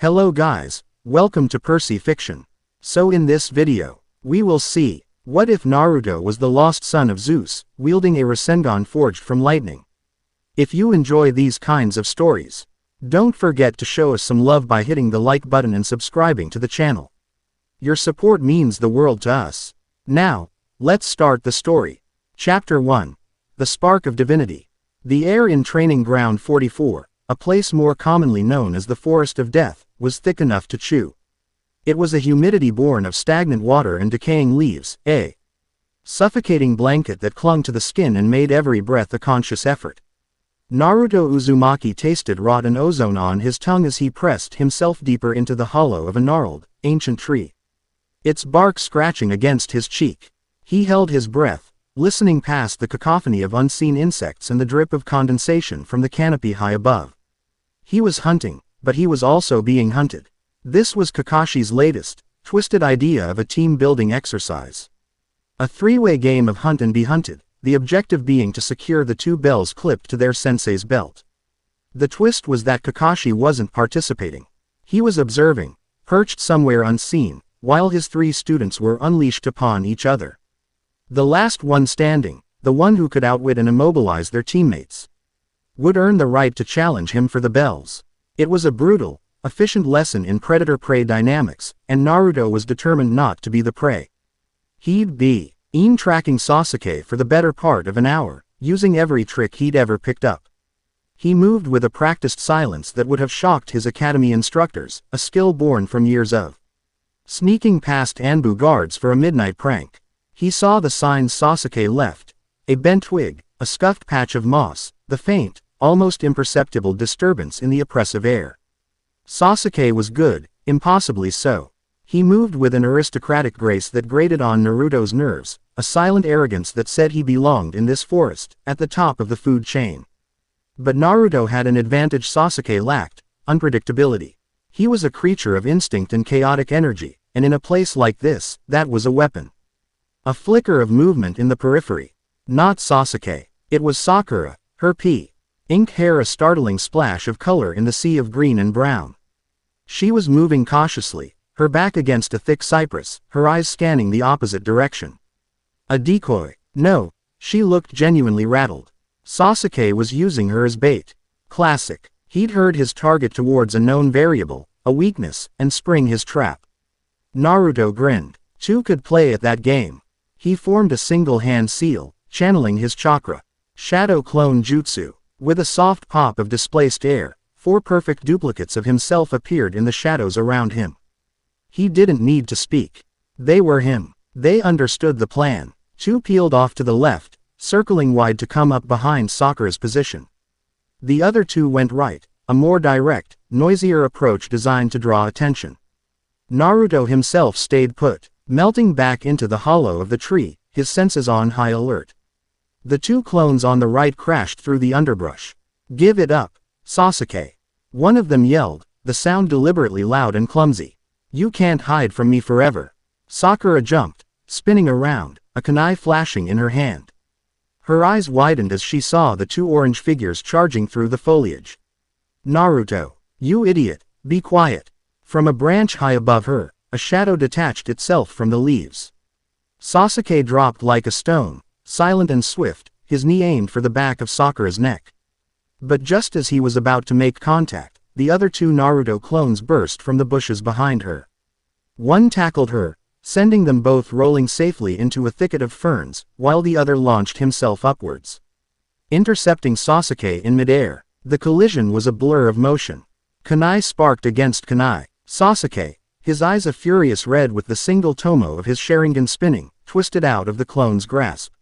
Hello guys, welcome to Percy Fiction. So in this video, we will see, what if Naruto was the lost son of Zeus, wielding a Rasengan forged from lightning? If you enjoy these kinds of stories, don't forget to show us some love by hitting the like button and subscribing to the channel. Your support means the world to us. Now, let's start the story. Chapter 1. The Spark of Divinity. The air in Training Ground 44, a place more commonly known as the Forest of Death, was thick enough to chew. It was a humidity born of stagnant water and decaying leaves, a suffocating blanket that clung to the skin and made every breath a conscious effort. Naruto Uzumaki tasted rot and ozone on his tongue as he pressed himself deeper into the hollow of a gnarled, ancient tree. Its bark scratching against his cheek. He held his breath, listening past the cacophony of unseen insects and the drip of condensation from the canopy high above. He was hunting, but he was also being hunted. This was Kakashi's latest, twisted idea of a team-building exercise. A three-way game of hunt and be hunted, the objective being to secure the two bells clipped to their sensei's belt. The twist was that Kakashi wasn't participating. He was observing, perched somewhere unseen, while his three students were unleashed upon each other. The last one standing, the one who could outwit and immobilize their teammates, would earn the right to challenge him for the bells. It was a brutal, efficient lesson in predator-prey dynamics, and Naruto was determined not to be the prey. He'd been tracking Sasuke for the better part of an hour, using every trick he'd ever picked up. He moved with a practiced silence that would have shocked his academy instructors, a skill born from years of sneaking past Anbu guards for a midnight prank. He saw the signs Sasuke left: a bent twig, a scuffed patch of moss, the faint, almost imperceptible disturbance in the oppressive air. Sasuke was good, impossibly so. He moved with an aristocratic grace that grated on Naruto's nerves, a silent arrogance that said he belonged in this forest, at the top of the food chain. But Naruto had an advantage Sasuke lacked: unpredictability. He was a creature of instinct and chaotic energy, and in a place like this, that was a weapon. A flicker of movement in the periphery. Not Sasuke. It was Sakura, her pink hair a startling splash of color in the sea of green and brown. She was moving cautiously, her back against a thick cypress, her eyes scanning the opposite direction. A decoy? No, she looked genuinely rattled. Sasuke was using her as bait. Classic. He'd herd his target towards a known variable, a weakness, and spring his trap. Naruto grinned. Two could play at that game. He formed a single-hand seal, channeling his chakra. Shadow clone jutsu. With a soft pop of displaced air, 4 perfect duplicates of himself appeared in the shadows around him. He didn't need to speak. They were him. They understood the plan. 2 peeled off to the left, circling wide to come up behind Sakura's position. The other 2 went right, a more direct, noisier approach designed to draw attention. Naruto himself stayed put, melting back into the hollow of the tree, his senses on high alert. The 2 clones on the right crashed through the underbrush. "Give it up, Sasuke!" one of them yelled, the sound deliberately loud and clumsy. "You can't hide from me forever." Sakura jumped, spinning around, a kunai flashing in her hand. Her eyes widened as she saw the 2 orange figures charging through the foliage. "Naruto, you idiot, be quiet!" From a branch high above her, a shadow detached itself from the leaves. Sasuke dropped like a stone, silent and swift, his knee aimed for the back of Sakura's neck. But just as he was about to make contact, the other 2 Naruto clones burst from the bushes behind her. One tackled her, sending them both rolling safely into a thicket of ferns, while the other launched himself upwards, intercepting Sasuke in midair. The collision was a blur of motion. Kunai sparked against kunai. Sasuke, his eyes a furious red with the single tomo of his Sharingan spinning, twisted out of the clone's grasp.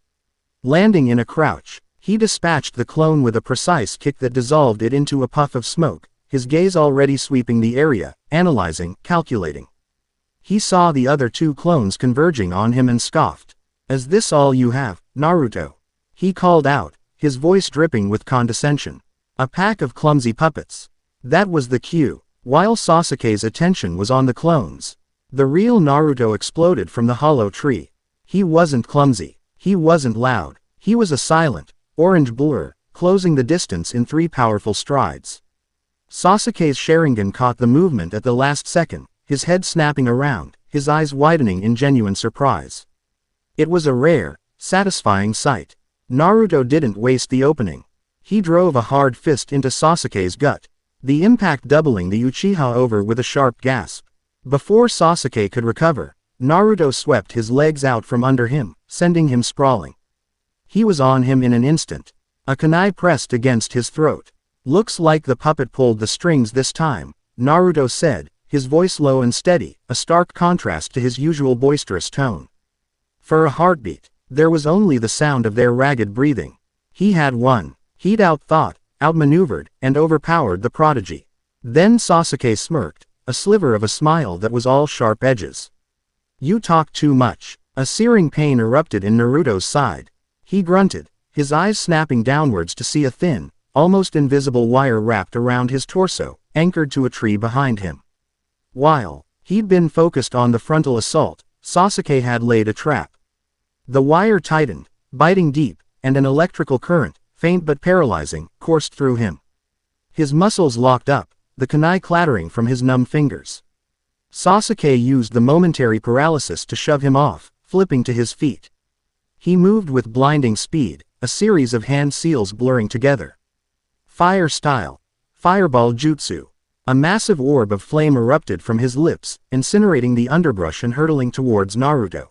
Landing in a crouch, he dispatched the clone with a precise kick that dissolved it into a puff of smoke, his gaze already sweeping the area, analyzing, calculating. He saw the other 2 clones converging on him and scoffed. "Is this all you have, Naruto?" he called out, his voice dripping with condescension. "A pack of clumsy puppets." That was the cue. While Sasuke's attention was on the clones, the real Naruto exploded from the hollow tree. He wasn't clumsy. He wasn't loud. He was a silent, orange blur, closing the distance in 3 powerful strides. Sasuke's Sharingan caught the movement at the last second, his head snapping around, his eyes widening in genuine surprise. It was a rare, satisfying sight. Naruto didn't waste the opening. He drove a hard fist into Sasuke's gut, the impact doubling the Uchiha over with a sharp gasp. Before Sasuke could recover, Naruto swept his legs out from under him, sending him sprawling. He was on him in an instant. A kunai pressed against his throat. "Looks like the puppet pulled the strings this time," Naruto said, his voice low and steady, a stark contrast to his usual boisterous tone. For a heartbeat, there was only the sound of their ragged breathing. He had won. He'd outthought, outmaneuvered, and overpowered the prodigy. Then Sasuke smirked, a sliver of a smile that was all sharp edges. "You talk too much." A searing pain erupted in Naruto's side. He grunted, his eyes snapping downwards to see a thin, almost invisible wire wrapped around his torso, anchored to a tree behind him. While he'd been focused on the frontal assault, Sasuke had laid a trap. The wire tightened, biting deep, and an electrical current, faint but paralyzing, coursed through him. His muscles locked up, the kunai clattering from his numb fingers. Sasuke used the momentary paralysis to shove him off, flipping to his feet. He moved with blinding speed, a series of hand seals blurring together. Fire style. Fireball jutsu. A massive orb of flame erupted from his lips, incinerating the underbrush and hurtling towards Naruto.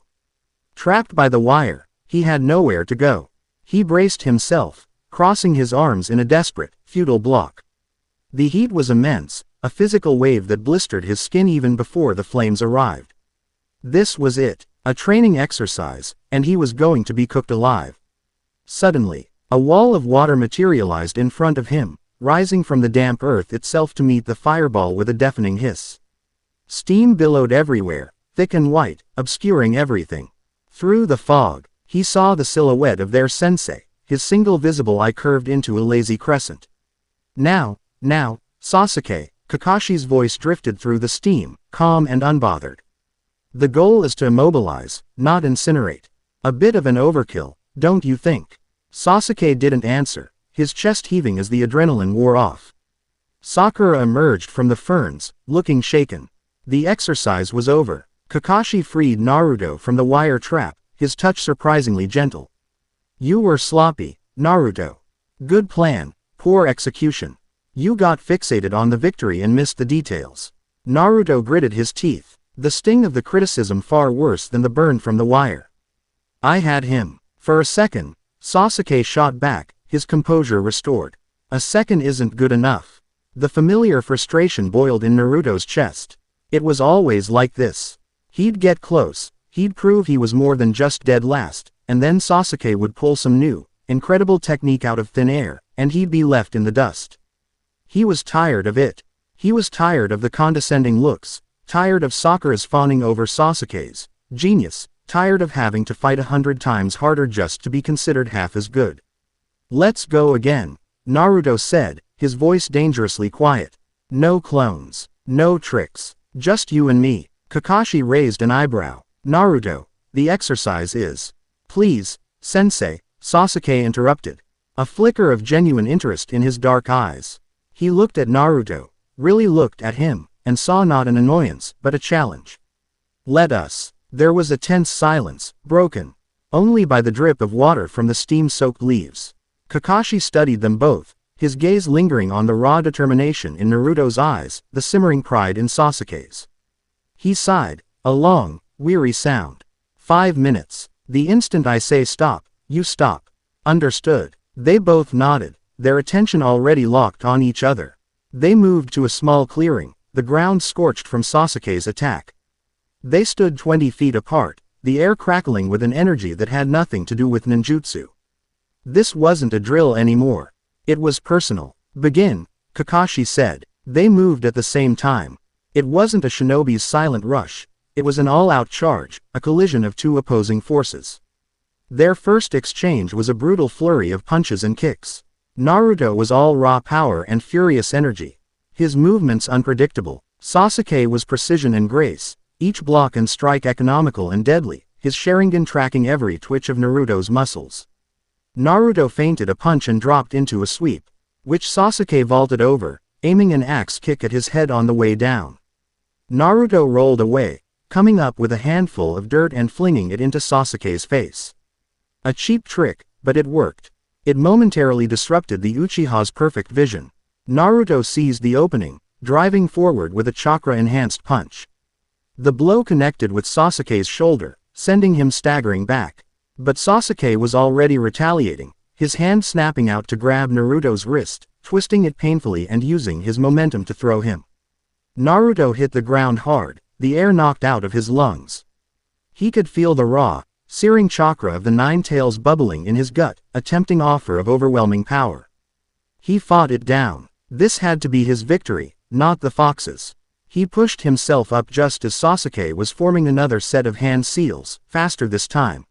Trapped by the wire, he had nowhere to go. He braced himself, crossing his arms in a desperate, futile block. The heat was immense, a physical wave that blistered his skin even before the flames arrived. This was it, a training exercise, and he was going to be cooked alive. Suddenly, a wall of water materialized in front of him, rising from the damp earth itself to meet the fireball with a deafening hiss. Steam billowed everywhere, thick and white, obscuring everything. Through the fog, he saw the silhouette of their sensei, his single visible eye curved into a lazy crescent. Now, Sasuke," Kakashi's voice drifted through the steam, calm and unbothered. "The goal is to immobilize, not incinerate. A bit of an overkill, don't you think?" Sasuke didn't answer, his chest heaving as the adrenaline wore off. Sakura emerged from the ferns, looking shaken. The exercise was over. Kakashi freed Naruto from the wire trap, his touch surprisingly gentle. "You were sloppy, Naruto. Good plan, poor execution. You got fixated on the victory and missed the details." Naruto gritted his teeth, the sting of the criticism far worse than the burn from the wire. "I had him." For a second, Sasuke shot back, his composure restored. A second isn't good enough. The familiar frustration boiled in Naruto's chest. It was always like this. He'd get close, he'd prove he was more than just dead last, and then Sasuke would pull some new, incredible technique out of thin air, and he'd be left in the dust. He was tired of it. He was tired of the condescending looks, tired of Sakura's fawning over Sasuke's genius, tired of having to fight 100 times harder just to be considered half as good. "Let's go again," Naruto said, his voice dangerously quiet. "No clones, no tricks, just you and me." Kakashi raised an eyebrow. "Naruto, the exercise is..." "Please, sensei," Sasuke interrupted, a flicker of genuine interest in his dark eyes. He looked at Naruto, really looked at him, and saw not an annoyance, but a challenge. "Let us." There was a tense silence, broken only by the drip of water from the steam-soaked leaves. Kakashi studied them both, his gaze lingering on the raw determination in Naruto's eyes, the simmering pride in Sasuke's. He sighed, a long, weary sound. 5 minutes. The instant I say stop, you stop. Understood. They both nodded, their attention already locked on each other. They moved to a small clearing, the ground scorched from Sasuke's attack. They stood 20 feet apart, the air crackling with an energy that had nothing to do with ninjutsu. This wasn't a drill anymore. It was personal. "Begin," Kakashi said. They moved at the same time. It wasn't a shinobi's silent rush, it was an all-out charge, a collision of two opposing forces. Their first exchange was a brutal flurry of punches and kicks. Naruto was all raw power and furious energy. His movements unpredictable. Sasuke was precision and grace, each block and strike economical and deadly, his Sharingan tracking every twitch of Naruto's muscles. Naruto feinted a punch and dropped into a sweep, which Sasuke vaulted over, aiming an axe kick at his head on the way down. Naruto rolled away, coming up with a handful of dirt and flinging it into Sasuke's face. A cheap trick, but it worked. It momentarily disrupted the Uchiha's perfect vision. Naruto seized the opening, driving forward with a chakra-enhanced punch. The blow connected with Sasuke's shoulder, sending him staggering back. But Sasuke was already retaliating, his hand snapping out to grab Naruto's wrist, twisting it painfully and using his momentum to throw him. Naruto hit the ground hard, the air knocked out of his lungs. He could feel the raw, searing chakra of the Nine Tails bubbling in his gut, a tempting offer of overwhelming power. He fought it down. This had to be his victory, not the fox's. He pushed himself up just as Sasuke was forming another set of hand seals, faster this time.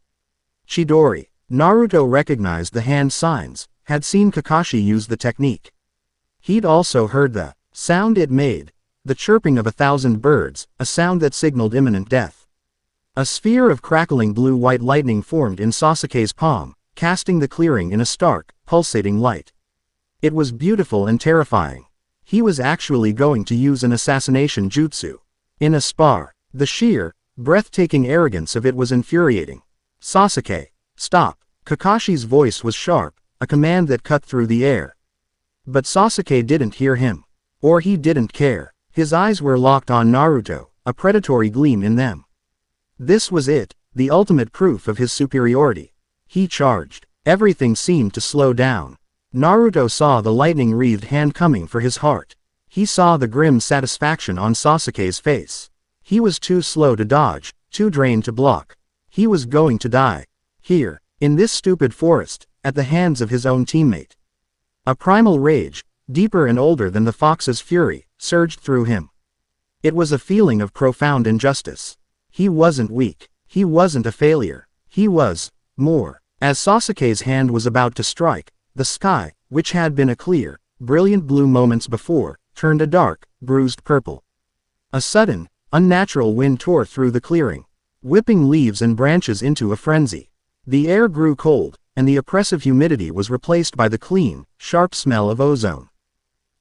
Chidori. Naruto recognized the hand signs, had seen Kakashi use the technique. He'd also heard the sound it made, the chirping of 1,000 birds, a sound that signaled imminent death. A sphere of crackling blue-white lightning formed in Sasuke's palm, casting the clearing in a stark, pulsating light. It was beautiful and terrifying. He was actually going to use an assassination jutsu. In a spar. The sheer, breathtaking arrogance of it was infuriating. Sasuke, stop. Kakashi's voice was sharp, a command that cut through the air. But Sasuke didn't hear him. Or he didn't care. His eyes were locked on Naruto, a predatory gleam in them. This was it, the ultimate proof of his superiority. He charged. Everything seemed to slow down. Naruto saw the lightning-wreathed hand coming for his heart. He saw the grim satisfaction on Sasuke's face. He was too slow to dodge, too drained to block. He was going to die. Here, in this stupid forest, at the hands of his own teammate. A primal rage, deeper and older than the fox's fury, surged through him. It was a feeling of profound injustice. He wasn't weak. He wasn't a failure. He was more. As Sasuke's hand was about to strike, the sky, which had been a clear, brilliant blue moments before, turned a dark, bruised purple. A sudden, unnatural wind tore through the clearing, whipping leaves and branches into a frenzy. The air grew cold, and the oppressive humidity was replaced by the clean, sharp smell of ozone.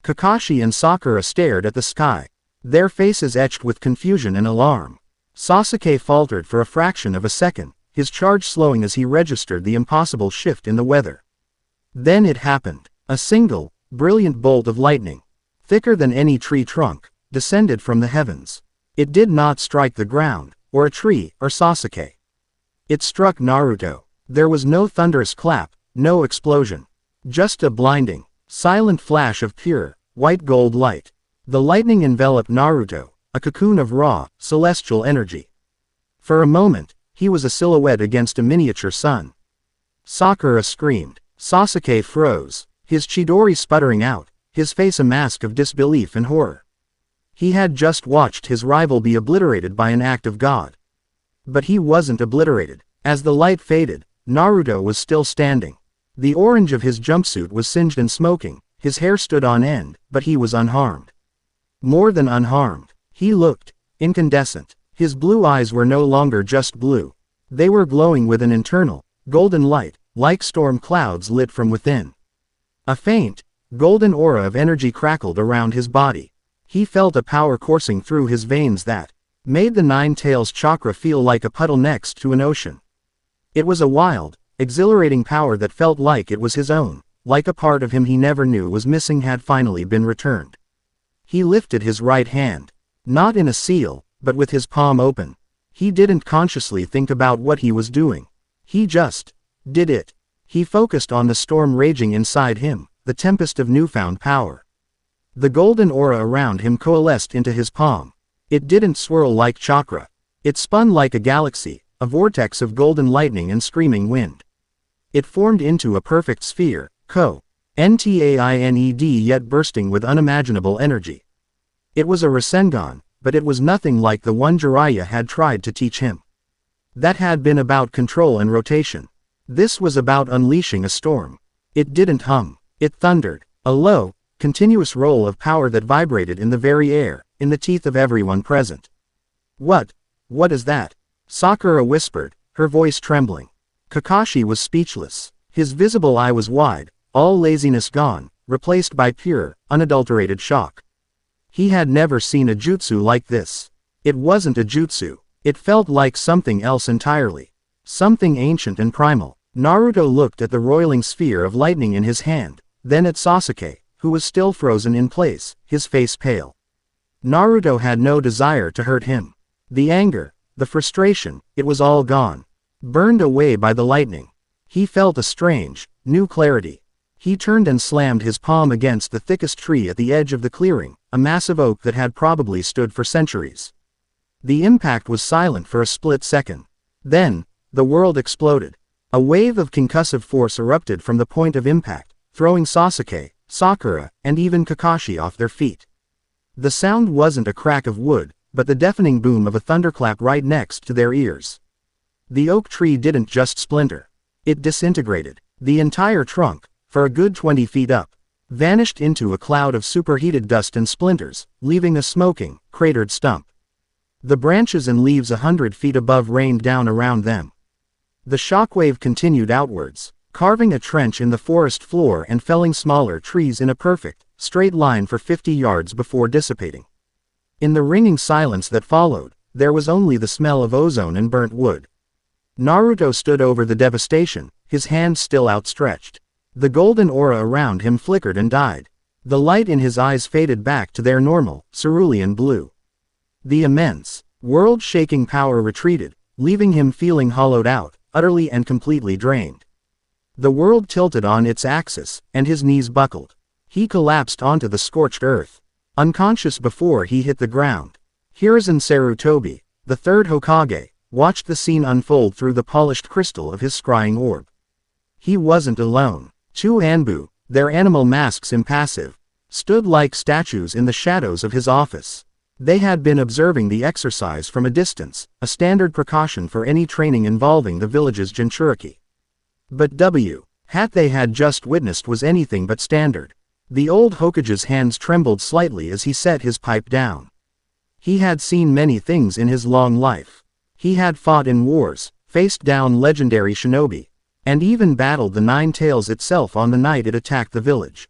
Kakashi and Sakura stared at the sky, their faces etched with confusion and alarm. Sasuke faltered for a fraction of a second, his charge slowing as he registered the impossible shift in the weather. Then it happened. A single, brilliant bolt of lightning, thicker than any tree trunk, descended from the heavens. It did not strike the ground, or a tree, or Sasuke. It struck Naruto. There was no thunderous clap, no explosion. Just a blinding, silent flash of pure, white gold light. The lightning enveloped Naruto, a cocoon of raw, celestial energy. For a moment, he was a silhouette against a miniature sun. Sakura screamed. Sasuke froze, his Chidori sputtering out, his face a mask of disbelief and horror. He had just watched his rival be obliterated by an act of God. But he wasn't obliterated. As the light faded, Naruto was still standing. The orange of his jumpsuit was singed and smoking, his hair stood on end, but he was unharmed. More than unharmed. He looked incandescent. His blue eyes were no longer just blue. They were glowing with an internal, golden light, like storm clouds lit from within. A faint, golden aura of energy crackled around his body. He felt a power coursing through his veins that made the Nine Tails chakra feel like a puddle next to an ocean. It was a wild, exhilarating power that felt like it was his own, like a part of him he never knew was missing had finally been returned. He lifted his right hand, not in a seal, but with his palm open. He didn't consciously think about what he was doing. He just did it. He focused on the storm raging inside him, the tempest of newfound power. The golden aura around him coalesced into his palm. It didn't swirl like chakra. It spun like a galaxy, a vortex of golden lightning and screaming wind. It formed into a perfect sphere, Ntained yet bursting with unimaginable energy. It was a Rasengan, but it was nothing like the one Jiraiya had tried to teach him. That had been about control and rotation. This was about unleashing a storm. It didn't hum. It thundered. A low, continuous roll of power that vibrated in the very air, in the teeth of everyone present. What is that? Sakura whispered, her voice trembling. Kakashi was speechless. His visible eye was wide, all laziness gone, replaced by pure, unadulterated shock. He had never seen a jutsu like this. It wasn't a jutsu. It felt like something else entirely. Something ancient and primal. Naruto looked at the roiling sphere of lightning in his hand, then at Sasuke, who was still frozen in place, his face pale. Naruto had no desire to hurt him. The anger, the frustration, it was all gone. Burned away by the lightning. He felt a strange, new clarity. He turned and slammed his palm against the thickest tree at the edge of the clearing, a massive oak that had probably stood for centuries. The impact was silent for a split second. Then, the world exploded. A wave of concussive force erupted from the point of impact, throwing Sasuke, Sakura, and even Kakashi off their feet. The sound wasn't a crack of wood, but the deafening boom of a thunderclap right next to their ears. The oak tree didn't just splinter. It disintegrated. The entire trunk, for a good 20 feet up, vanished into a cloud of superheated dust and splinters, leaving a smoking, cratered stump. The branches and leaves 100 feet above rained down around them. The shockwave continued outwards, carving a trench in the forest floor and felling smaller trees in a perfect, straight line for 50 yards before dissipating. In the ringing silence that followed, there was only the smell of ozone and burnt wood. Naruto stood over the devastation, his hands still outstretched. The golden aura around him flickered and died. The light in his eyes faded back to their normal, cerulean blue. The immense, world-shaking power retreated, leaving him feeling hollowed out, utterly and completely drained. The world tilted on its axis, and his knees buckled. He collapsed onto the scorched earth, unconscious before he hit the ground. Hiruzen Sarutobi, the third Hokage, watched the scene unfold through the polished crystal of his scrying orb. He wasn't alone. 2 Anbu, their animal masks impassive, stood like statues in the shadows of his office. They had been observing the exercise from a distance, a standard precaution for any training involving the village's Jinchuriki. But what they had just witnessed was anything but standard. The old Hokage's hands trembled slightly as he set his pipe down. He had seen many things in his long life. He had fought in wars, faced down legendary shinobi, and even battled the Nine Tails itself on the night it attacked the village.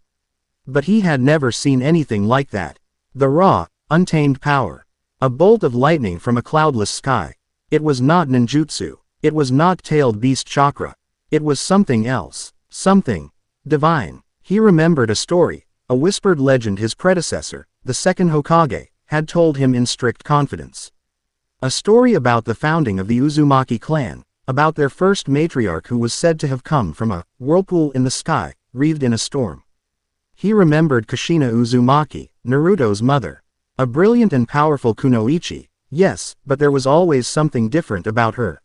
But he had never seen anything like that. The raw, untamed power. A bolt of lightning from a cloudless sky. It was not ninjutsu. It was not tailed beast chakra. It was something else. Something divine. He remembered a story, a whispered legend his predecessor, the second Hokage, had told him in strict confidence. A story about the founding of the Uzumaki clan, about their first matriarch who was said to have come from a whirlpool in the sky, wreathed in a storm. He remembered Kushina Uzumaki, Naruto's mother. A brilliant and powerful kunoichi, yes, but there was always something different about her.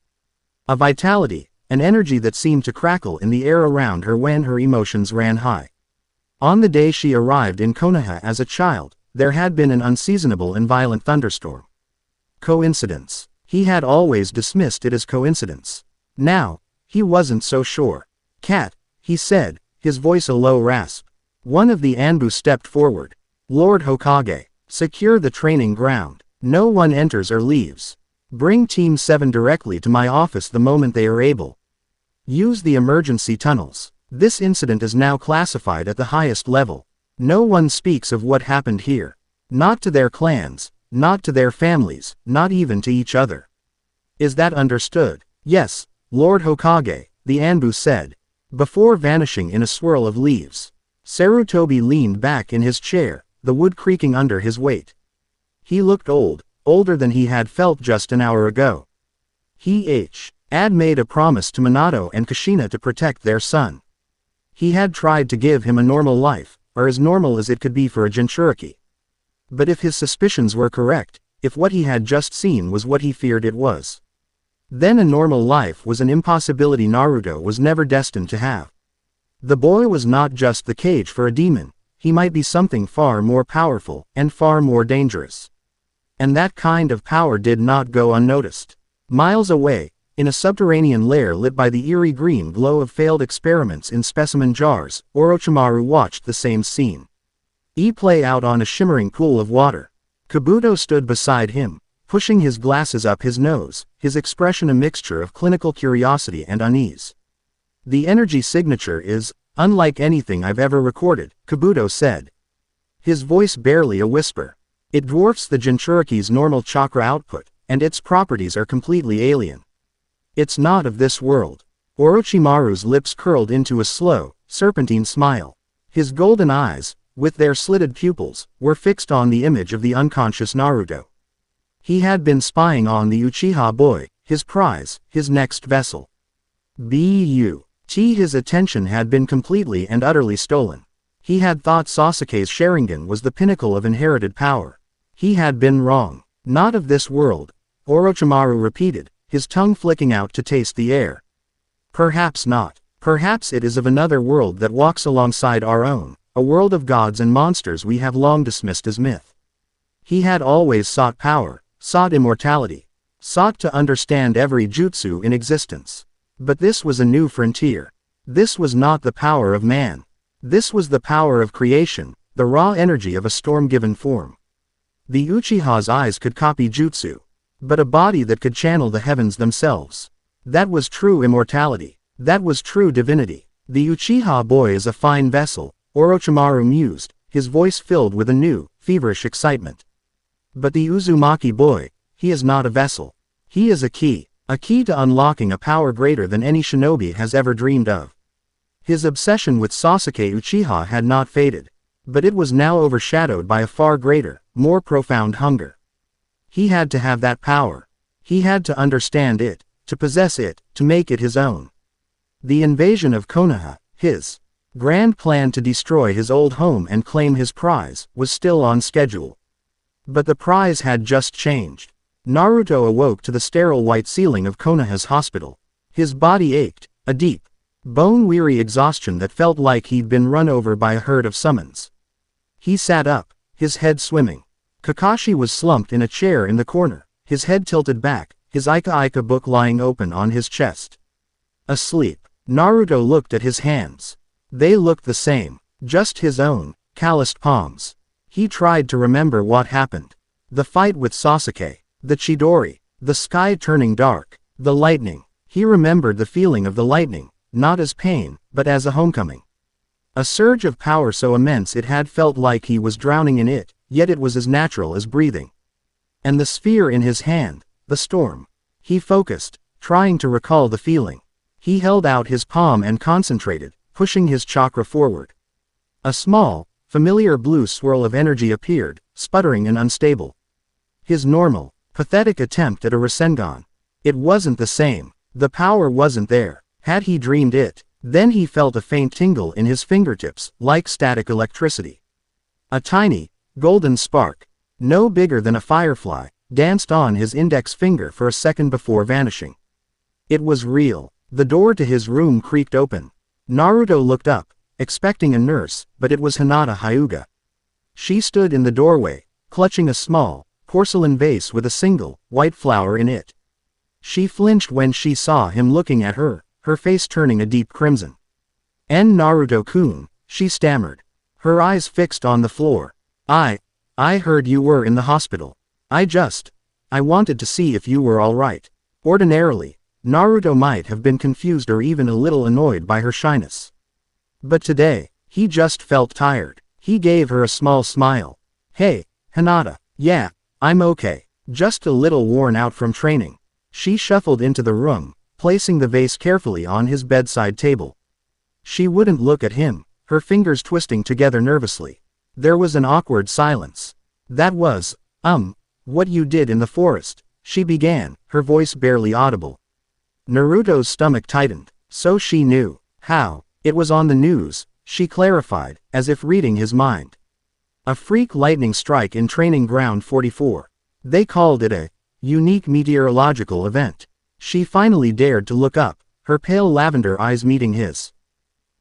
A vitality, an energy that seemed to crackle in the air around her when her emotions ran high. On the day she arrived in Konoha as a child, there had been an unseasonable and violent thunderstorm. Coincidence. He had always dismissed it as coincidence. Now, he wasn't so sure. "Cat," he said, his voice a low rasp. One of the Anbu stepped forward. "Lord Hokage, secure the training ground. No one enters or leaves. Bring Team 7 directly to my office the moment they are able. Use the emergency tunnels. This incident is now classified at the highest level. No one speaks of what happened here. Not to their clans, not to their families, not even to each other. Is that understood?" "Yes, Lord Hokage," the Anbu said, before vanishing in a swirl of leaves. Sarutobi leaned back in his chair, the wood creaking under his weight. He looked old, older than he had felt just an hour ago. He had made a promise to Minato and Kushina to protect their son. He had tried to give him a normal life, or as normal as it could be for a Jinchuriki. But if his suspicions were correct, if what he had just seen was what he feared it was, then a normal life was an impossibility Naruto was never destined to have. The boy was not just the cage for a demon, he might be something far more powerful, and far more dangerous. And that kind of power did not go unnoticed. Miles away, in a subterranean lair lit by the eerie green glow of failed experiments in specimen jars, Orochimaru watched the same scene. Play out on a shimmering pool of water. Kabuto stood beside him, pushing his glasses up his nose, his expression a mixture of clinical curiosity and unease. "The energy signature is Unlike anything I've ever recorded, Kabuto said. His voice barely a whisper. It dwarfs the Jinchuriki's normal chakra output, and its properties are completely alien. It's not of this world. Orochimaru's lips curled into a slow, serpentine smile. His golden eyes, with their slitted pupils, were fixed on the image of the unconscious Naruto. He had been spying on the Uchiha boy, his prize, his next vessel. His attention had been completely and utterly stolen. He had thought Sasuke's Sharingan was the pinnacle of inherited power. He had been wrong. Not of this world, Orochimaru repeated, his tongue flicking out to taste the air. Perhaps not. Perhaps it is of another world that walks alongside our own, a world of gods and monsters we have long dismissed as myth. He had always sought power, sought immortality, sought to understand every jutsu in existence. But this was a new frontier. This was not the power of man. This was the power of creation, the raw energy of a storm-given form. The Uchiha's eyes could copy jutsu, but a body that could channel the heavens themselves. That was true immortality. That was true divinity. The Uchiha boy is a fine vessel, Orochimaru mused, his voice filled with a new, feverish excitement. But the Uzumaki boy, he is not a vessel. He is a key to unlocking a power greater than any shinobi has ever dreamed of. His obsession with Sasuke Uchiha had not faded, but it was now overshadowed by a far greater, more profound hunger. He had to have that power. He had to understand it, to possess it, to make it his own. The invasion of Konoha, his grand plan to destroy his old home and claim his prize, was still on schedule. But the prize had just changed. Naruto awoke to the sterile white ceiling of Konoha's hospital. His body ached, a deep, bone-weary exhaustion that felt like he'd been run over by a herd of summons. He sat up, his head swimming. Kakashi was slumped in a chair in the corner, his head tilted back, his Ika book lying open on his chest. Asleep. Naruto looked at his hands. They looked the same, just his own, calloused palms. He tried to remember what happened. The fight with Sasuke, the Chidori, the sky turning dark, the lightning. He remembered the feeling of the lightning, not as pain, but as a homecoming. A surge of power so immense it had felt like he was drowning in it, yet it was as natural as breathing. And the sphere in his hand, the storm. He focused, trying to recall the feeling. He held out his palm and concentrated, pushing his chakra forward. A small, familiar blue swirl of energy appeared, sputtering and unstable. His normal, pathetic attempt at a Rasengan. It wasn't the same. The power wasn't there. Had he dreamed it? Then he felt a faint tingle in his fingertips, like static electricity. A tiny, golden spark, no bigger than a firefly, danced on his index finger for a second before vanishing. It was real. The door to his room creaked open. Naruto looked up, expecting a nurse, but it was Hinata Hyuga. She stood in the doorway, clutching a small, porcelain vase with a single, white flower in it. She flinched when she saw him looking at her, her face turning a deep crimson. Naruto-kun, she stammered, her eyes fixed on the floor. I heard you were in the hospital. I wanted to see if you were all right. Ordinarily, Naruto might have been confused or even a little annoyed by her shyness. But today, he just felt tired. He gave her a small smile. Hey, Hinata, yeah, I'm okay. Just a little worn out from training. She shuffled into the room, placing the vase carefully on his bedside table. She wouldn't look at him, her fingers twisting together nervously. There was an awkward silence. That was, what you did in the forest, she began, her voice barely audible. Naruto's stomach tightened. So she knew. How? It was on the news, she clarified, as if reading his mind. A freak lightning strike in Training Ground 44. They called it a unique meteorological event. She finally dared to look up, her pale lavender eyes meeting his.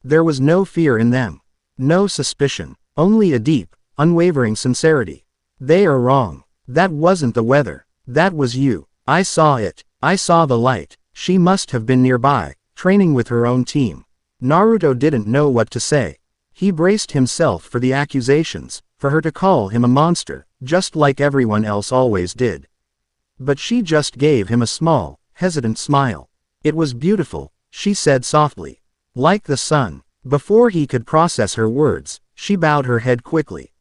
There was no fear in them. No suspicion. Only a deep, unwavering sincerity. They are wrong. That wasn't the weather. That was you. I saw it. I saw the light. She must have been nearby, training with her own team. Naruto didn't know what to say. He braced himself for the accusations, for her to call him a monster, just like everyone else always did. But she just gave him a small, hesitant smile. It was beautiful, she said softly. Like the sun. Before he could process her words, she bowed her head quickly.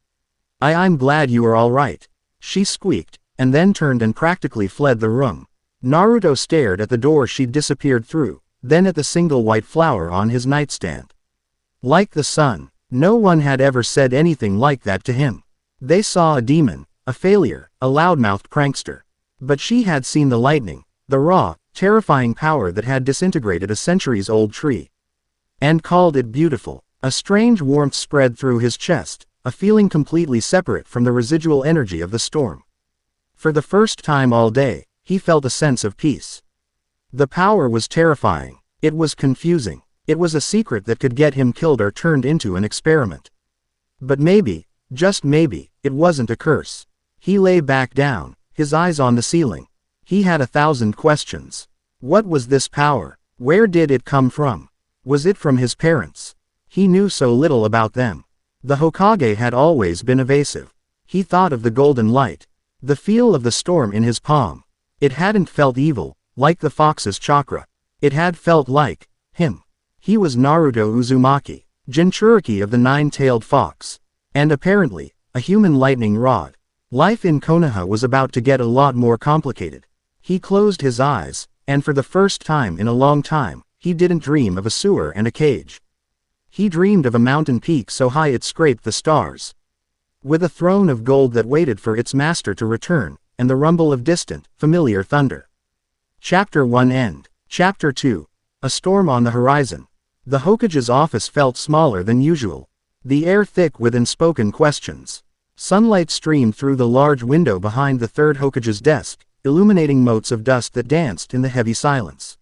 I'm glad you are all right," she squeaked, and then turned and practically fled the room. Naruto stared at the door she'd disappeared through, then at the single white flower on his nightstand. Like the sun, no one had ever said anything like that to him. They saw a demon, a failure, a loudmouthed prankster. But she had seen the lightning, the raw, terrifying power that had disintegrated a centuries-old tree. And called it beautiful. A strange warmth spread through his chest, a feeling completely separate from the residual energy of the storm. For the first time all day, he felt a sense of peace. The power was terrifying. It was confusing. It was a secret that could get him killed or turned into an experiment. But maybe, just maybe, it wasn't a curse. He lay back down, his eyes on the ceiling. He had 1,000 questions. What was this power? Where did it come from? Was it from his parents? He knew so little about them. The Hokage had always been evasive. He thought of the golden light. The feel of the storm in his palm. It hadn't felt evil, like the fox's chakra. It had felt like him. He was Naruto Uzumaki, Jinchuriki of the nine-tailed fox. And apparently, a human lightning rod. Life in Konoha was about to get a lot more complicated. He closed his eyes, and for the first time in a long time, he didn't dream of a sewer and a cage. He dreamed of a mountain peak so high it scraped the stars. With a throne of gold that waited for its master to return, and the rumble of distant, familiar thunder. Chapter 1 End. Chapter 2. A storm on the horizon. The Hokage's office felt smaller than usual. The air thick with unspoken questions. Sunlight streamed through the large window behind the third Hokage's desk, illuminating motes of dust that danced in the heavy silence.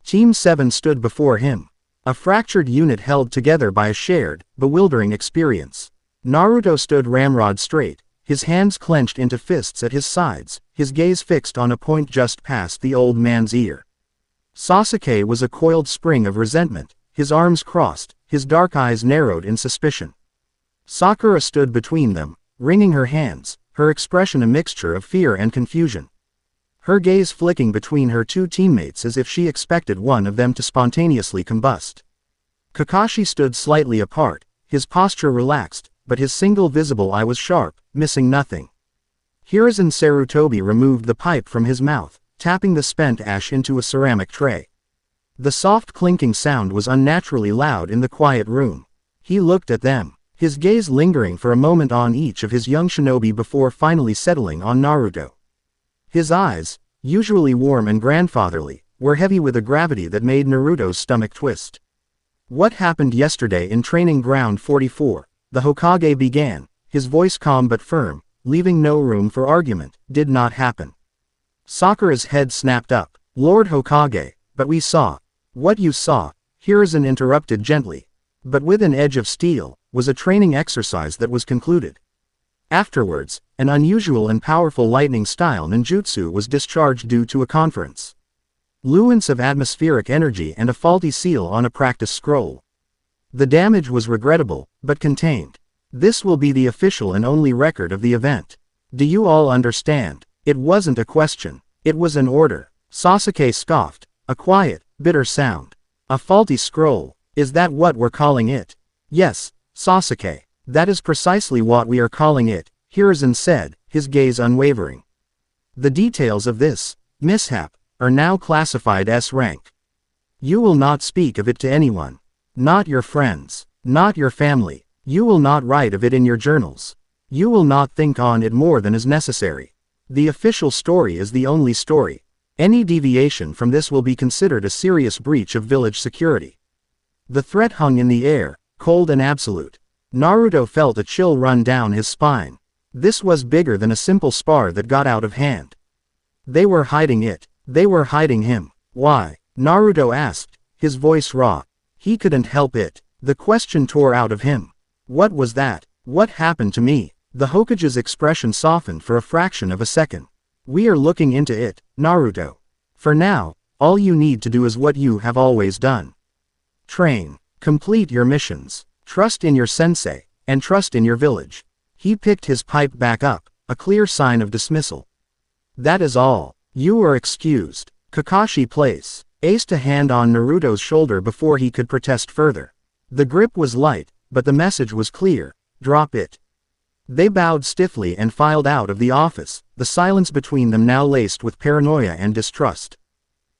Team 7 stood before him. A fractured unit held together by a shared, bewildering experience. Naruto stood ramrod straight, his hands clenched into fists at his sides, his gaze fixed on a point just past the old man's ear. Sasuke was a coiled spring of resentment, his arms crossed, his dark eyes narrowed in suspicion. Sakura stood between them, wringing her hands, her expression a mixture of fear and confusion. Her gaze flicking between her two teammates as if she expected one of them to spontaneously combust. Kakashi stood slightly apart, his posture relaxed, but his single visible eye was sharp, missing nothing. Hiruzen Sarutobi removed the pipe from his mouth, tapping the spent ash into a ceramic tray. The soft clinking sound was unnaturally loud in the quiet room. He looked at them, his gaze lingering for a moment on each of his young shinobi before finally settling on Naruto. His eyes, usually warm and grandfatherly, were heavy with a gravity that made Naruto's stomach twist. "What happened yesterday in Training Ground 44, the Hokage began, his voice calm but firm, leaving no room for argument, did not happen." Sakura's head snapped up. "Lord Hokage, but we saw." "What you saw," Hiruzen interrupted gently, but with an edge of steel, was a training exercise that was concluded. Afterwards, an unusual and powerful lightning-style ninjutsu was discharged due to a conference. Luance of atmospheric energy and a faulty seal on a practice scroll. The damage was regrettable, but contained. This will be the official and only record of the event. Do you all understand? It wasn't a question. It was an order. Sasuke scoffed, a quiet, bitter sound. A faulty scroll. Is that what we're calling it? Yes, Sasuke. That is precisely what we are calling it, Hiruzen said, his gaze unwavering. The details of this mishap are now classified S rank. You will not speak of it to anyone. Not your friends. Not your family. You will not write of it in your journals. You will not think on it more than is necessary. The official story is the only story. Any deviation from this will be considered a serious breach of village security. The threat hung in the air, cold and absolute. Naruto felt a chill run down his spine. This was bigger than a simple spar that got out of hand. They were hiding it. They were hiding him. Why? Naruto asked, his voice raw. He couldn't help it. The question tore out of him. What was that? What happened to me? The Hokage's expression softened for a fraction of a second. We are looking into it, Naruto. For now, all you need to do is what you have always done. Train. Complete your missions. Trust in your sensei, and trust in your village. He picked his pipe back up, a clear sign of dismissal. That is all. You are excused. Kakashi Place. Aced a hand on Naruto's shoulder before he could protest further. The grip was light, but the message was clear: drop it. They bowed stiffly and filed out of the office, the silence between them now laced with paranoia and distrust.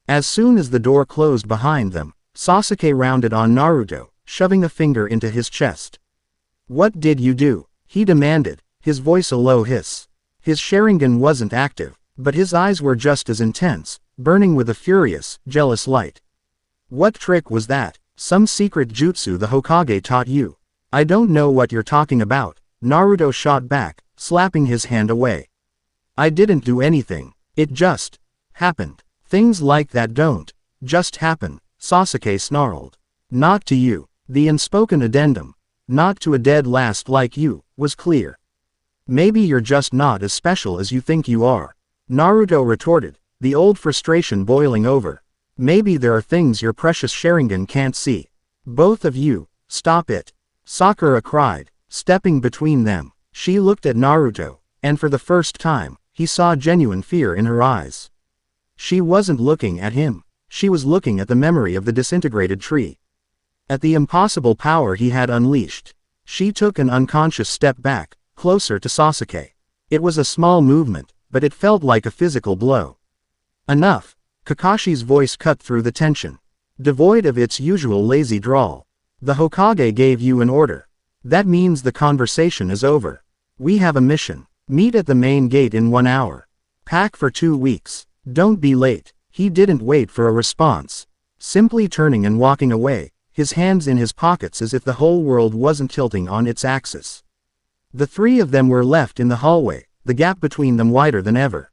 As soon as the door closed behind them, Sasuke rounded on Naruto, shoving a finger into his chest. "What did you do?" he demanded, his voice a low hiss. His Sharingan wasn't active, but his eyes were just as intense, burning with a furious, jealous light. "What trick was that? Some secret jutsu the Hokage taught you?" "I don't know what you're talking about," Naruto shot back, slapping his hand away. "I didn't do anything. It just happened." "Things like that don't just happen," Sasuke snarled. "Not to you." The unspoken addendum, "not to a dead last like you," was clear. "Maybe you're just not as special as you think you are," Naruto retorted, the old frustration boiling over. "Maybe there are things your precious Sharingan can't see." "Both of you, stop it," Sakura cried, stepping between them. She looked at Naruto, and for the first time, he saw genuine fear in her eyes. She wasn't looking at him. She was looking at the memory of the disintegrated tree. At the impossible power he had unleashed. She took an unconscious step back, closer to Sasuke. It was a small movement, but it felt like a physical blow. "Enough," Kakashi's voice cut through the tension, devoid of its usual lazy drawl. "The Hokage gave you an order. That means the conversation is over. We have a mission. Meet at the main gate in 1 hour. Pack for 2 weeks. Don't be late." He didn't wait for a response. Simply turning and walking away, his hands in his pockets as if the whole world wasn't tilting on its axis. The three of them were left in the hallway, the gap between them wider than ever.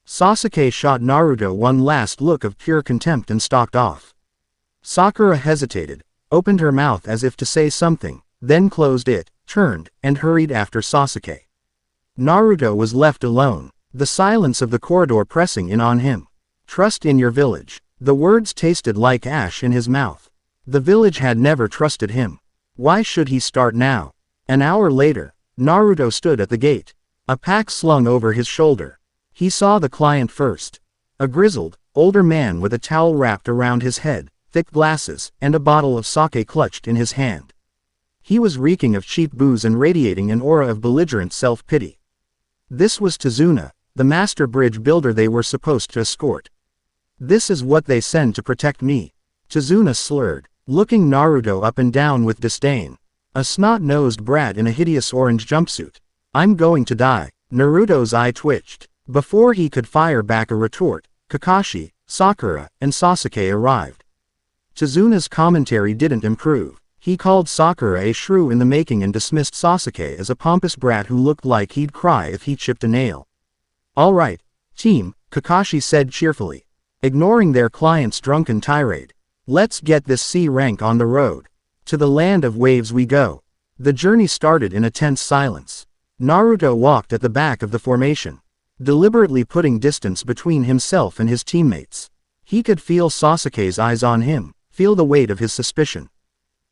Sasuke shot Naruto one last look of pure contempt and stalked off. Sakura hesitated, opened her mouth as if to say something, then closed it, turned, and hurried after Sasuke. Naruto was left alone, the silence of the corridor pressing in on him. "Trust in your village." The words tasted like ash in his mouth. The village had never trusted him. Why should he start now? An hour later, Naruto stood at the gate, a pack slung over his shoulder. He saw the client first. A grizzled, older man with a towel wrapped around his head, thick glasses, and a bottle of sake clutched in his hand. He was reeking of cheap booze and radiating an aura of belligerent self-pity. This was Tazuna, the master bridge builder they were supposed to escort. "This is what they send to protect me," Tazuna slurred, looking Naruto up and down with disdain. "A snot-nosed brat in a hideous orange jumpsuit. I'm going to die." Naruto's eye twitched. Before he could fire back a retort, Kakashi, Sakura, and Sasuke arrived. Tazuna's commentary didn't improve. He called Sakura a shrew in the making and dismissed Sasuke as a pompous brat who looked like he'd cry if he chipped a nail. "All right, team," Kakashi said cheerfully, ignoring their client's drunken tirade. "Let's get this C rank on the road. To the land of waves we go." The journey started in a tense silence. Naruto walked at the back of the formation, deliberately putting distance between himself and his teammates. He could feel Sasuke's eyes on him, feel the weight of his suspicion.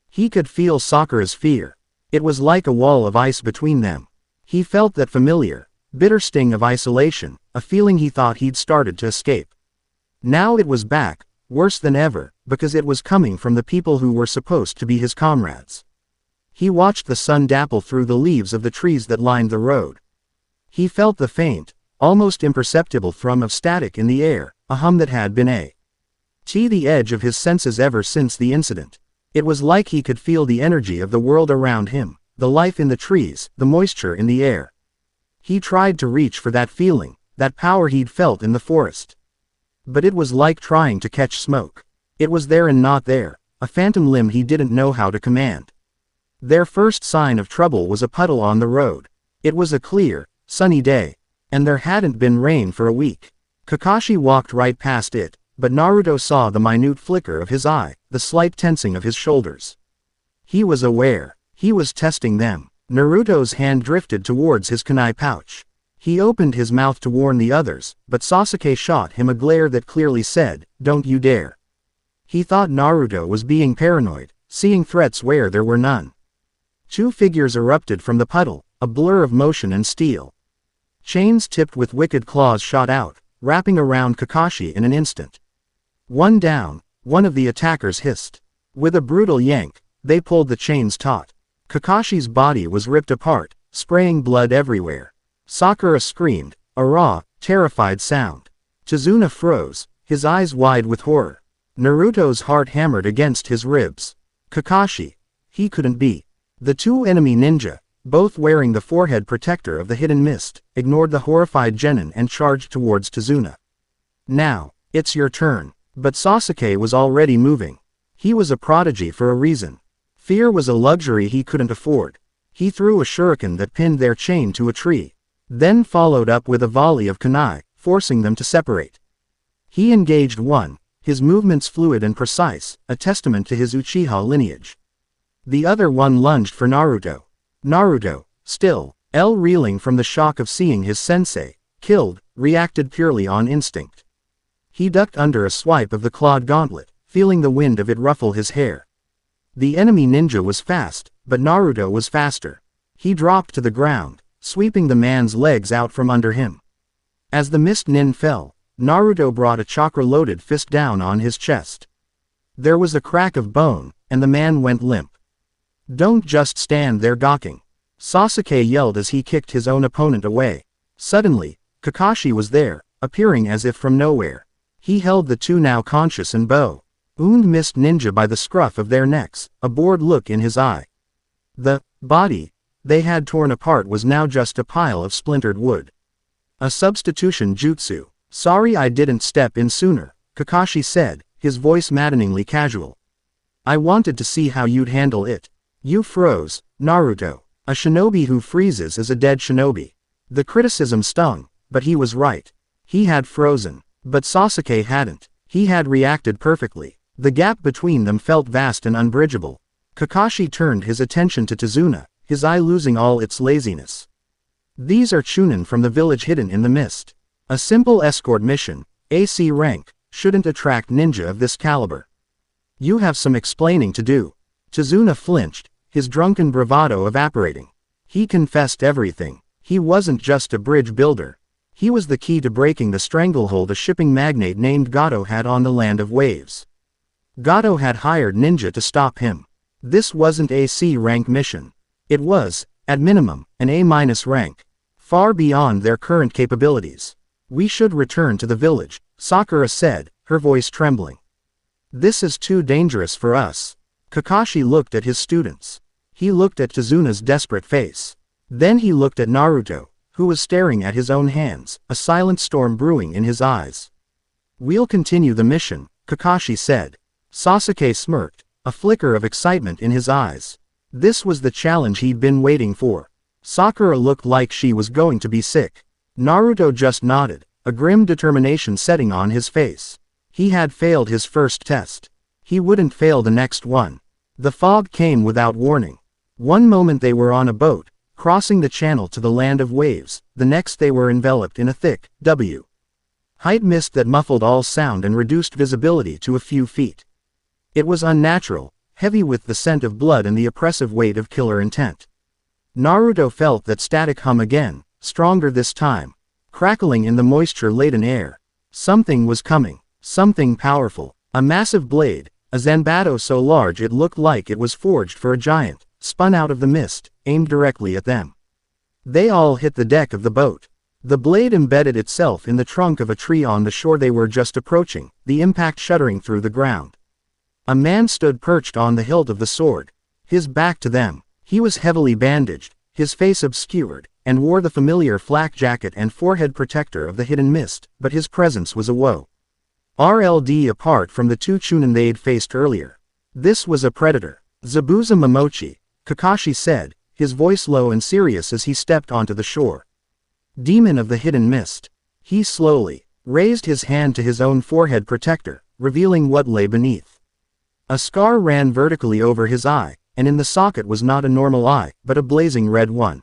He could feel Sakura's fear. It was like a wall of ice between them. He felt that familiar, bitter sting of isolation, a feeling he thought he'd started to escape. Now it was back, worse than ever, because it was coming from the people who were supposed to be his comrades. He watched the sun dapple through the leaves of the trees that lined the road. He felt the faint, almost imperceptible thrum of static in the air, a hum that had been the edge of his senses ever since the incident. It was like he could feel the energy of the world around him, the life in the trees, the moisture in the air. He tried to reach for that feeling, that power he'd felt in the forest. But it was like trying to catch smoke. It was there and not there, a phantom limb he didn't know how to command. Their first sign of trouble was a puddle on the road. It was a clear, sunny day, and there hadn't been rain for a week. Kakashi walked right past it, but Naruto saw the minute flicker of his eye, the slight tensing of his shoulders. He was aware. He was testing them. Naruto's hand drifted towards his kunai pouch. He opened his mouth to warn the others, but Sasuke shot him a glare that clearly said, "Don't you dare." He thought Naruto was being paranoid, seeing threats where there were none. Two figures erupted from the puddle, a blur of motion and steel. Chains tipped with wicked claws shot out, wrapping around Kakashi in an instant. "One down," one of the attackers hissed. With a brutal yank, They pulled the chains taut. Kakashi's body was ripped apart, spraying blood everywhere. Sakura screamed, a raw, terrified sound. Tizuna froze, his eyes wide with horror. Naruto's heart hammered against his ribs. Kakashi. He couldn't be. The two enemy ninja, both wearing the forehead protector of the hidden mist, ignored the horrified genin and charged towards Tizuna. Now, it's your turn. But Sasuke was already moving. He was a prodigy for a reason. Fear was a luxury he couldn't afford. He threw a shuriken that pinned their chain to a tree, then followed up with a volley of kunai, forcing them to separate. He engaged one, his movements fluid and precise, a testament to his Uchiha lineage. The other one lunged for Naruto. Naruto, still, reeling from the shock of seeing his sensei killed, reacted purely on instinct. He ducked under a swipe of the clawed gauntlet, feeling the wind of it ruffle his hair. The enemy ninja was fast, but Naruto was faster. He dropped to the ground, sweeping the man's legs out from under him. As the mist nin fell, Naruto brought a chakra-loaded fist down on his chest. There was a crack of bone, and the man went limp. "Don't just stand there gawking," Sasuke yelled as he kicked his own opponent away. Suddenly, Kakashi was there, appearing as if from nowhere. He held the two now conscious and wound mist ninja by the scruff of their necks, a bored look in his eye. The body they had torn apart was now just a pile of splintered wood. A substitution jutsu. "Sorry I didn't step in sooner," Kakashi said, his voice maddeningly casual. "I wanted to see how you'd handle it." "You froze, Naruto. A shinobi who freezes is a dead shinobi." The criticism stung, but he was right. He had frozen. But Sasuke hadn't. He had reacted perfectly. The gap between them felt vast and unbridgeable. Kakashi turned his attention to Tizuna, his eye losing all its laziness. "These are chunin from the village hidden in the mist. A simple escort mission, AC rank, shouldn't attract ninja of this caliber. You have some explaining to do." Tizuna flinched, his drunken bravado evaporating. He confessed everything. He wasn't just a bridge builder. He was the key to breaking the stranglehold a shipping magnate named Gato had on the land of waves. Gato had hired ninja to stop him. This wasn't a C rank mission. It was, at minimum, an A- rank. Far beyond their current capabilities. "We should return to the village," Sakura said, her voice trembling. "This is too dangerous for us." Kakashi looked at his students. He looked at Tizuna's desperate face. Then he looked at Naruto, who was staring at his own hands, a silent storm brewing in his eyes. "We'll continue the mission," Kakashi said. Sasuke smirked, a flicker of excitement in his eyes. This was the challenge he'd been waiting for. Sakura looked like she was going to be sick. Naruto just nodded, a grim determination setting on his face. He had failed his first test. He wouldn't fail the next one. The fog came without warning. One moment they were on a boat, crossing the channel to the land of waves, the next they were enveloped in a thick, height mist that muffled all sound and reduced visibility to a few feet. It was unnatural, heavy with the scent of blood and the oppressive weight of killer intent. Naruto felt that static hum again, stronger this time, crackling in the moisture-laden air. Something was coming, something powerful, a massive blade, a zanbato so large it looked like it was forged for a giant, spun out of the mist, aimed directly at them. They all hit the deck of the boat. The blade embedded itself in the trunk of a tree on the shore they were just approaching, the impact shuddering through the ground. A man stood perched on the hilt of the sword, his back to them. He was heavily bandaged, his face obscured, and wore the familiar flak jacket and forehead protector of the hidden mist, but his presence was a RLD apart from the two chunin they'd faced earlier. This was a predator. "Zabuza Momochi," Kakashi said, his voice low and serious as he stepped onto the shore. "Demon of the hidden mist." He slowly raised his hand to his own forehead protector, revealing what lay beneath. A scar ran vertically over his eye, and in the socket was not a normal eye, but a blazing red one.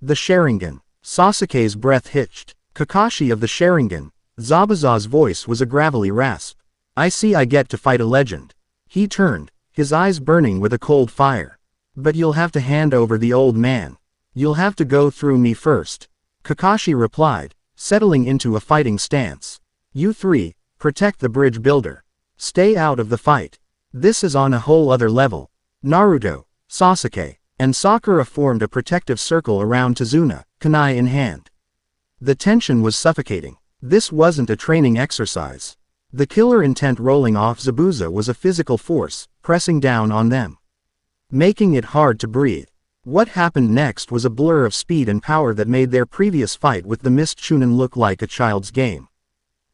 "The Sharingan." Sasuke's breath hitched. "Kakashi of the Sharingan." Zabuza's voice was a gravelly rasp. "I see I get to fight a legend." He turned, his eyes burning with a cold fire. "But you'll have to hand over the old man. You'll have to go through me first," Kakashi replied, settling into a fighting stance. "You three, protect the bridge builder. Stay out of the fight. This is on a whole other level." Naruto, Sasuke, and Sakura formed a protective circle around Tazuna, kunai in hand. The tension was suffocating. This wasn't a training exercise. The killer intent rolling off Zabuza was a physical force, pressing down on them, making it hard to breathe. What happened next was a blur of speed and power that made their previous fight with the Mist Chunin look like a child's game.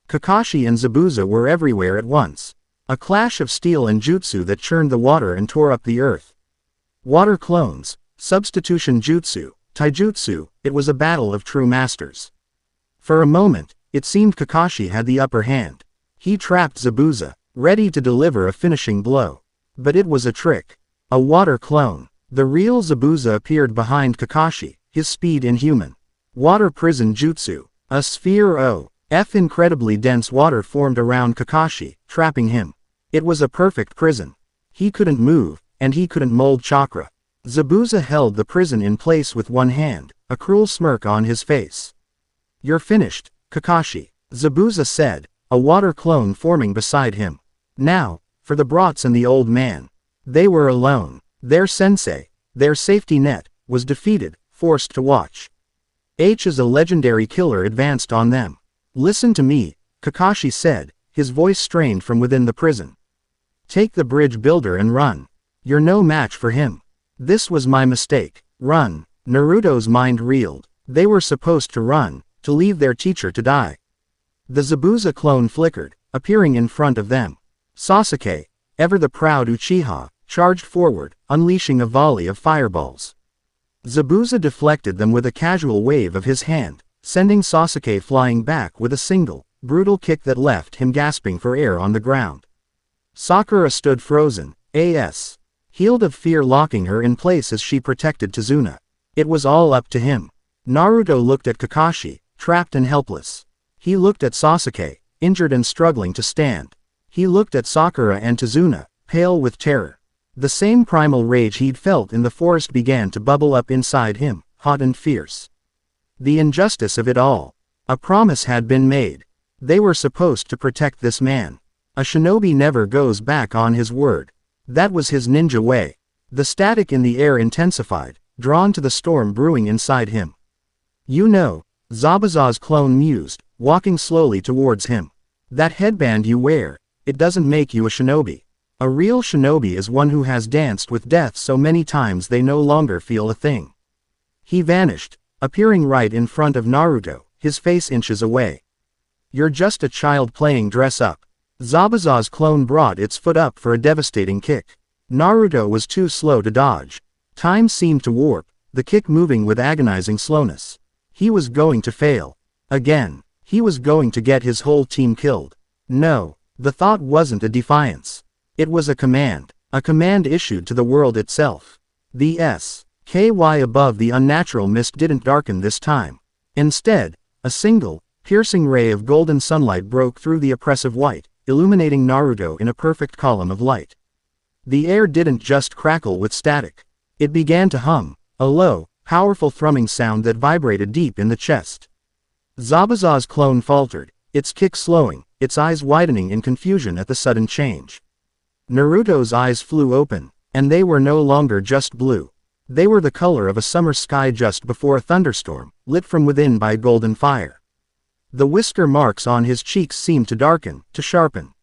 Kakashi and Zabuza were everywhere at once. A clash of steel and jutsu that churned the water and tore up the earth. Water clones, substitution jutsu, taijutsu, it was a battle of true masters. For a moment, it seemed Kakashi had the upper hand. He trapped Zabuza, ready to deliver a finishing blow. But it was a trick. A water clone. The real Zabuza appeared behind Kakashi, his speed inhuman. Water prison jutsu. A sphere of incredibly dense water formed around Kakashi, trapping him. It was a perfect prison. He couldn't move, and he couldn't mold chakra. Zabuza held the prison in place with one hand, a cruel smirk on his face. "You're finished, Kakashi," Zabuza said, a water clone forming beside him. Now, for the brats and the old man. They were alone. Their sensei, their safety net, was defeated, forced to watch. H as a legendary killer advanced on them. "Listen to me," Kakashi said, his voice strained from within the prison. "Take the bridge builder and run. You're no match for him." "This was my mistake. Run." Naruto's mind reeled. They were supposed to run, to leave their teacher to die. The Zabuza clone flickered, appearing in front of them. Sasuke, ever the proud Uchiha, charged forward, unleashing a volley of fireballs. Zabuza deflected them with a casual wave of his hand, sending Sasuke flying back with a single, brutal kick that left him gasping for air on the ground. Sakura stood frozen, a.s. healed of fear locking her in place as she protected Tazuna. It was all up to him. Naruto looked at Kakashi, trapped and helpless. He looked at Sasuke, injured and struggling to stand. He looked at Sakura and Tazuna, pale with terror. The same primal rage he'd felt in the forest began to bubble up inside him, hot and fierce. The injustice of it all. A promise had been made. They were supposed to protect this man. A shinobi never goes back on his word. That was his ninja way. The static in the air intensified, drawn to the storm brewing inside him. "You know," Zabuza's clone mused, walking slowly towards him. "That headband you wear, it doesn't make you a shinobi. A real shinobi is one who has danced with death so many times they no longer feel a thing." He vanished, appearing right in front of Naruto, his face inches away. "You're just a child playing dress up." Zabuza's clone brought its foot up for a devastating kick. Naruto was too slow to dodge. Time seemed to warp, the kick moving with agonizing slowness. He was going to fail. Again. He was going to get his whole team killed. No, the thought wasn't a defiance. It was a command issued to the world itself. The sky above the unnatural mist didn't darken this time. Instead, a single, piercing ray of golden sunlight broke through the oppressive white, illuminating Naruto in a perfect column of light. The air didn't just crackle with static. It began to hum, a low, powerful thrumming sound that vibrated deep in the chest. Zabuza's clone faltered, its kick slowing, its eyes widening in confusion at the sudden change. Naruto's eyes flew open, and they were no longer just blue. They were the color of a summer sky just before a thunderstorm, lit from within by golden fire. The whisker marks on his cheeks seemed to darken, to sharpen.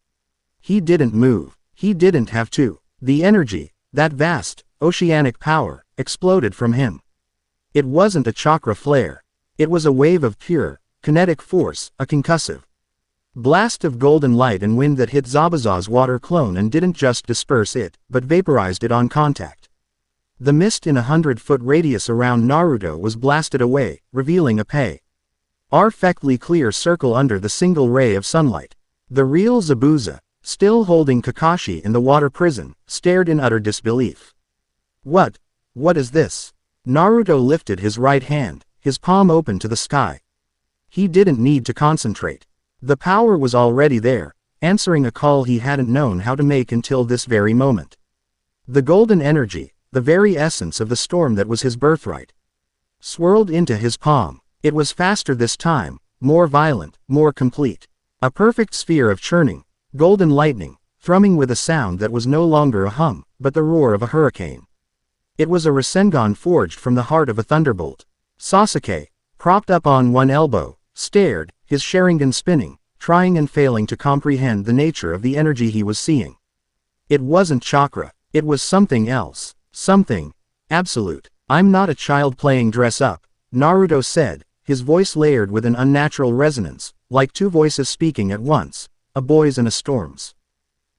He didn't move. He didn't have to. The energy, that vast, oceanic power, exploded from him. It wasn't a chakra flare. It was a wave of pure, kinetic force, a concussive blast of golden light and wind that hit Zabuza's water clone and didn't just disperse it, but vaporized it on contact. The mist in 100-foot radius around Naruto was blasted away, revealing a perfectly clear circle under the single ray of sunlight. The real Zabuza, still holding Kakashi in the water prison, stared in utter disbelief. What is this?" Naruto lifted his right hand, his palm open to the sky. He didn't need to concentrate. The power was already there, answering a call he hadn't known how to make until this very moment. The golden energy, the very essence of the storm that was his birthright, swirled into his palm. It was faster this time, more violent, more complete. A perfect sphere of churning, golden lightning, thrumming with a sound that was no longer a hum, but the roar of a hurricane. It was a Rasengan forged from the heart of a thunderbolt. Sasuke, propped up on one elbow, stared, his Sharingan spinning, trying and failing to comprehend the nature of the energy he was seeing. It wasn't chakra, it was something else, something absolute. "I'm not a child playing dress up," Naruto said, his voice layered with an unnatural resonance, like two voices speaking at once, a boy's and a storm's.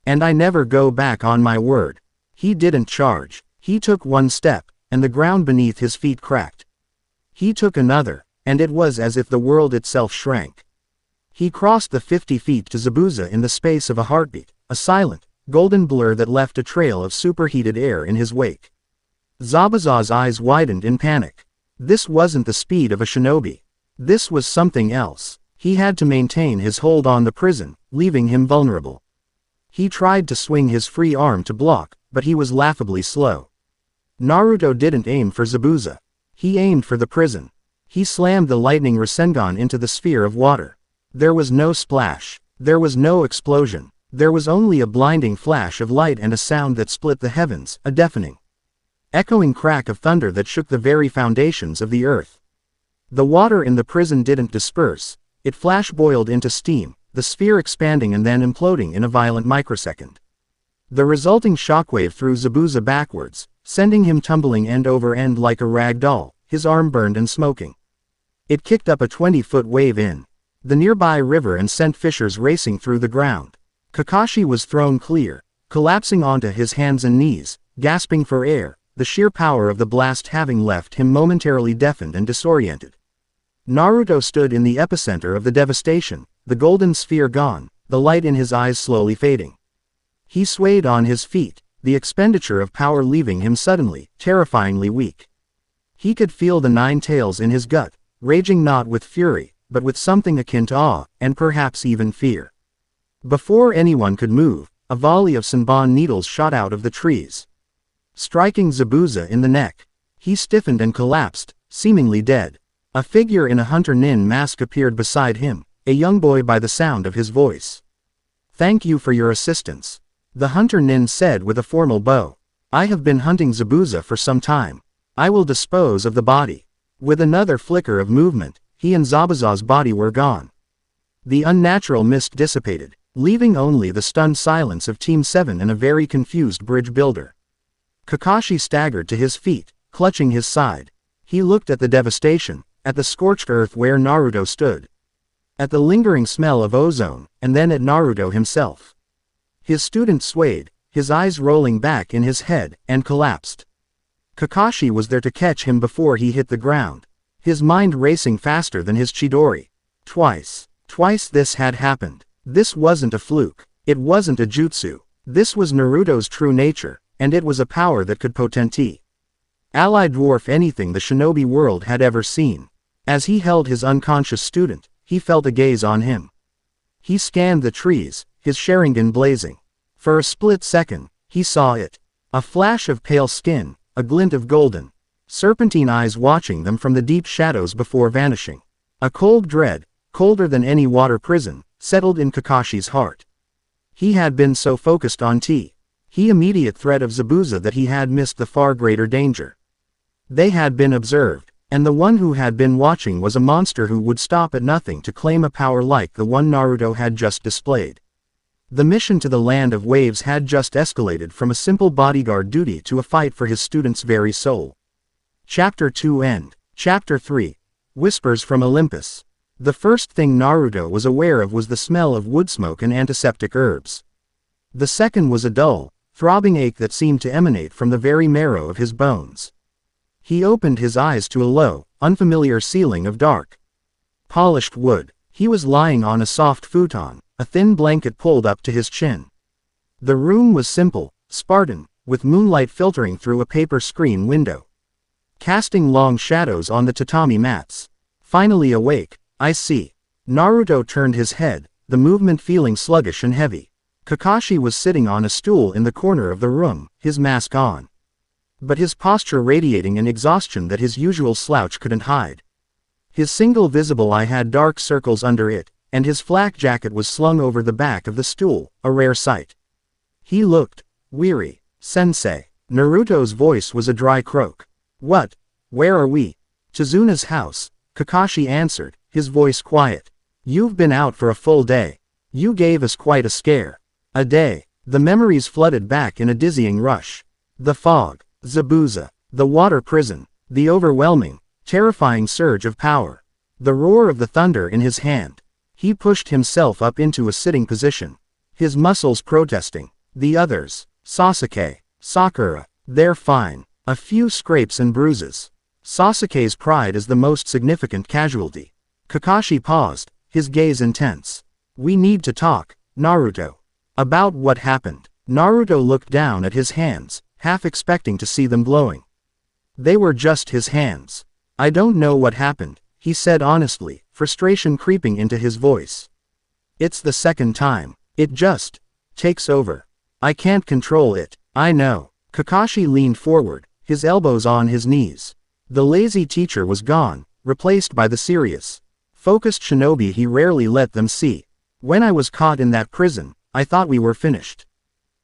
"And I never go back on my word." He didn't charge. He took one step, and the ground beneath his feet cracked. He took another, and it was as if the world itself shrank. He crossed the 50 feet to Zabuza in the space of a heartbeat, a silent, golden blur that left a trail of superheated air in his wake. Zabuza's eyes widened in panic. This wasn't the speed of a shinobi. This was something else. He had to maintain his hold on the prison, leaving him vulnerable. He tried to swing his free arm to block, but he was laughably slow. Naruto didn't aim for Zabuza. He aimed for the prison. He slammed the lightning Rasengan into the sphere of water. There was no splash. There was no explosion. There was only a blinding flash of light and a sound that split the heavens, a deafening, echoing crack of thunder that shook the very foundations of the earth. The water in the prison didn't disperse. It flash-boiled into steam, the sphere expanding and then imploding in a violent microsecond. The resulting shockwave threw Zabuza backwards, sending him tumbling end over end like a rag doll, his arm burned and smoking. It kicked up a 20-foot wave in the nearby river and sent fissures racing through the ground. Kakashi was thrown clear, collapsing onto his hands and knees, gasping for air, the sheer power of the blast having left him momentarily deafened and disoriented. Naruto stood in the epicenter of the devastation, the golden sphere gone, the light in his eyes slowly fading. He swayed on his feet, the expenditure of power leaving him suddenly, terrifyingly weak. He could feel the nine tails in his gut, raging not with fury, but with something akin to awe, and perhaps even fear. Before anyone could move, a volley of Senbon needles shot out of the trees, striking Zabuza in the neck. He stiffened and collapsed, seemingly dead. A figure in a hunter nin mask appeared beside him, a young boy by the sound of his voice. "Thank you for your assistance," the hunter nin said with a formal bow. "I have been hunting Zabuza for some time. I will dispose of the body." With another flicker of movement, he and Zabuza's body were gone. The unnatural mist dissipated, leaving only the stunned silence of Team 7 and a very confused bridge builder. Kakashi staggered to his feet, clutching his side. He looked at the devastation, at the scorched earth where Naruto stood, at the lingering smell of ozone, and then at Naruto himself. His student swayed, his eyes rolling back in his head, and collapsed. Kakashi was there to catch him before he hit the ground, his mind racing faster than his Chidori. Twice this had happened. This wasn't a fluke. It wasn't a jutsu. This was Naruto's true nature, and it was a power that could potentially ally dwarf anything the shinobi world had ever seen. As he held his unconscious student, he felt a gaze on him. He scanned the trees, his Sharingan blazing. For a split second, he saw it. A flash of pale skin, a glint of golden, serpentine eyes watching them from the deep shadows before vanishing. A cold dread, colder than any water prison, settled in Kakashi's heart. He had been so focused on the immediate threat of Zabuza that he had missed the far greater danger. They had been observed, and the one who had been watching was a monster who would stop at nothing to claim a power like the one Naruto had just displayed. The mission to the Land of Waves had just escalated from a simple bodyguard duty to a fight for his student's very soul. Chapter 2 End. Chapter 3. Whispers from Olympus. The first thing Naruto was aware of was the smell of wood smoke and antiseptic herbs. The second was a dull, throbbing ache that seemed to emanate from the very marrow of his bones. He opened his eyes to a low, unfamiliar ceiling of dark, polished wood. He was lying on a soft futon, a thin blanket pulled up to his chin. The room was simple, Spartan, with moonlight filtering through a paper screen window, casting long shadows on the tatami mats. Finally awake, I see. Naruto turned his head, the movement feeling sluggish and heavy. Kakashi was sitting on a stool in the corner of the room, his mask on, but his posture radiating an exhaustion that his usual slouch couldn't hide. His single visible eye had dark circles under it, and his flak jacket was slung over the back of the stool, a rare sight. He looked weary. Sensei. Naruto's voice was a dry croak. What? Where are we? Chizuna's house, Kakashi answered, his voice quiet. You've been out for a full day. You gave us quite a scare. A day. The memories flooded back in a dizzying rush. The fog, Zabuza, the water prison, the overwhelming, terrifying surge of power. The roar of the thunder in his hand. He pushed himself up into a sitting position. His muscles protesting. The others, Sasuke, Sakura, they're fine. A few scrapes and bruises. Sasuke's pride is the most significant casualty. Kakashi paused, his gaze intense. We need to talk, Naruto. About what happened. Naruto looked down at his hands, half expecting to see them glowing. They were just his hands. I don't know what happened, he said honestly, frustration creeping into his voice. It's the second time. It just takes over. I can't control it. I know. Kakashi leaned forward, his elbows on his knees. The lazy teacher was gone, replaced by the serious, focused shinobi he rarely let them see. When I was caught in that prison, I thought we were finished.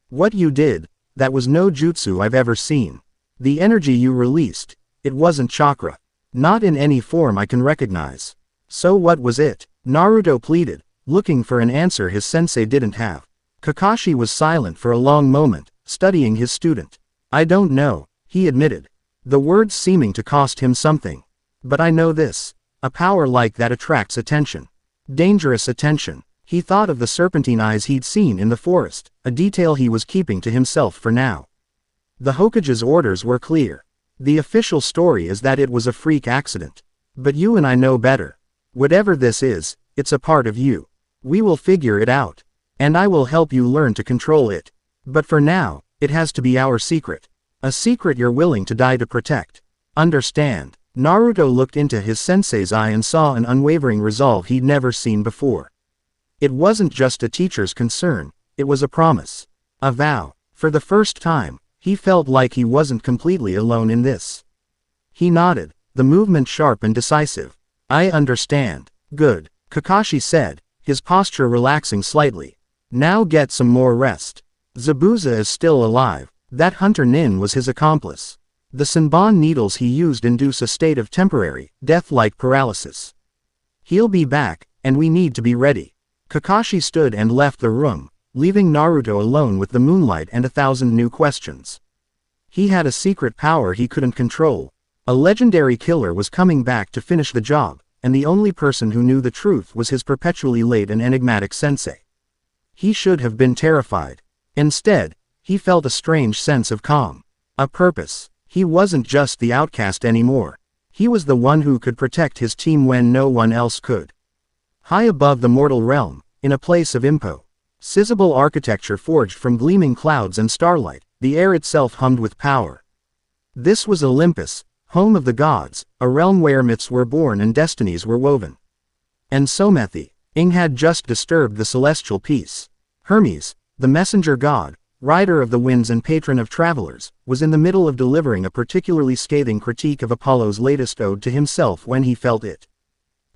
What you did, that was no jutsu I've ever seen. The energy you released, it wasn't chakra. Not in any form I can recognize. So what was it? Naruto pleaded, looking for an answer his sensei didn't have. Kakashi was silent for a long moment, studying his student. I don't know, he admitted. The words seeming to cost him something. But I know this. A power like that attracts attention. Dangerous attention. He thought of the serpentine eyes he'd seen in the forest, a detail he was keeping to himself for now. The Hokage's orders were clear. The official story is that it was a freak accident. But you and I know better. Whatever this is, it's a part of you. We will figure it out. And I will help you learn to control it. But for now, it has to be our secret. A secret you're willing to die to protect. Understand? Naruto looked into his sensei's eye and saw an unwavering resolve he'd never seen before. It wasn't just a teacher's concern, it was a promise. A vow. For the first time, he felt like he wasn't completely alone in this. He nodded, the movement sharp and decisive. I understand. Good, Kakashi said, his posture relaxing slightly. Now get some more rest. Zabuza is still alive. That hunter Nin was his accomplice. The Senbon needles he used induce a state of temporary, death-like paralysis. He'll be back, and we need to be ready. Kakashi stood and left the room, leaving Naruto alone with the moonlight and 1,000 new questions. He had a secret power he couldn't control. A legendary killer was coming back to finish the job, and the only person who knew the truth was his perpetually late and enigmatic sensei. He should have been terrified. Instead, he felt a strange sense of calm. A purpose. He wasn't just the outcast anymore. He was the one who could protect his team when no one else could. High above the mortal realm, in a place of impossible architecture forged from gleaming clouds and starlight, the air itself hummed with power. This was Olympus, home of the gods, a realm where myths were born and destinies were woven. And Ing had just disturbed the celestial peace. Hermes, the messenger god, rider of the winds and patron of travelers, was in the middle of delivering a particularly scathing critique of Apollo's latest ode to himself when he felt it.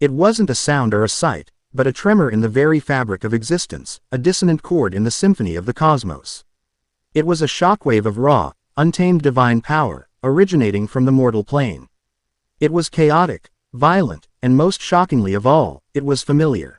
It wasn't a sound or a sight, but a tremor in the very fabric of existence, a dissonant chord in the symphony of the cosmos. It was a shockwave of raw, untamed divine power, originating from the mortal plane. It was chaotic, violent, and most shockingly of all, it was familiar.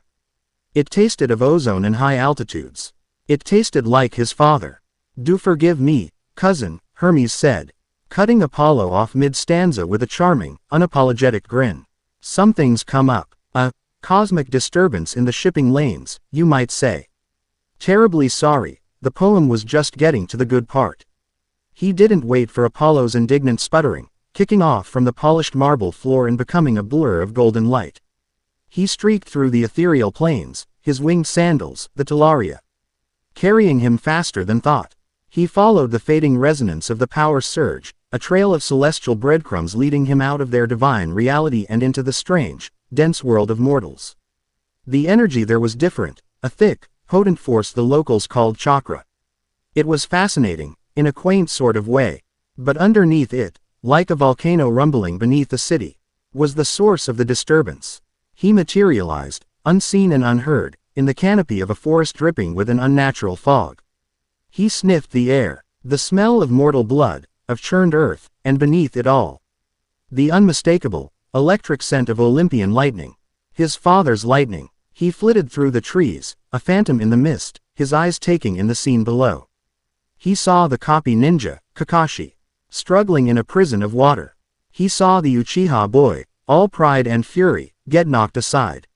It tasted of ozone and high altitudes. It tasted like his father. Do forgive me, cousin, Hermes said, cutting Apollo off mid-stanza with a charming, unapologetic grin. Something's come up. A cosmic disturbance in the shipping lanes, you might say. Terribly sorry, the poem was just getting to the good part. He didn't wait for Apollo's indignant sputtering, kicking off from the polished marble floor and becoming a blur of golden light. He streaked through the ethereal plains, his winged sandals, the Talaria, carrying him faster than thought. He followed the fading resonance of the power surge, a trail of celestial breadcrumbs leading him out of their divine reality and into the strange, dense world of mortals. The energy there was different, a thick, potent force the locals called chakra. It was fascinating, in a quaint sort of way. But underneath it, like a volcano rumbling beneath the city, was the source of the disturbance. He materialized, unseen and unheard, in the canopy of a forest dripping with an unnatural fog. He sniffed the air, the smell of mortal blood, of churned earth, and beneath it all, the unmistakable, electric scent of Olympian lightning. His father's lightning. He flitted through the trees, a phantom in the mist, his eyes taking in the scene below. He saw the copy ninja, Kakashi, struggling in a prison of water. He saw the Uchiha boy, all pride and fury, get knocked aside.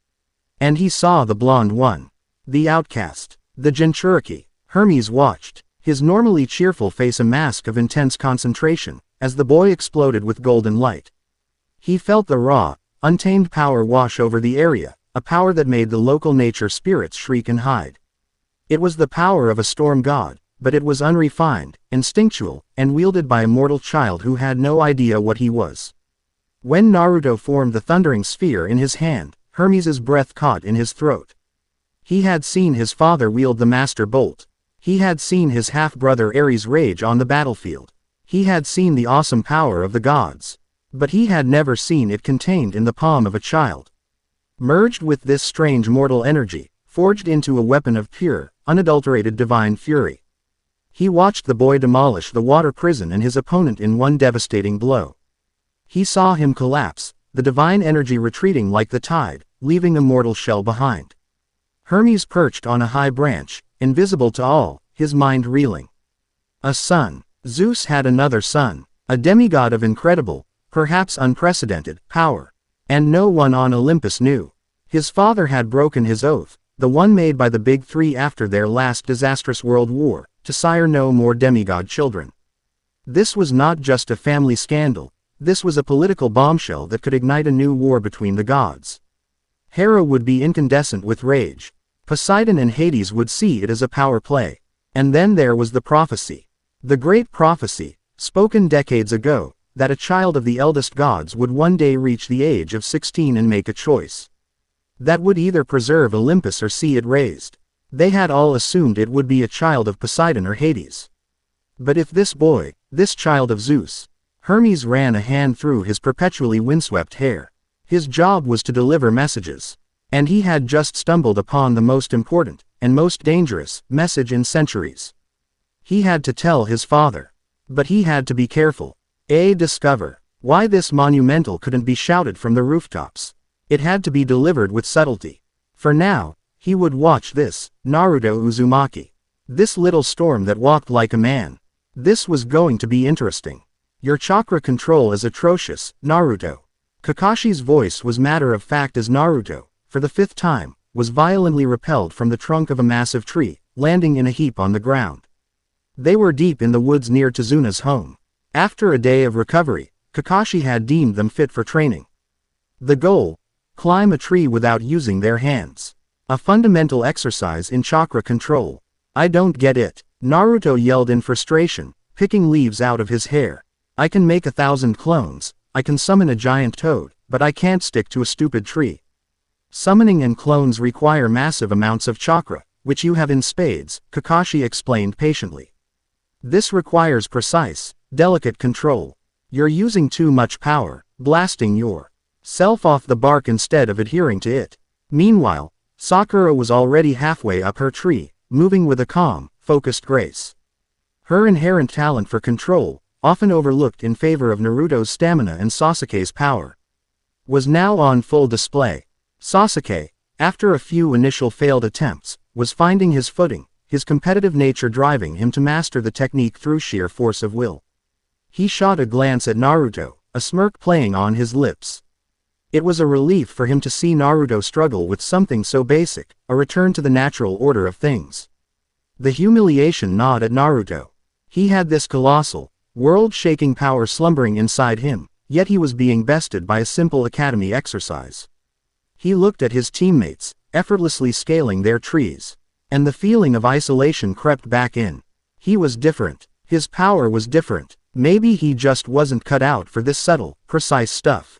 And he saw the blonde one, the outcast, the Jinchuriki. Hermes watched, his normally cheerful face a mask of intense concentration, as the boy exploded with golden light. He felt the raw, untamed power wash over the area, a power that made the local nature spirits shriek and hide. It was the power of a storm god, but it was unrefined, instinctual, and wielded by a mortal child who had no idea what he was. When Naruto formed the thundering sphere in his hand, Hermes's breath caught in his throat. He had seen his father wield the master bolt. He had seen his half-brother Ares rage on the battlefield. He had seen the awesome power of the gods. But he had never seen it contained in the palm of a child. Merged with this strange mortal energy, forged into a weapon of pure, unadulterated divine fury. He watched the boy demolish the water prison and his opponent in one devastating blow. He saw him collapse, the divine energy retreating like the tide, leaving a mortal shell behind. Hermes perched on a high branch, invisible to all, his mind reeling. A son. Zeus had another son, a demigod of incredible, perhaps unprecedented, power. And no one on Olympus knew. His father had broken his oath, the one made by the Big Three after their last disastrous world war, to sire no more demigod children. This was not just a family scandal, this was a political bombshell that could ignite a new war between the gods. Hera would be incandescent with rage. Poseidon and Hades would see it as a power play. And then there was the prophecy. The great prophecy, spoken decades ago, that a child of the eldest gods would one day reach the age of 16 and make a choice that would either preserve Olympus or see it razed. They had all assumed it would be a child of Poseidon or Hades. But if this boy, this child of Zeus, Hermes ran a hand through his perpetually windswept hair. His job was to deliver messages. And he had just stumbled upon the most important, and most dangerous, message in centuries. He had to tell his father. But he had to be careful. Discover why this monumental couldn't be shouted from the rooftops. It had to be delivered with subtlety. For now, he would watch this, Naruto Uzumaki. This little storm that walked like a man. This was going to be interesting. Your chakra control is atrocious, Naruto. Kakashi's voice was matter of fact as Naruto, for the 5th time, was violently repelled from the trunk of a massive tree, landing in a heap on the ground. They were deep in the woods near Tezuna's home. After a day of recovery, Kakashi had deemed them fit for training. The goal? Climb a tree without using their hands. A fundamental exercise in chakra control. I don't get it, Naruto yelled in frustration, picking leaves out of his hair. I can make 1,000 clones, I can summon a giant toad, but I can't stick to a stupid tree. Summoning and clones require massive amounts of chakra, which you have in spades, Kakashi explained patiently. This requires precise, delicate control. You're using too much power, blasting yourself off the bark instead of adhering to it. Meanwhile, Sakura was already halfway up her tree, moving with a calm, focused grace. Her inherent talent for control, often overlooked in favor of Naruto's stamina and Sasuke's power, was now on full display. Sasuke, after a few initial failed attempts, was finding his footing, his competitive nature driving him to master the technique through sheer force of will. He shot a glance at Naruto, a smirk playing on his lips. It was a relief for him to see Naruto struggle with something so basic, a return to the natural order of things. The humiliation gnawed at Naruto. He had this colossal, world-shaking power slumbering inside him, yet he was being bested by a simple academy exercise. He looked at his teammates, effortlessly scaling their trees. And the feeling of isolation crept back in. He was different. His power was different. Maybe he just wasn't cut out for this subtle, precise stuff.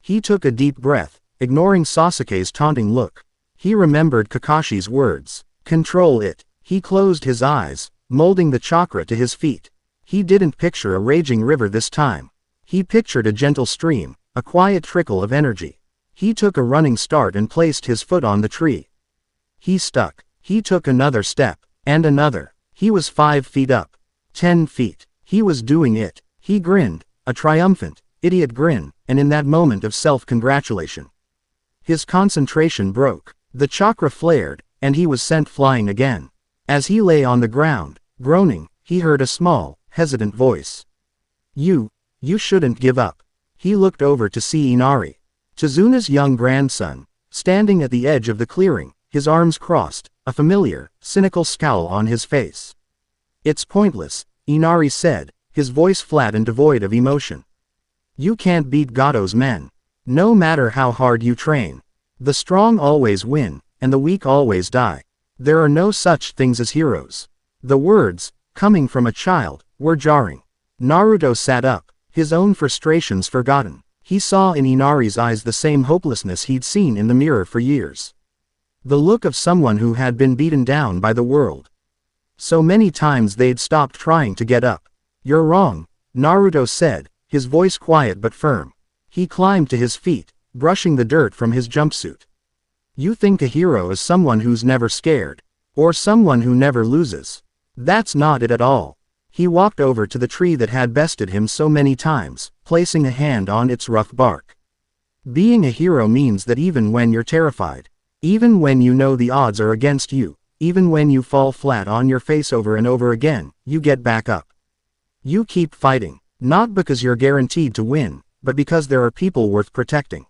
He took a deep breath, ignoring Sasuke's taunting look. He remembered Kakashi's words. Control it. He closed his eyes, molding the chakra to his feet. He didn't picture a raging river this time. He pictured a gentle stream, a quiet trickle of energy. He took a running start and placed his foot on the tree. He stuck. He took another step, and another. He was 5 feet up. 10 feet. He was doing it. He grinned, a triumphant, idiot grin, and in that moment of self-congratulation, his concentration broke. The chakra flared, and he was sent flying again. As he lay on the ground, groaning, he heard a small, hesitant voice. You shouldn't give up. He looked over to see Inari, Chizuna's young grandson, standing at the edge of the clearing, his arms crossed, a familiar, cynical scowl on his face. It's pointless, Inari said, his voice flat and devoid of emotion. You can't beat Gato's men. No matter how hard you train. The strong always win, and the weak always die. There are no such things as heroes. The words, coming from a child, were jarring. Naruto sat up, his own frustrations forgotten. He saw in Inari's eyes the same hopelessness he'd seen in the mirror for years. The look of someone who had been beaten down by the world. So many times they'd stopped trying to get up. You're wrong, Naruto said, his voice quiet but firm. He climbed to his feet, brushing the dirt from his jumpsuit. You think a hero is someone who's never scared, or someone who never loses. That's not it at all. He walked over to the tree that had bested him so many times, placing a hand on its rough bark. Being a hero means that even when you're terrified, even when you know the odds are against you, even when you fall flat on your face over and over again, you get back up. You keep fighting, not because you're guaranteed to win, but because there are people worth protecting.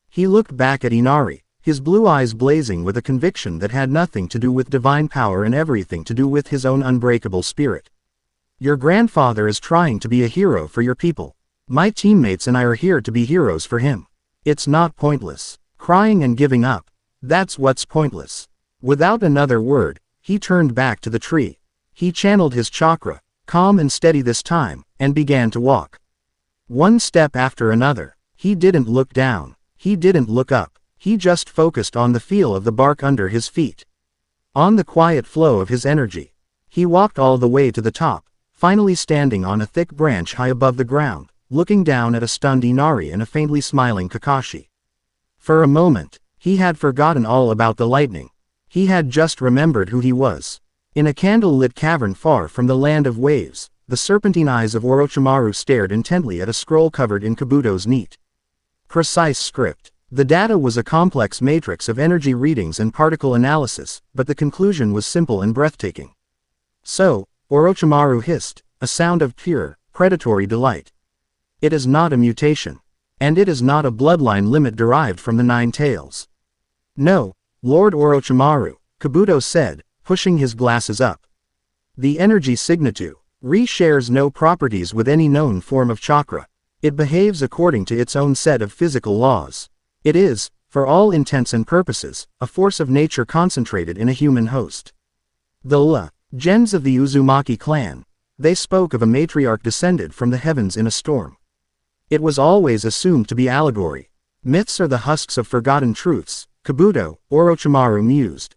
He looked back at Inari, his blue eyes blazing with a conviction that had nothing to do with divine power and everything to do with his own unbreakable spirit. Your grandfather is trying to be a hero for your people. My teammates and I are here to be heroes for him. It's not pointless. Crying and giving up. That's what's pointless. Without another word, he turned back to the tree. He channeled his chakra, calm and steady this time, and began to walk. One step after another. He didn't look down. He didn't look up. He just focused on the feel of the bark under his feet. On the quiet flow of his energy. He walked all the way to the top, finally standing on a thick branch high above the ground, looking down at a stunned Inari and a faintly smiling Kakashi. For a moment, he had forgotten all about the lightning. He had just remembered who he was. In a candle-lit cavern far from the land of waves, the serpentine eyes of Orochimaru stared intently at a scroll covered in Kabuto's neat, precise script. The data was a complex matrix of energy readings and particle analysis, but the conclusion was simple and breathtaking. So, Orochimaru hissed, a sound of pure, predatory delight. It is not a mutation. And it is not a bloodline limit derived from the 9 tails. No, Lord Orochimaru, Kabuto said, pushing his glasses up. The energy signature shares no properties with any known form of chakra. It behaves according to its own set of physical laws. It is, for all intents and purposes, a force of nature concentrated in a human host. The gens of the Uzumaki clan. They spoke of a matriarch descended from the heavens in a storm. It was always assumed to be allegory. Myths are the husks of forgotten truths, Kabuto, Orochimaru mused.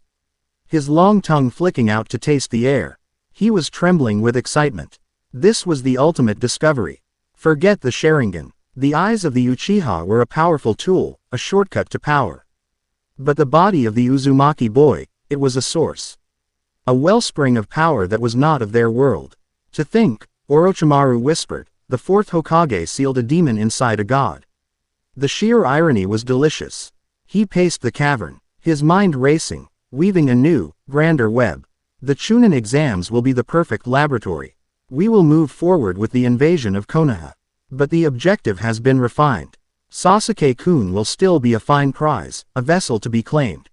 His long tongue flicking out to taste the air. He was trembling with excitement. This was the ultimate discovery. Forget the Sharingan. The eyes of the Uchiha were a powerful tool, a shortcut to power. But the body of the Uzumaki boy, it was a source. A wellspring of power that was not of their world. To think, Orochimaru whispered, the 4th Hokage sealed a demon inside a god. The sheer irony was delicious. He paced the cavern, his mind racing, weaving a new, grander web. The Chunin exams will be the perfect laboratory. We will move forward with the invasion of Konoha. But the objective has been refined. Sasuke-kun will still be a fine prize, a vessel to be claimed.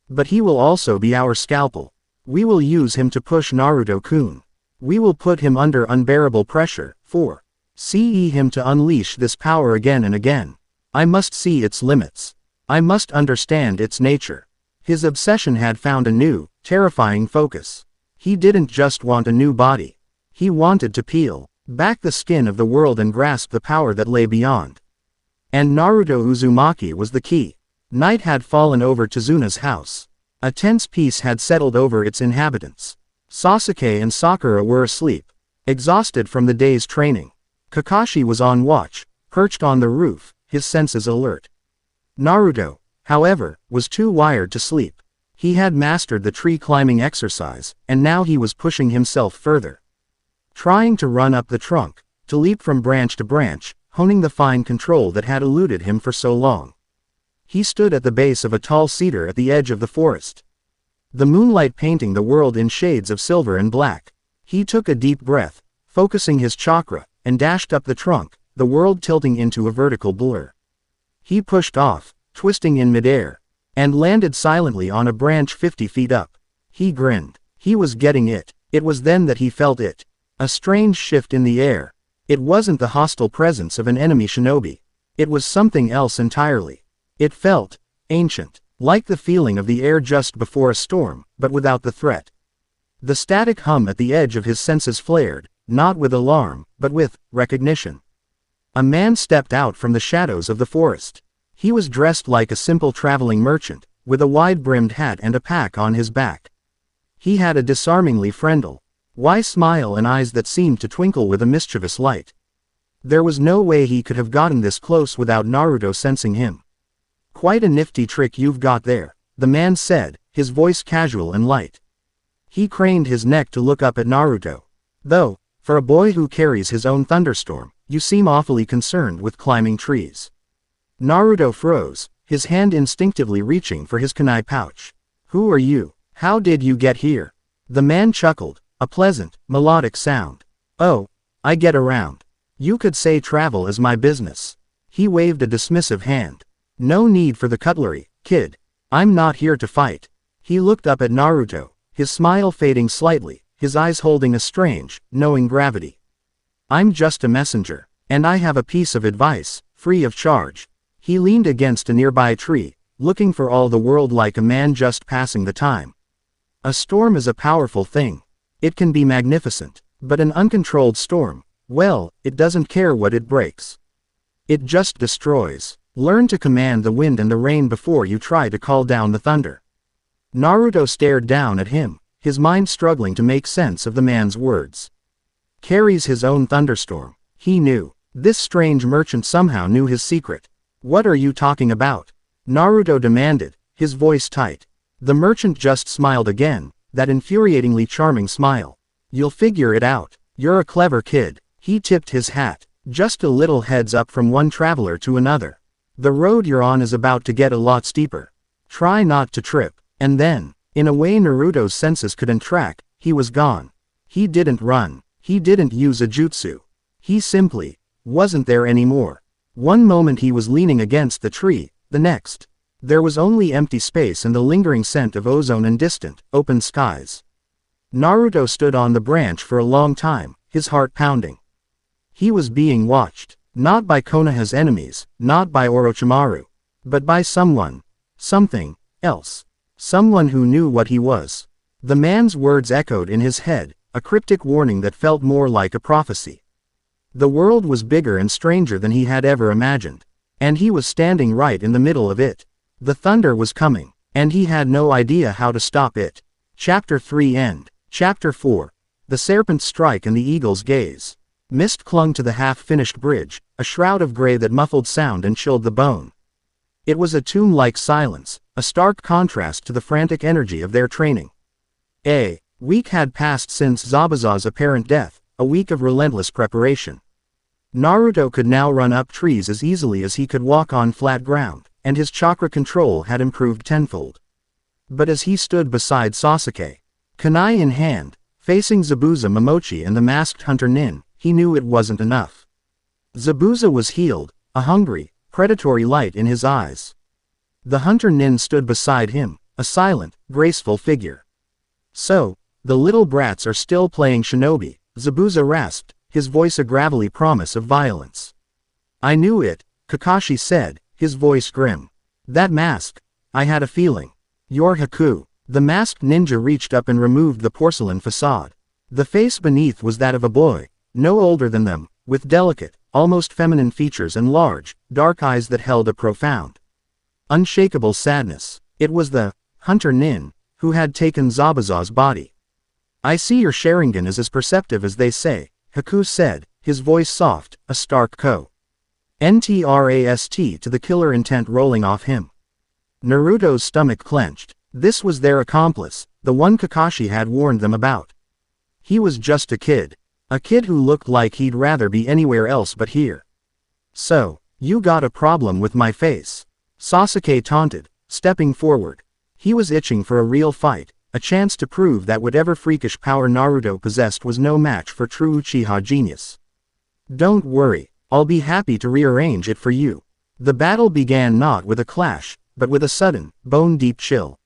But he will also be our scalpel. We will use him to push Naruto-kun. We will put him under unbearable pressure, see him to unleash this power again and again. I must see its limits. I must understand its nature. His obsession had found a new, terrifying focus. He didn't just want a new body. He wanted to peel back the skin of the world and grasp the power that lay beyond. And Naruto Uzumaki was the key. Night had fallen over Chizuna's house. A tense peace had settled over its inhabitants. Sasuke and Sakura were asleep, exhausted from the day's training. Kakashi was on watch, perched on the roof, his senses alert. Naruto, however, was too wired to sleep. He had mastered the tree climbing exercise, and now he was pushing himself further. Trying to run up the trunk, to leap from branch to branch, honing the fine control that had eluded him for so long. He stood at the base of a tall cedar at the edge of the forest. The moonlight painting the world in shades of silver and black. He took a deep breath, focusing his chakra, and dashed up the trunk, the world tilting into a vertical blur. He pushed off, twisting in midair, and landed silently on a branch 50 feet up. He grinned. He was getting it. It was then that he felt it. A strange shift in the air. It wasn't the hostile presence of an enemy shinobi. It was something else entirely. It felt ancient, like the feeling of the air just before a storm, but without the threat. The static hum at the edge of his senses flared, not with alarm, but with recognition. A man stepped out from the shadows of the forest. He was dressed like a simple traveling merchant, with a wide-brimmed hat and a pack on his back. He had a disarmingly friendly, wise smile and eyes that seemed to twinkle with a mischievous light. There was no way he could have gotten this close without Naruto sensing him. "Quite a nifty trick you've got there," the man said, his voice casual and light. He craned his neck to look up at Naruto. "Though, for a boy who carries his own thunderstorm, you seem awfully concerned with climbing trees." Naruto froze, his hand instinctively reaching for his kunai pouch. "Who are you? How did you get here?" The man chuckled, a pleasant, melodic sound. "Oh, I get around. You could say travel is my business." He waved a dismissive hand. "No need for the cutlery, kid. I'm not here to fight." He looked up at Naruto, his smile fading slightly, his eyes holding a strange, knowing gravity. "I'm just a messenger, and I have a piece of advice, free of charge." He leaned against a nearby tree, looking for all the world like a man just passing the time. A storm is a powerful thing. It can be magnificent, but an uncontrolled storm, well, it doesn't care what it breaks. It just destroys. Learn to command the wind and the rain before you try to call down the thunder. Naruto stared down at him, his mind struggling to make sense of the man's words. Carries his own thunderstorm, he knew. This strange merchant somehow knew his secret. "What are you talking about?" Naruto demanded, his voice tight. The merchant just smiled again, that infuriatingly charming smile. "You'll figure it out. You're a clever kid." He tipped his hat, just a little heads up from one traveler to another. "The road you're on is about to get a lot steeper. Try not to trip." And then, in a way Naruto's senses couldn't track, he was gone. He didn't run. He didn't use a jutsu. He simply wasn't there anymore. One moment he was leaning against the tree, the next, there was only empty space and the lingering scent of ozone and distant, open skies. Naruto stood on the branch for a long time, his heart pounding. He was being watched, not by Konoha's enemies, not by Orochimaru, but by someone, something else, someone who knew what he was. The man's words echoed in his head, a cryptic warning that felt more like a prophecy. The world was bigger and stranger than he had ever imagined, and he was standing right in the middle of it. The thunder was coming, and he had no idea how to stop it. Chapter 3 End. Chapter 4. The Serpent's Strike and the Eagle's Gaze. Mist clung to the half-finished bridge, a shroud of gray that muffled sound and chilled the bone. It was a tomb-like silence, a stark contrast to the frantic energy of their training. A week had passed since Zabuza's apparent death, a week of relentless preparation. Naruto could now run up trees as easily as he could walk on flat ground, and his chakra control had improved tenfold. But as he stood beside Sasuke, kunai in hand, facing Zabuza Momochi and the masked hunter Nin, he knew it wasn't enough. Zabuza was healed, a hungry, predatory light in his eyes. The hunter Nin stood beside him, a silent, graceful figure. "So, the little brats are still playing shinobi," Zabuza rasped, his voice a gravelly promise of violence. "I knew it," Kakashi said, his voice grim. "That mask, I had a feeling. You're Haku." The masked ninja reached up and removed the porcelain facade. The face beneath was that of a boy, no older than them, with delicate, almost feminine features and large, dark eyes that held a profound, unshakable sadness. It was the hunter Nin, who had taken Zabuza's body. "I see your Sharingan is as perceptive as they say," Haku said, his voice soft, a stark contrast to the killer intent rolling off him. Naruto's stomach clenched. This was their accomplice, the one Kakashi had warned them about. He was just a kid. A kid who looked like he'd rather be anywhere else but here. So, you got a problem with my face? Sasuke taunted, stepping forward. He was itching for a real fight, a chance to prove that whatever freakish power Naruto possessed was no match for true Uchiha genius. Don't worry, I'll be happy to rearrange it for you. The battle began not with a clash, but with a sudden, bone-deep chill.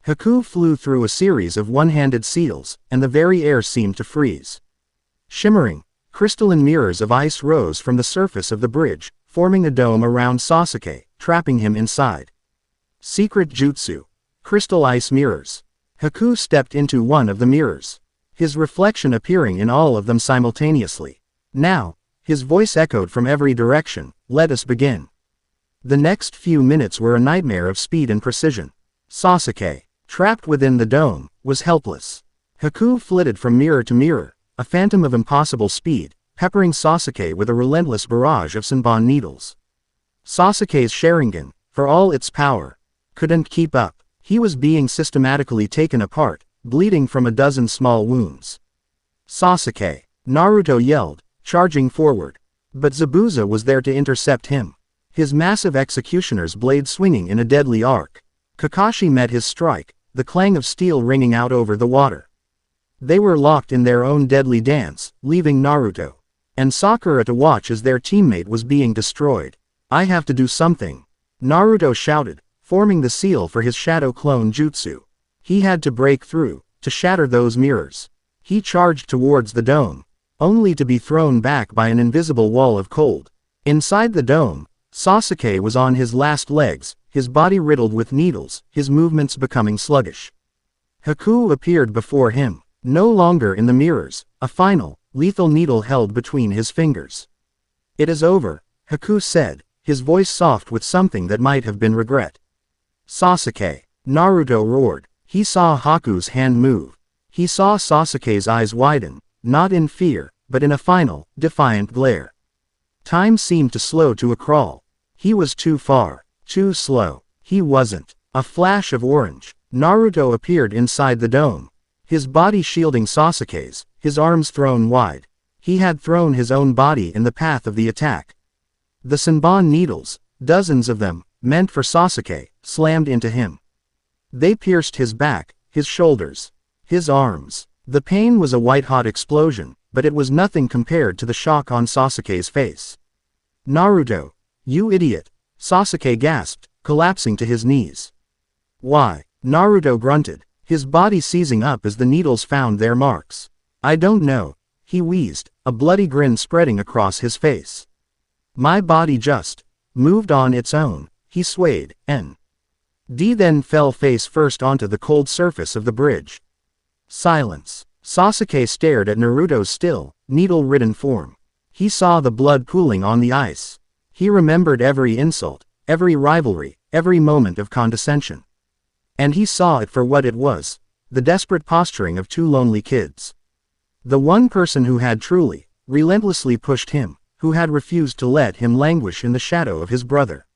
Haku flew through a series of one-handed seals, and the very air seemed to freeze. Shimmering, crystalline mirrors of ice rose from the surface of the bridge, forming a dome around Sasuke, trapping him inside. Secret Jutsu. Crystal ice mirrors. Haku stepped into one of the mirrors, his reflection appearing in all of them simultaneously. Now, his voice echoed from every direction, "Let us begin." The next few minutes were a nightmare of speed and precision. Sasuke, trapped within the dome, was helpless. Haku flitted from mirror to mirror, a phantom of impossible speed, peppering Sasuke with a relentless barrage of Senbon needles. Sasuke's Sharingan, for all its power, couldn't keep up. He was being systematically taken apart, bleeding from a dozen small wounds. "Sasuke!" Naruto yelled, charging forward. But Zabuza was there to intercept him, his massive executioner's blade swinging in a deadly arc. Kakashi met his strike, the clang of steel ringing out over the water. They were locked in their own deadly dance, leaving Naruto and Sakura to watch as their teammate was being destroyed. "I have to do something," Naruto shouted, forming the seal for his shadow clone jutsu. He had to break through, to shatter those mirrors. He charged towards the dome, only to be thrown back by an invisible wall of cold. Inside the dome, Sasuke was on his last legs, his body riddled with needles, his movements becoming sluggish. Haku appeared before him, no longer in the mirrors, a final, lethal needle held between his fingers. "It is over," Haku said, his voice soft with something that might have been regret. "Sasuke!" Naruto roared. He saw Haku's hand move. He saw Sasuke's eyes widen, not in fear, but in a final, defiant glare. Time seemed to slow to a crawl. He was too far, too slow. He wasn't. A flash of orange. Naruto appeared inside the dome, his body shielding Sasuke's, his arms thrown wide. He had thrown his own body in the path of the attack. The Senbon needles, dozens of them, meant for Sasuke, slammed into him. They pierced his back, his shoulders, his arms. The pain was a white-hot explosion, but it was nothing compared to the shock on Sasuke's face. "Naruto, you idiot!" Sasuke gasped, collapsing to his knees. "Why?" Naruto grunted, his body seizing up as the needles found their marks. "I don't know," he wheezed, a bloody grin spreading across his face. "My body just moved on its own." He swayed, then fell face first onto the cold surface of the bridge. Silence. Sasuke stared at Naruto's still, needle-ridden form. He saw the blood pooling on the ice. He remembered every insult, every rivalry, every moment of condescension. And he saw it for what it was, the desperate posturing of two lonely kids. The one person who had truly, relentlessly pushed him, who had refused to let him languish in the shadow of his brother,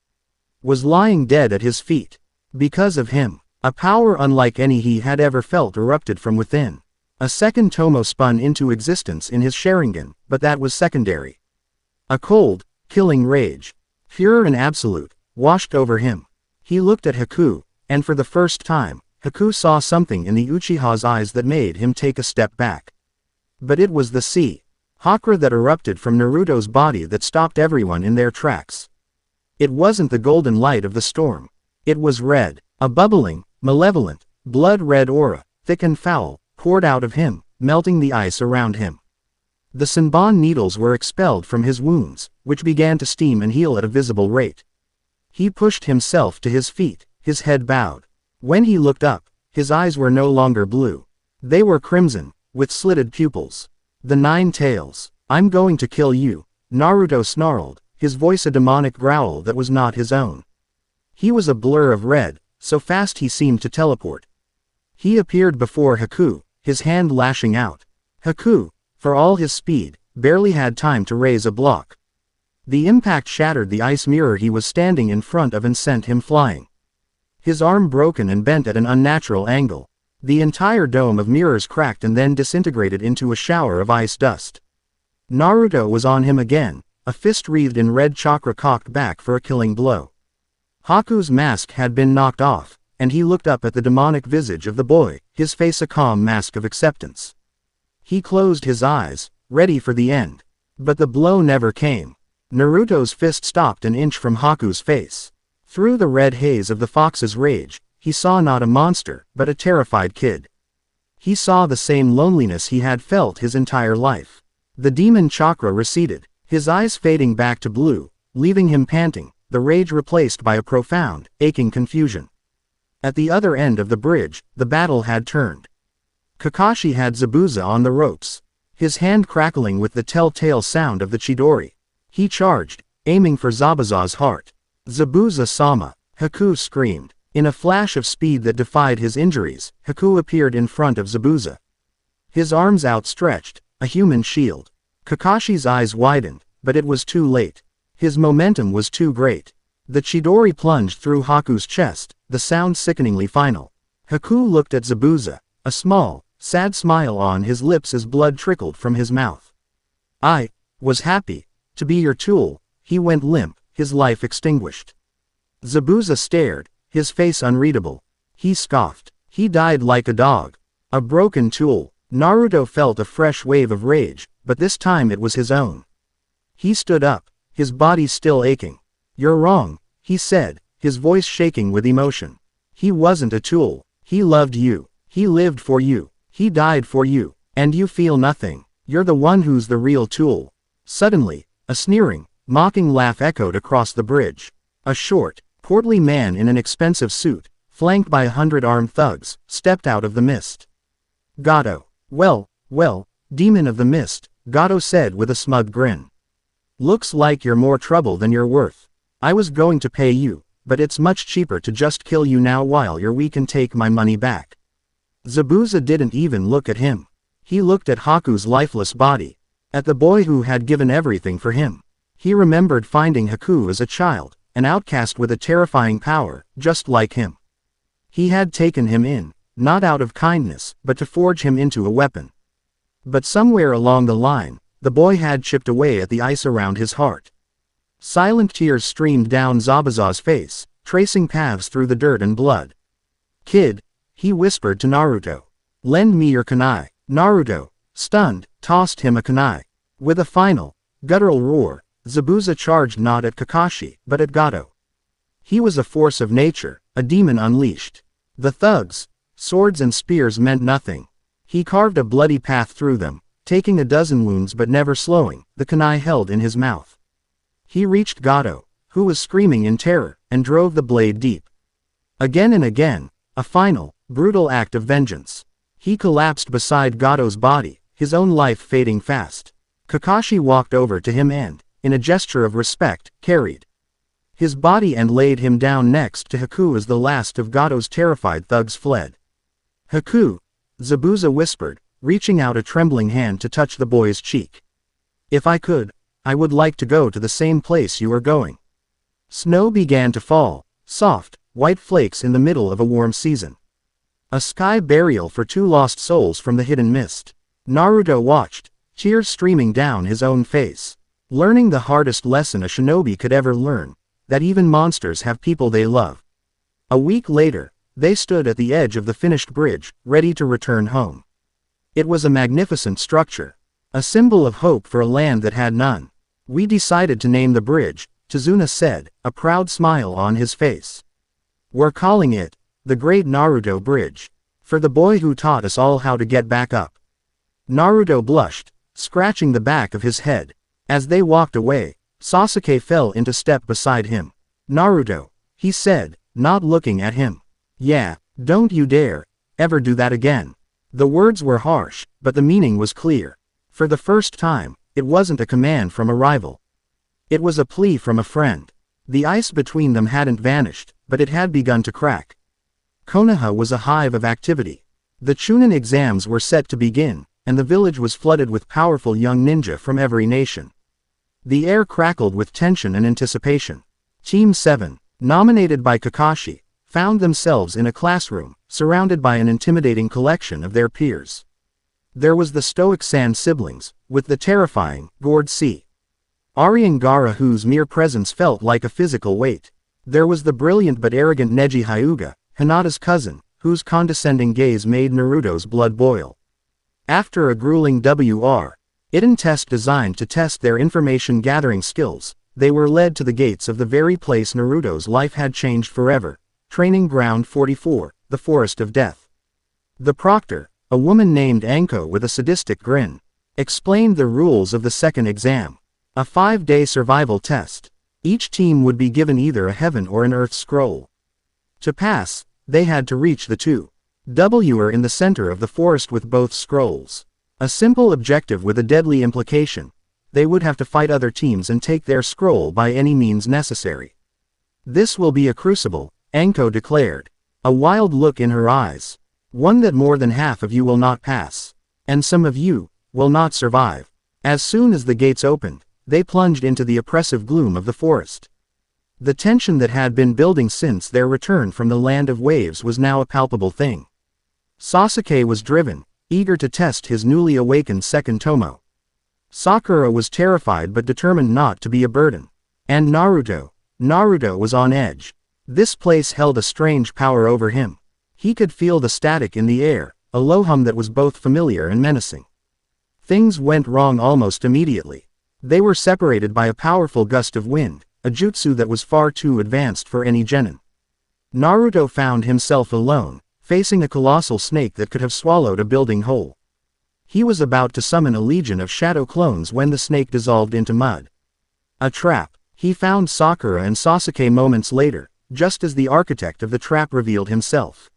was lying dead at his feet. Because of him, a power unlike any he had ever felt erupted from within. A second Tomo spun into existence in his Sharingan, but that was secondary. A cold, killing rage, pure and absolute, washed over him. He looked at Haku, and for the first time, Haku saw something in the Uchiha's eyes that made him take a step back. But it was the sea chakra that erupted from Naruto's body that stopped everyone in their tracks. It wasn't the golden light of the storm. It was red, a bubbling, malevolent, blood-red aura, thick and foul, poured out of him, melting the ice around him. The Senbon needles were expelled from his wounds, which began to steam and heal at a visible rate. He pushed himself to his feet, his head bowed. When he looked up, his eyes were no longer blue. They were crimson, with slitted pupils. "The Nine Tails, I'm going to kill you," Naruto snarled, his voice a demonic growl that was not his own. He was a blur of red, so fast he seemed to teleport. He appeared before Haku, his hand lashing out. Haku, for all his speed, barely had time to raise a block. The impact shattered the ice mirror he was standing in front of and sent him flying. His arm broken and bent at an unnatural angle. The entire dome of mirrors cracked and then disintegrated into a shower of ice dust. Naruto was on him again, a fist wreathed in red chakra cocked back for a killing blow. Haku's mask had been knocked off, and he looked up at the demonic visage of the boy, his face a calm mask of acceptance. He closed his eyes, ready for the end. But the blow never came. Naruto's fist stopped an inch from Haku's face. Through the red haze of the fox's rage, he saw not a monster, but a terrified kid. He saw the same loneliness he had felt his entire life. The demon chakra receded, his eyes fading back to blue, leaving him panting, the rage replaced by a profound, aching confusion. At the other end of the bridge, the battle had turned. Kakashi had Zabuza on the ropes, his hand crackling with the telltale sound of the Chidori. He charged, aiming for Zabuza's heart. "Zabuza-sama!" Haku screamed. In a flash of speed that defied his injuries, Haku appeared in front of Zabuza. His arms outstretched, a human shield. Kakashi's eyes widened, but it was too late. His momentum was too great. The Chidori plunged through Haku's chest, the sound sickeningly final. Haku looked at Zabuza, a small, sad smile on his lips as blood trickled from his mouth. "I was happy to be your tool." He went limp, his life extinguished. Zabuza stared, his face unreadable. He scoffed. He died like a dog. A broken tool. Naruto felt a fresh wave of rage, but this time it was his own. He stood up, his body still aching. "You're wrong," he said, his voice shaking with emotion. "He wasn't a tool. He loved you. He lived for you. He died for you. And you feel nothing. You're the one who's the real tool." Suddenly, a sneering, mocking laugh echoed across the bridge. A short, portly man in an expensive suit, flanked by 100 armed thugs, stepped out of the mist. "Gato. Well, demon of the mist," Gato said with a smug grin. "Looks like you're more trouble than you're worth. I was going to pay you, but it's much cheaper to just kill you now while you're weak and take my money back." Zabuza didn't even look at him. He looked at Haku's lifeless body, at the boy who had given everything for him. He remembered finding Haku as a child, an outcast with a terrifying power, just like him. He had taken him in, not out of kindness, but to forge him into a weapon. But somewhere along the line, the boy had chipped away at the ice around his heart. Silent tears streamed down Zabuza's face, tracing paths through the dirt and blood. "Kid," he whispered to Naruto. "Lend me your kunai." Naruto, stunned, tossed him a kunai. With a final, guttural roar, Zabuza charged not at Kakashi, but at Gato. He was a force of nature, a demon unleashed. The thugs, swords and spears meant nothing. He carved a bloody path through them, taking a dozen wounds but never slowing, the kunai held in his mouth. He reached Gato, who was screaming in terror, and drove the blade deep. Again and again, a final, brutal act of vengeance. He collapsed beside Gato's body, his own life fading fast. Kakashi walked over to him and, in a gesture of respect, carried his body and laid him down next to Haku as the last of Gato's terrified thugs fled. "Haku," Zabuza whispered, reaching out a trembling hand to touch the boy's cheek. "If I could, I would like to go to the same place you are going." Snow began to fall, soft, white flakes in the middle of a warm season. A sky burial for two lost souls from the hidden mist. Naruto watched, tears streaming down his own face. Learning the hardest lesson a shinobi could ever learn, that even monsters have people they love. A week later, they stood at the edge of the finished bridge, ready to return home. It was a magnificent structure, a symbol of hope for a land that had none. "We decided to name the bridge," Tazuna said, a proud smile on his face. "We're calling it, the Great Naruto Bridge, for the boy who taught us all how to get back up." Naruto blushed, scratching the back of his head. As they walked away, Sasuke fell into step beside him. "Naruto," he said, not looking at him. "Yeah, don't you dare ever do that again." The words were harsh, but the meaning was clear. For the first time, it wasn't a command from a rival. It was a plea from a friend. The ice between them hadn't vanished, but it had begun to crack. Konoha was a hive of activity. The Chunin exams were set to begin, and the village was flooded with powerful young ninja from every nation. The air crackled with tension and anticipation. Team 7, nominated by Kakashi, found themselves in a classroom, surrounded by an intimidating collection of their peers. There was the stoic San siblings, with the terrifying, gourd C. Aryangara, whose mere presence felt like a physical weight. There was the brilliant but arrogant Neji Hyuga, Hinata's cousin, whose condescending gaze made Naruto's blood boil. After a grueling Wielding test designed to test their information-gathering skills, they were led to the gates of the very place Naruto's life had changed forever, Training Ground 44, the Forest of Death. The proctor, a woman named Anko with a sadistic grin, explained the rules of the second exam. A 5-day survival test. Each team would be given either a heaven or an earth scroll. To pass, they had to reach the 2W'er in the center of the forest with both scrolls. A simple objective with a deadly implication. They would have to fight other teams and take their scroll by any means necessary. This will be a crucible, Anko declared. A wild look in her eyes. One that more than half of you will not pass. And some of you will not survive. As soon as the gates opened, they plunged into the oppressive gloom of the forest. The tension that had been building since their return from the Land of Waves was now a palpable thing. Sasuke was driven, eager to test his newly awakened second tomo. Sakura was terrified but determined not to be a burden. And Naruto was on edge. This place held a strange power over him. He could feel the static in the air, a low hum that was both familiar and menacing. Things went wrong almost immediately. They were separated by a powerful gust of wind, a jutsu that was far too advanced for any genin. Naruto found himself alone, facing a colossal snake that could have swallowed a building whole. He was about to summon a legion of shadow clones when the snake dissolved into mud. A trap. He found Sakura and Sasuke moments later, just as the architect of the trap revealed himself.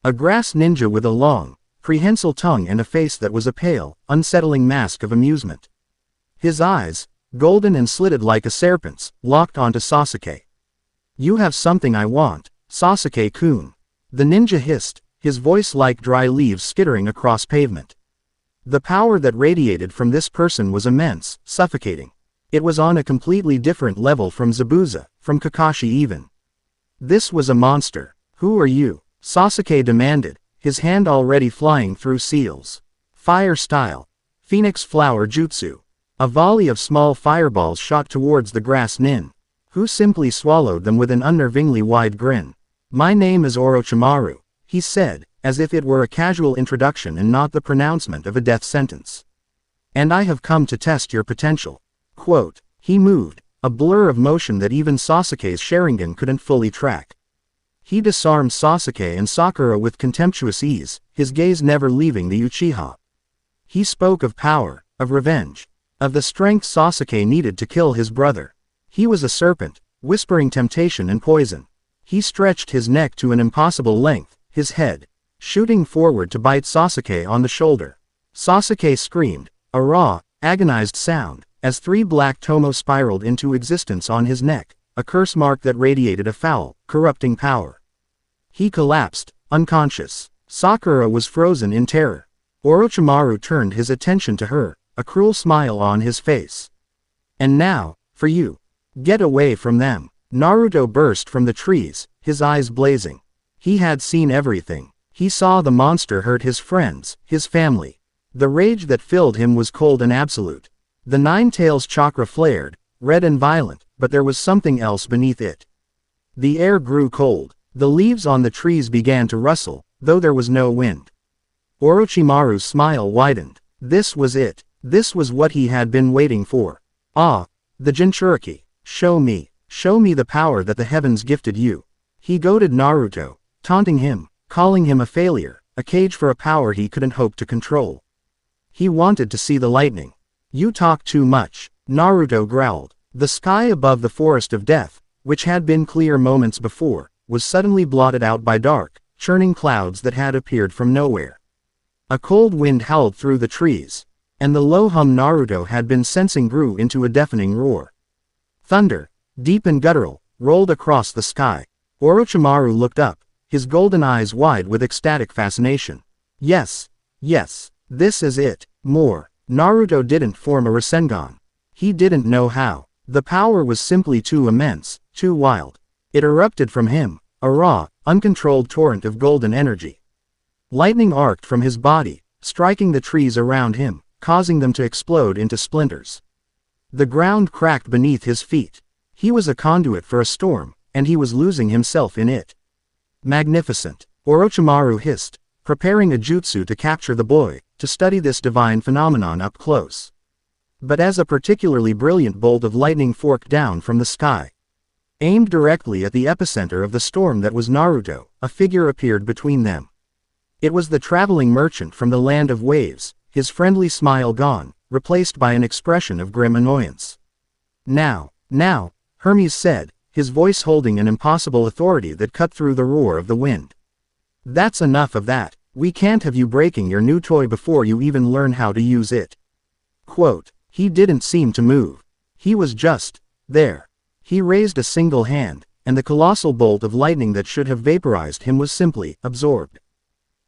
A grass ninja with a long, prehensile tongue and a face that was a pale, unsettling mask of amusement. His eyes, golden and slitted like a serpent's, locked onto Sasuke. "You have something I want, Sasuke-kun," the ninja hissed, his voice like dry leaves skittering across pavement. The power that radiated from this person was immense, suffocating. It was on a completely different level from Zabuza, from Kakashi even. This was a monster. "Who are you?" Sasuke demanded, his hand already flying through seals. Fire style. Phoenix flower jutsu. A volley of small fireballs shot towards the grass nin, who simply swallowed them with an unnervingly wide grin. "My name is Orochimaru," he said, as if it were a casual introduction and not the pronouncement of a death sentence. "And I have come to test your potential." Quote. He moved, a blur of motion that even Sasuke's Sharingan couldn't fully track. He disarmed Sasuke and Sakura with contemptuous ease, his gaze never leaving the Uchiha. He spoke of power, of revenge, of the strength Sasuke needed to kill his brother. He was a serpent, whispering temptation and poison. He stretched his neck to an impossible length, his head shooting forward to bite Sasuke on the shoulder. Sasuke screamed, a raw, agonized sound, as 3 black tomo spiraled into existence on his neck, a curse mark that radiated a foul, corrupting power. He collapsed, unconscious. Sakura was frozen in terror. Orochimaru turned his attention to her, a cruel smile on his face. "And now, for you. Get away from them." Naruto burst from the trees, his eyes blazing. He had seen everything. He saw the monster hurt his friends, his family. The rage that filled him was cold and absolute. The Nine Tails chakra flared, red and violent, but there was something else beneath it. The air grew cold. The leaves on the trees began to rustle, though there was no wind. Orochimaru's smile widened. This was it. This was what he had been waiting for. "Ah, the Jinchuriki. Show me the power that the heavens gifted you." He goaded Naruto, taunting him, calling him a failure, a cage for a power he couldn't hope to control. He wanted to see the lightning. "You talk too much," Naruto growled. The sky above the Forest of Death, which had been clear moments before, was suddenly blotted out by dark, churning clouds that had appeared from nowhere. A cold wind howled through the trees, and the low hum Naruto had been sensing grew into a deafening roar. Thunder, deep and guttural, rolled across the sky. Orochimaru looked up, his golden eyes wide with ecstatic fascination. Yes, this is it. More. Naruto didn't form a Rasengan. He didn't know how. The power was simply too immense, too wild. It erupted from him, a raw, uncontrolled torrent of golden energy. Lightning arced from his body, striking the trees around him, causing them to explode into splinters. The ground cracked beneath his feet. He was a conduit for a storm, and he was losing himself in it. Magnificent, Orochimaru hissed, preparing a jutsu to capture the boy, to study this divine phenomenon up close. But as a particularly brilliant bolt of lightning forked down from the sky, aimed directly at the epicenter of the storm that was Naruto, a figure appeared between them. It was the traveling merchant from the land of waves, his friendly smile gone, replaced by an expression of grim annoyance. Now, Hermes said, his voice holding an impossible authority that cut through the roar of the wind. That's enough of that. We can't have you breaking your new toy before you even learn how to use it. Quote, he didn't seem to move. He was just there. He raised a single hand, and the colossal bolt of lightning that should have vaporized him was simply absorbed.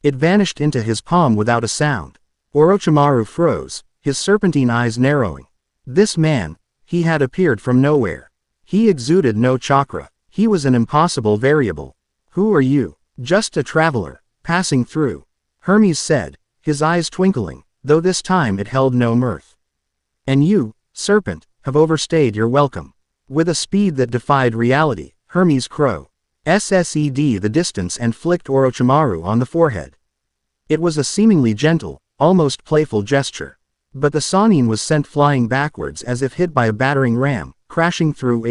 It vanished into his palm without a sound. Orochimaru froze, his serpentine eyes narrowing. This man, he had appeared from nowhere. He exuded no chakra. He was an impossible variable. Who are you? Just a traveler, passing through, Hermes said, his eyes twinkling, though this time it held no mirth. And you, serpent, have overstayed your welcome. With a speed that defied reality, Hermes Crow SSED the distance and flicked Orochimaru on the forehead. It was a seemingly gentle, almost playful gesture. But the Sannin was sent flying backwards as if hit by a battering ram, crashing through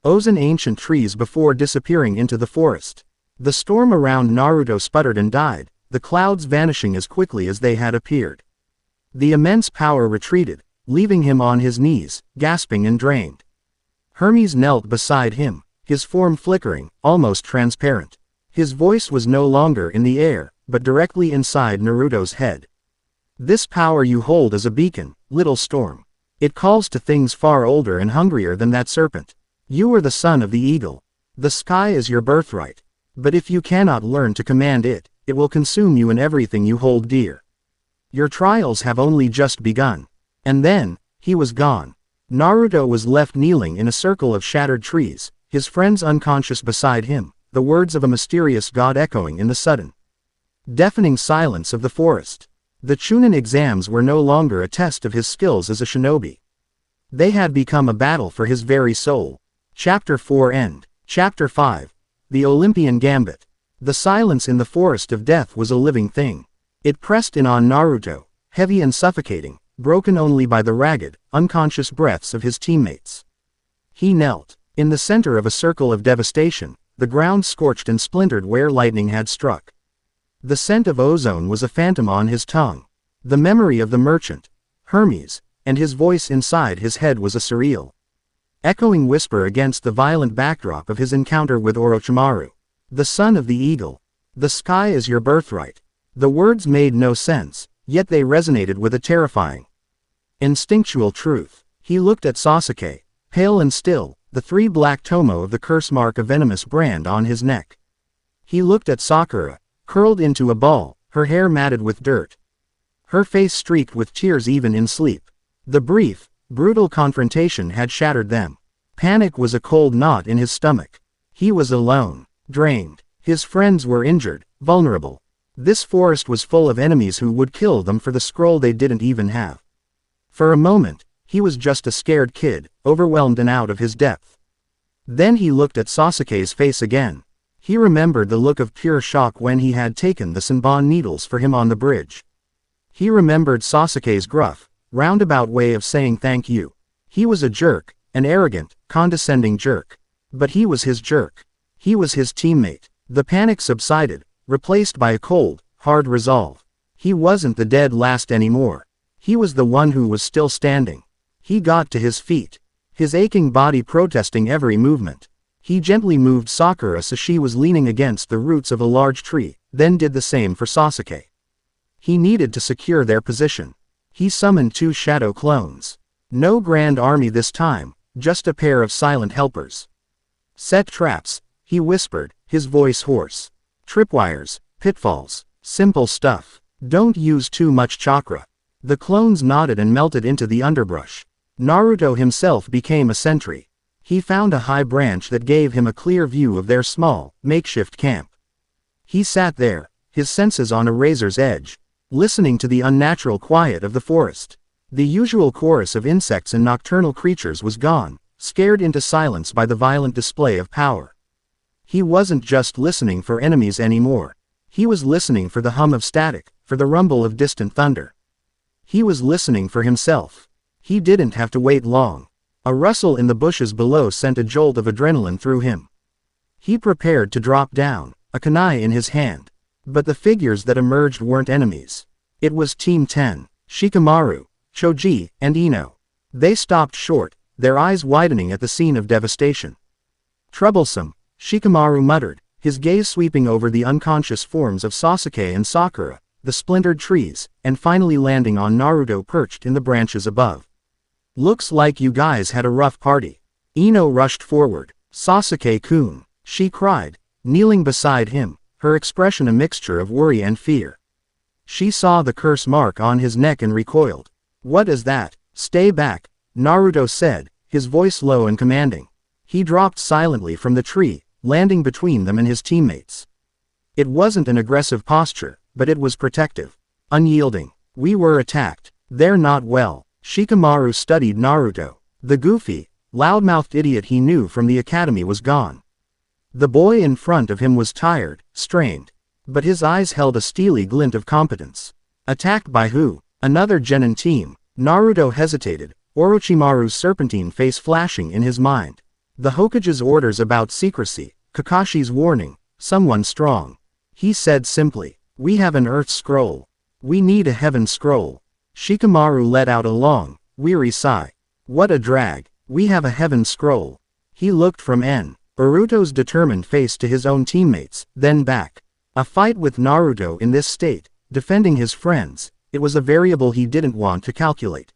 Ozen ancient trees before disappearing into the forest. The storm around Naruto sputtered and died, the clouds vanishing as quickly as they had appeared. The immense power retreated, leaving him on his knees, gasping and drained. Hermes knelt beside him, his form flickering, almost transparent. His voice was no longer in the air, but directly inside Naruto's head. This power you hold is a beacon, little storm. It calls to things far older and hungrier than that serpent. You are the son of the eagle. The sky is your birthright. But if you cannot learn to command it, it will consume you and everything you hold dear. Your trials have only just begun. And then, he was gone. Naruto was left kneeling in a circle of shattered trees, his friends unconscious beside him, the words of a mysterious god echoing in the sudden, deafening silence of the forest. The Chunin exams were no longer a test of his skills as a shinobi. They had become a battle for his very soul. Chapter 4 End. Chapter 5. The Olympian Gambit. The silence in the forest of death was a living thing. It pressed in on Naruto, heavy and suffocating, broken only by the ragged, unconscious breaths of his teammates. He knelt, in the center of a circle of devastation, the ground scorched and splintered where lightning had struck. The scent of ozone was a phantom on his tongue. The memory of the merchant, Hermes, and his voice inside his head was a surreal, echoing whisper against the violent backdrop of his encounter with Orochimaru. The son of the eagle. The sky is your birthright. The words made no sense, yet they resonated with a terrifying, instinctual truth. He looked at Sasuke, pale and still, the three black tomo of the curse mark, a venomous brand on his neck. He looked at Sakura, curled into a ball, her hair matted with dirt, her face streaked with tears even in sleep. The brief, brutal confrontation had shattered them. Panic was a cold knot in his stomach. He was alone, drained. His friends were injured, vulnerable. This forest was full of enemies who would kill them for the scroll they didn't even have. For a moment, he was just a scared kid, overwhelmed and out of his depth. Then he looked at Sasuke's face again. He remembered the look of pure shock when he had taken the Senbon needles for him on the bridge. He remembered Sasuke's gruff, roundabout way of saying thank you. He was a jerk, an arrogant, condescending jerk. But he was his jerk. He was his teammate. The panic subsided, replaced by a cold, hard resolve. He wasn't the dead last anymore. He was the one who was still standing. He got to his feet, his aching body protesting every movement. He gently moved Sakura so she was leaning against the roots of a large tree, then did the same for Sasuke. He needed to secure their position. He summoned 2 shadow clones. No grand army this time, just a pair of silent helpers. Set traps, he whispered, his voice hoarse. Tripwires, pitfalls, simple stuff. Don't use too much chakra. The clones nodded and melted into the underbrush. Naruto himself became a sentry. He found a high branch that gave him a clear view of their small, makeshift camp. He sat there, his senses on a razor's edge, listening to the unnatural quiet of the forest. The usual chorus of insects and nocturnal creatures was gone, scared into silence by the violent display of power. He wasn't just listening for enemies anymore. He was listening for the hum of static, for the rumble of distant thunder. He was listening for himself. He didn't have to wait long. A rustle in the bushes below sent a jolt of adrenaline through him. He prepared to drop down, a kunai in his hand. But the figures that emerged weren't enemies. It was Team 10, Shikamaru, Choji, and Ino. They stopped short, their eyes widening at the scene of devastation. Troublesome, Shikamaru muttered, his gaze sweeping over the unconscious forms of Sasuke and Sakura, the splintered trees, and finally landing on Naruto perched in the branches above. Looks like you guys had a rough party. Ino rushed forward. Sasuke-kun, she cried, kneeling beside him, her expression a mixture of worry and fear. She saw the curse mark on his neck and recoiled. What is that? Stay back, Naruto said, his voice low and commanding. He dropped silently from the tree, landing between them and his teammates. It wasn't an aggressive posture, but it was protective. Unyielding. We were attacked. They're not well. Shikamaru studied Naruto. The goofy, loudmouthed idiot he knew from the academy was gone. The boy in front of him was tired, strained. But his eyes held a steely glint of competence. Attacked by who? Another genin team. Naruto hesitated, Orochimaru's serpentine face flashing in his mind. The Hokage's orders about secrecy, Kakashi's warning, someone strong. He said simply, we have an earth scroll. We need a heaven scroll. Shikamaru let out a long, weary sigh. What a drag. We have a heaven scroll. He looked from Naruto's determined face to his own teammates, then back. A fight with Naruto in this state, defending his friends, it was a variable he didn't want to calculate.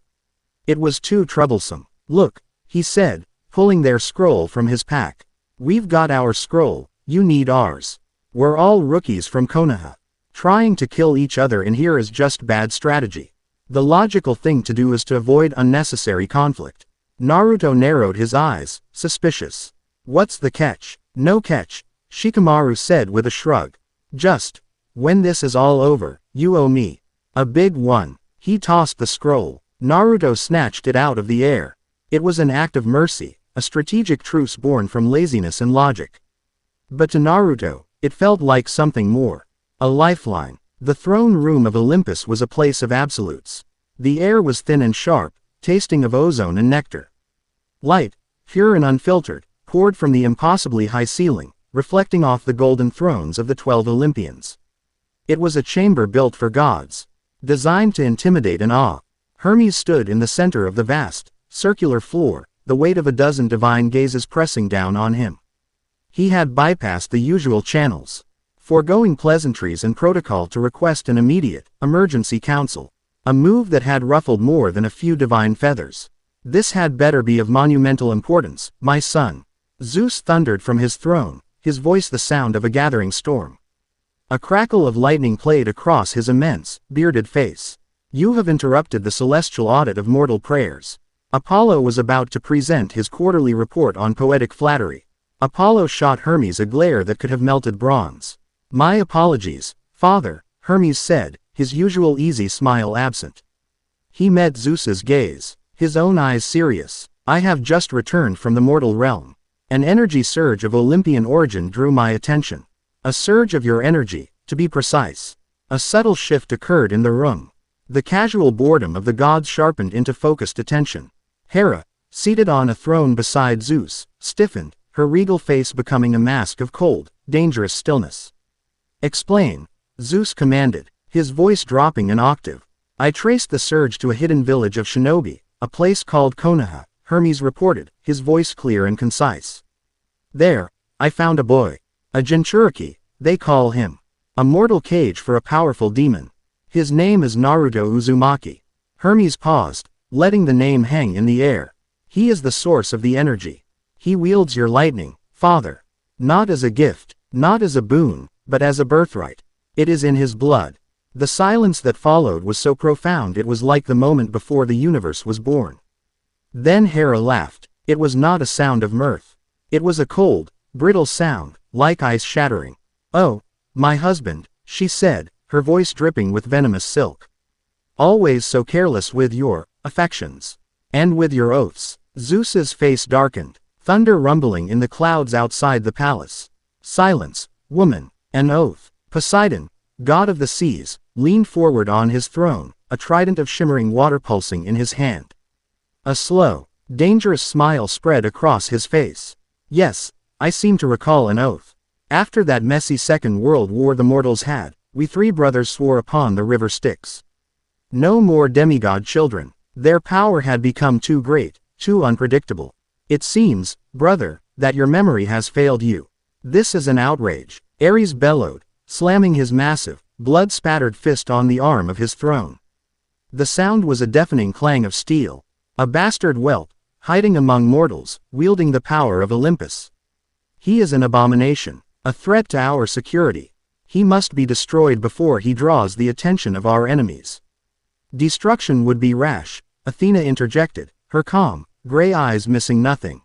It was too troublesome. Look, he said, pulling their scroll from his pack. We've got our scroll, you need ours. We're all rookies from Konoha. Trying to kill each other in here is just bad strategy. The logical thing to do is to avoid unnecessary conflict. Naruto narrowed his eyes, suspicious. What's the catch? No catch, Shikamaru said with a shrug. Just, when this is all over, you owe me. A big one. He tossed the scroll. Naruto snatched it out of the air. It was an act of mercy, a strategic truce born from laziness and logic. But to Naruto, it felt like something more. A lifeline. The throne room of Olympus was a place of absolutes. The air was thin and sharp, tasting of ozone and nectar. Light, pure and unfiltered, poured from the impossibly high ceiling, reflecting off the golden thrones of the 12 Olympians. It was a chamber built for gods, designed to intimidate and awe. Hermes stood in the center of the vast, circular floor, the weight of a dozen divine gazes pressing down on him. He had bypassed the usual channels, foregoing pleasantries and protocol to request an immediate, emergency council. A move that had ruffled more than a few divine feathers. This had better be of monumental importance, my son. Zeus thundered from his throne, his voice the sound of a gathering storm. A crackle of lightning played across his immense, bearded face. You have interrupted the celestial audit of mortal prayers. Apollo was about to present his quarterly report on poetic flattery. Apollo shot Hermes a glare that could have melted bronze. My apologies, father, Hermes said, his usual easy smile absent. He met Zeus's gaze, his own eyes serious. I have just returned from the mortal realm. An energy surge of Olympian origin drew my attention. A surge of your energy, to be precise. A subtle shift occurred in the room. The casual boredom of the gods sharpened into focused attention. Hera, seated on a throne beside Zeus, stiffened, her regal face becoming a mask of cold, dangerous stillness. Explain, Zeus commanded, his voice dropping an octave. I traced the surge to a hidden village of shinobi, a place called Konoha, Hermes reported, his voice clear and concise. There, I found a boy. A Jinchuriki, they call him. A mortal cage for a powerful demon. His name is Naruto Uzumaki. Hermes paused, letting the name hang in the air. He is the source of the energy. He wields your lightning, father. Not as a gift, not as a boon, but as a birthright. It is in his blood. The silence that followed was so profound it was like the moment before the universe was born. Then Hera laughed. It was not a sound of mirth. It was a cold, brittle sound, like ice shattering. "Oh, my husband," she said, her voice dripping with venomous silk. "Always so careless with your affections. And with your oaths." Zeus's face darkened, thunder rumbling in the clouds outside the palace. "Silence, woman, an oath." Poseidon, god of the seas, leaned forward on his throne, a trident of shimmering water pulsing in his hand. A slow, dangerous smile spread across his face. "Yes, I seem to recall an oath. After that messy Second World War the mortals had, we three brothers swore upon the river Styx. No more demigod children. Their power had become too great, too unpredictable. It seems, brother, that your memory has failed you. This is an outrage," Ares bellowed, slamming his massive, blood-spattered fist on the arm of his throne. The sound was a deafening clang of steel. A bastard whelp, hiding among mortals, wielding the power of Olympus. He is an abomination, a threat to our security. He must be destroyed before he draws the attention of our enemies. Destruction would be rash, Athena interjected, her calm, gray eyes missing nothing.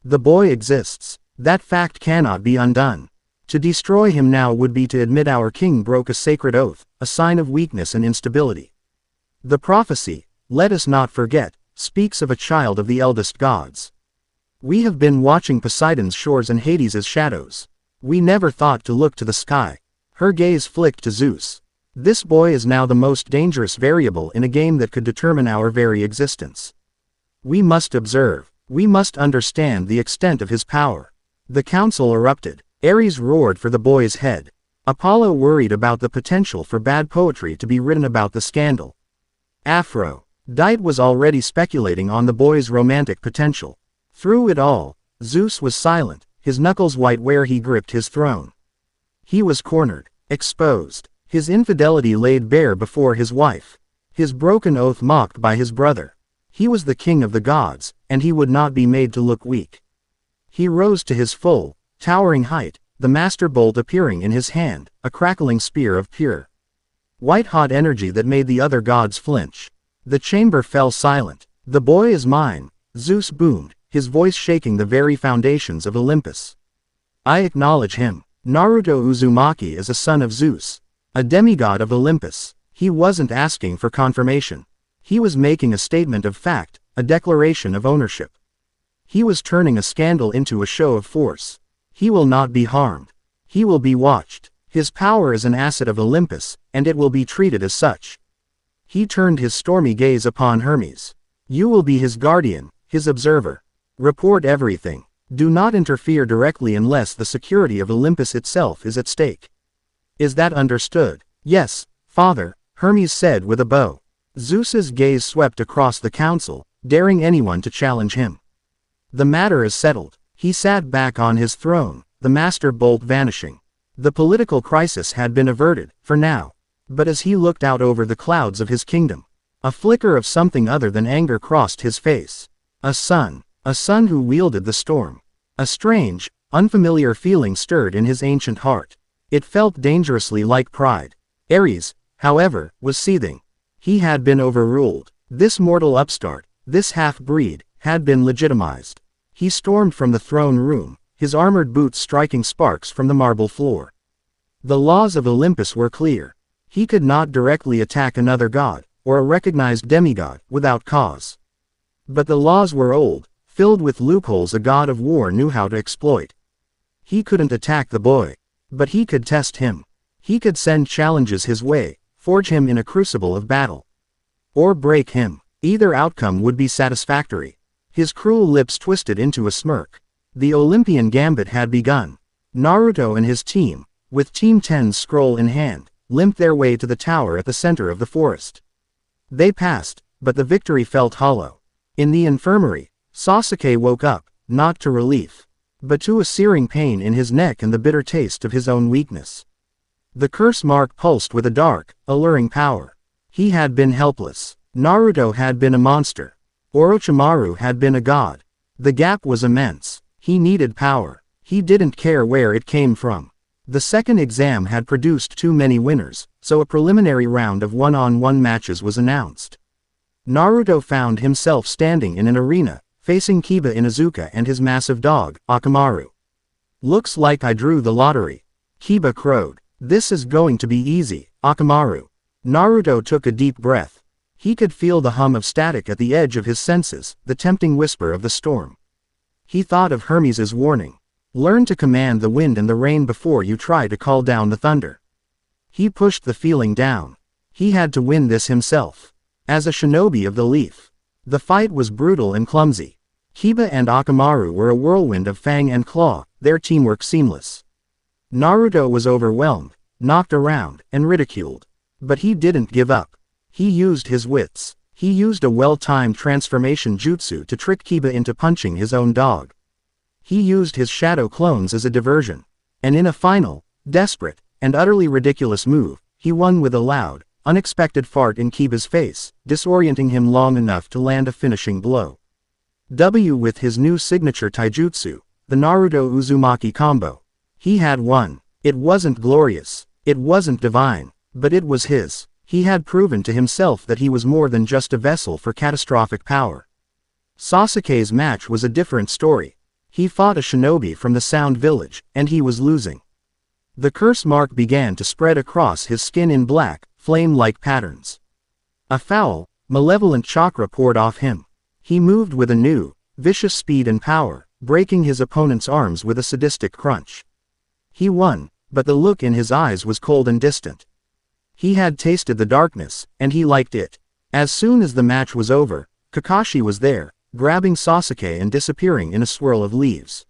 The boy exists. That fact cannot be undone. To destroy him now would be to admit our king broke a sacred oath, a sign of weakness and instability. The prophecy, let us not forget, speaks of a child of the eldest gods. We have been watching Poseidon's shores and Hades' shadows. We never thought to look to the sky. Her gaze flicked to Zeus. This boy is now the most dangerous variable in a game that could determine our very existence. We must observe. We must understand the extent of his power. The council erupted. Ares roared for the boy's head. Apollo worried about the potential for bad poetry to be written about the scandal. Aphrodite was already speculating on the boy's romantic potential. Through it all, Zeus was silent, his knuckles white where he gripped his throne. He was cornered, exposed, his infidelity laid bare before his wife, his broken oath mocked by his brother. He was the king of the gods, and he would not be made to look weak. He rose to his full, towering height, the master bolt appearing in his hand, a crackling spear of pure, white-hot energy that made the other gods flinch. The chamber fell silent. "The boy is mine," Zeus boomed, his voice shaking the very foundations of Olympus. "I acknowledge him." Naruto Uzumaki is a son of Zeus, a demigod of Olympus. He wasn't asking for confirmation. He was making a statement of fact, a declaration of ownership. He was turning a scandal into a show of force. He will not be harmed. He will be watched. His power is an asset of Olympus, and it will be treated as such. He turned his stormy gaze upon Hermes. "You will be his guardian, his observer. Report everything. Do not interfere directly unless the security of Olympus itself is at stake. Is that understood?" "Yes, father," Hermes said with a bow. Zeus's gaze swept across the council, daring anyone to challenge him. "The matter is settled." He sat back on his throne, the master bolt vanishing. The political crisis had been averted, for now. But as he looked out over the clouds of his kingdom, a flicker of something other than anger crossed his face. A son who wielded the storm. A strange, unfamiliar feeling stirred in his ancient heart. It felt dangerously like pride. Ares, however, was seething. He had been overruled. This mortal upstart, this half-breed, had been legitimized. He stormed from the throne room, his armored boots striking sparks from the marble floor. The laws of Olympus were clear. He could not directly attack another god, or a recognized demigod, without cause. But the laws were old, filled with loopholes a god of war knew how to exploit. He couldn't attack the boy. But he could test him. He could send challenges his way, forge him in a crucible of battle. Or break him. Either outcome would be satisfactory. His cruel lips twisted into a smirk. The Olympian gambit had begun. Naruto and his team, with Team 10's scroll in hand, limped their way to the tower at the center of the forest. They passed, but the victory felt hollow. In the infirmary, Sasuke woke up, not to relief, but to a searing pain in his neck and the bitter taste of his own weakness. The curse mark pulsed with a dark, alluring power. He had been helpless. Naruto had been a monster. Orochimaru had been a god. The gap was immense. He needed power. He didn't care where it came from. The second exam had produced too many winners, so a preliminary round of one-on-one matches was announced. Naruto found himself standing in an arena, facing Kiba Inuzuka and his massive dog, Akamaru. Looks like I drew the lottery. Kiba crowed. This is going to be easy, Akamaru. Naruto took a deep breath. He could feel the hum of static at the edge of his senses, the tempting whisper of the storm. He thought of Hermes' warning. Learn to command the wind and the rain before you try to call down the thunder. He pushed the feeling down. He had to win this himself. As a shinobi of the leaf. The fight was brutal and clumsy. Kiba and Akamaru were a whirlwind of fang and claw, their teamwork seamless. Naruto was overwhelmed, knocked around, and ridiculed. But he didn't give up. He used his wits. He used a well-timed transformation jutsu to trick Kiba into punching his own dog. He used his shadow clones as a diversion. And in a final, desperate, and utterly ridiculous move, he won with a loud, unexpected fart in Kiba's face, disorienting him long enough to land a finishing blow. With his new signature taijutsu, the Naruto Uzumaki combo. He had won. It wasn't glorious. It wasn't divine. But it was his. He had proven to himself that he was more than just a vessel for catastrophic power. Sasuke's match was a different story. He fought a shinobi from the Sound Village, and he was losing. The curse mark began to spread across his skin in black, flame-like patterns. A foul, malevolent chakra poured off him. He moved with a new, vicious speed and power, breaking his opponent's arms with a sadistic crunch. He won, but the look in his eyes was cold and distant. He had tasted the darkness, and he liked it. As soon as the match was over, Kakashi was there, grabbing Sasuke and disappearing in a swirl of leaves.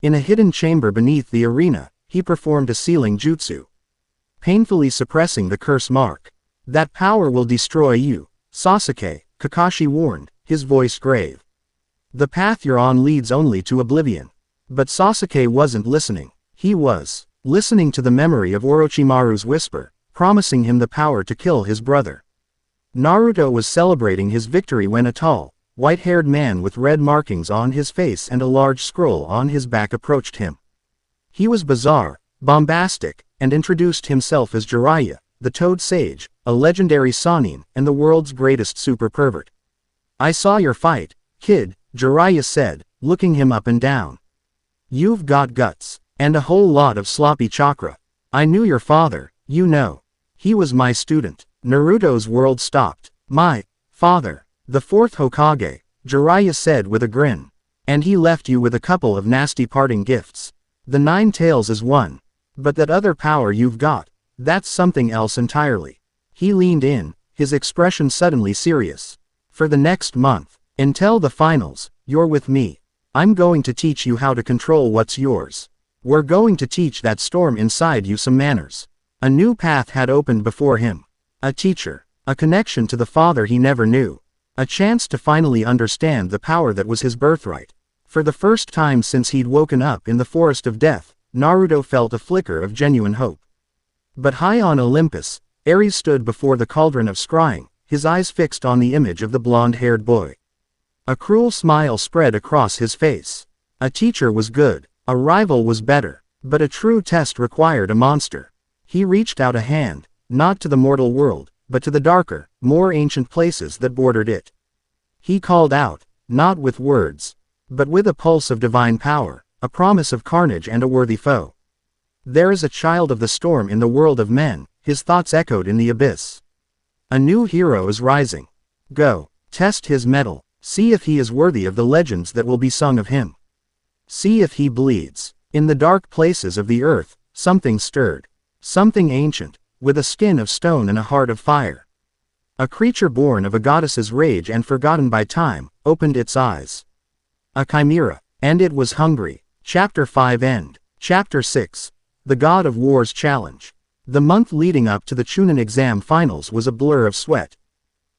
In a hidden chamber beneath the arena, he performed a sealing jutsu. Painfully suppressing the curse mark. That power will destroy you, Sasuke, Kakashi warned, his voice grave. The path you're on leads only to oblivion. But Sasuke wasn't listening. He was listening to the memory of Orochimaru's whisper, promising him the power to kill his brother. Naruto was celebrating his victory when a tall, white-haired man with red markings on his face and a large scroll on his back approached him. He was bizarre, bombastic, and introduced himself as Jiraiya, the Toad Sage, a legendary Sannin, and the world's greatest super pervert. I saw your fight, kid, Jiraiya said, looking him up and down. You've got guts, and a whole lot of sloppy chakra. I knew your father, you know. He was my student. Naruto's world stopped. My father, the fourth Hokage, Jiraiya said with a grin. And he left you with a couple of nasty parting gifts. The 9 tails is one. But that other power you've got, that's something else entirely. He leaned in, his expression suddenly serious. For the next month, until the finals, you're with me. I'm going to teach you how to control what's yours. We're going to teach that storm inside you some manners. A new path had opened before him. A teacher. A connection to the father he never knew. A chance to finally understand the power that was his birthright. For the first time since he'd woken up in the forest of death, Naruto felt a flicker of genuine hope. But high on Olympus, Ares stood before the cauldron of scrying, his eyes fixed on the image of the blonde-haired boy. A cruel smile spread across his face. A teacher was good, a rival was better, but a true test required a monster. He reached out a hand, not to the mortal world, but to the darker, more ancient places that bordered it. He called out, not with words, but with a pulse of divine power, a promise of carnage and a worthy foe. There is a child of the storm in the world of men, his thoughts echoed in the abyss. A new hero is rising. Go, test his mettle, see if he is worthy of the legends that will be sung of him. See if he bleeds. In the dark places of the earth, something stirred. Something ancient, with a skin of stone and a heart of fire. A creature born of a goddess's rage and forgotten by time, opened its eyes. A chimera, and it was hungry. Chapter 5 End. Chapter 6. The God of War's Challenge. The month leading up to the Chunin exam finals was a blur of sweat,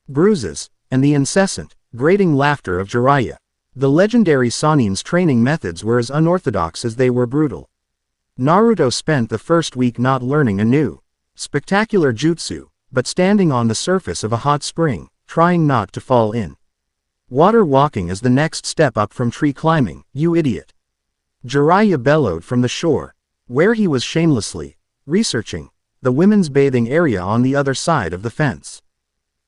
bruises, and the incessant, grating laughter of Jiraiya. The legendary Sannin's training methods were as unorthodox as they were brutal. Naruto spent the first week not learning a new, spectacular jutsu, but standing on the surface of a hot spring, trying not to fall in. Water walking is the next step up from tree climbing, you idiot. Jiraiya bellowed from the shore, where he was shamelessly researching the women's bathing area on the other side of the fence.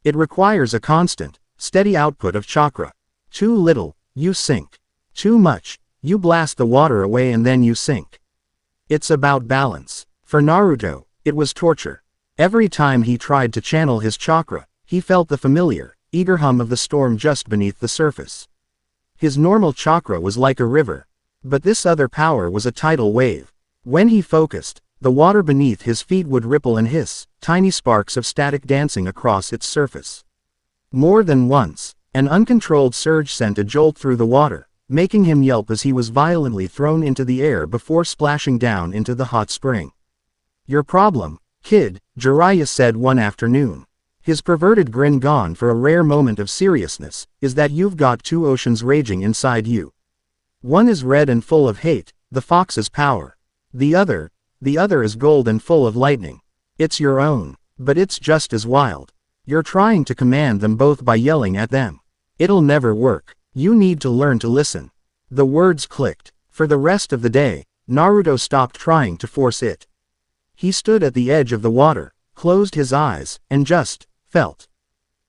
It requires a constant, steady output of chakra. Too little, You sink. Too much. You blast the water away and then you sink. It's about balance. For Naruto, it was torture. Every time he tried to channel his chakra, he felt the familiar, eager hum of the storm just beneath the surface. His normal chakra was like a river. But this other power was a tidal wave. When he focused, the water beneath his feet would ripple and hiss, tiny sparks of static dancing across its surface. More than once, an uncontrolled surge sent a jolt through the water, making him yelp as he was violently thrown into the air before splashing down into the hot spring. Your problem, kid, Jiraiya said one afternoon. His perverted grin gone for a rare moment of seriousness, is that you've got two oceans raging inside you. One is red and full of hate, the fox's power. The other is gold and full of lightning. It's your own, but it's just as wild. You're trying to command them both by yelling at them. It'll never work. You need to learn to listen. The words clicked. For the rest of the day, Naruto stopped trying to force it. He stood at the edge of the water, closed his eyes, and just felt.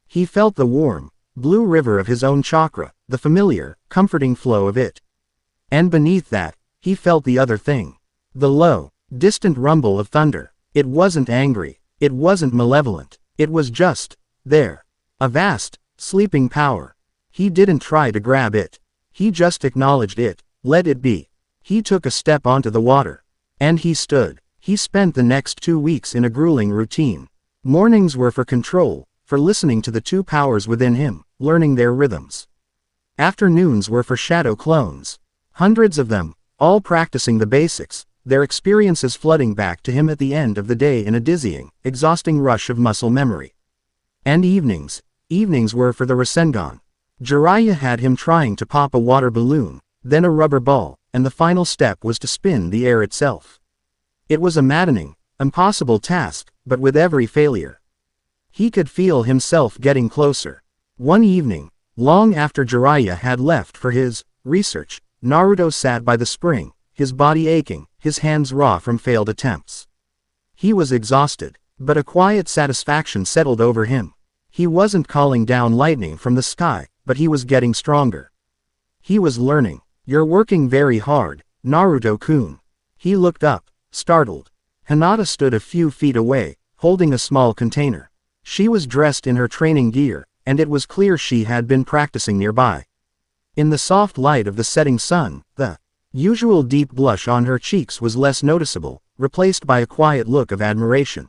He felt the warm, blue river of his own chakra, the familiar, comforting flow of it. And beneath that, he felt the other thing. The low, distant rumble of thunder. It wasn't angry. It wasn't malevolent. It was just there. A vast, sleeping power. He didn't try to grab it. He just acknowledged it, let it be. He took a step onto the water. And he stood. He spent the next 2 weeks in a grueling routine. Mornings were for control, for listening to the two powers within him, learning their rhythms. Afternoons were for shadow clones. Hundreds of them, all practicing the basics, their experiences flooding back to him at the end of the day in a dizzying, exhausting rush of muscle memory. And evenings were for the Rasengan. Jiraiya had him trying to pop a water balloon, then a rubber ball, and the final step was to spin the air itself. It was a maddening, impossible task, but with every failure, he could feel himself getting closer. One evening, long after Jiraiya had left for his research, Naruto sat by the spring, his body aching, his hands raw from failed attempts. He was exhausted, but a quiet satisfaction settled over him. He wasn't calling down lightning from the sky, but he was getting stronger. He was learning. You're working very hard, Naruto-kun. He looked up, startled. Hinata stood a few feet away, holding a small container. She was dressed in her training gear, and it was clear she had been practicing nearby. In the soft light of the setting sun, the usual deep blush on her cheeks was less noticeable, replaced by a quiet look of admiration.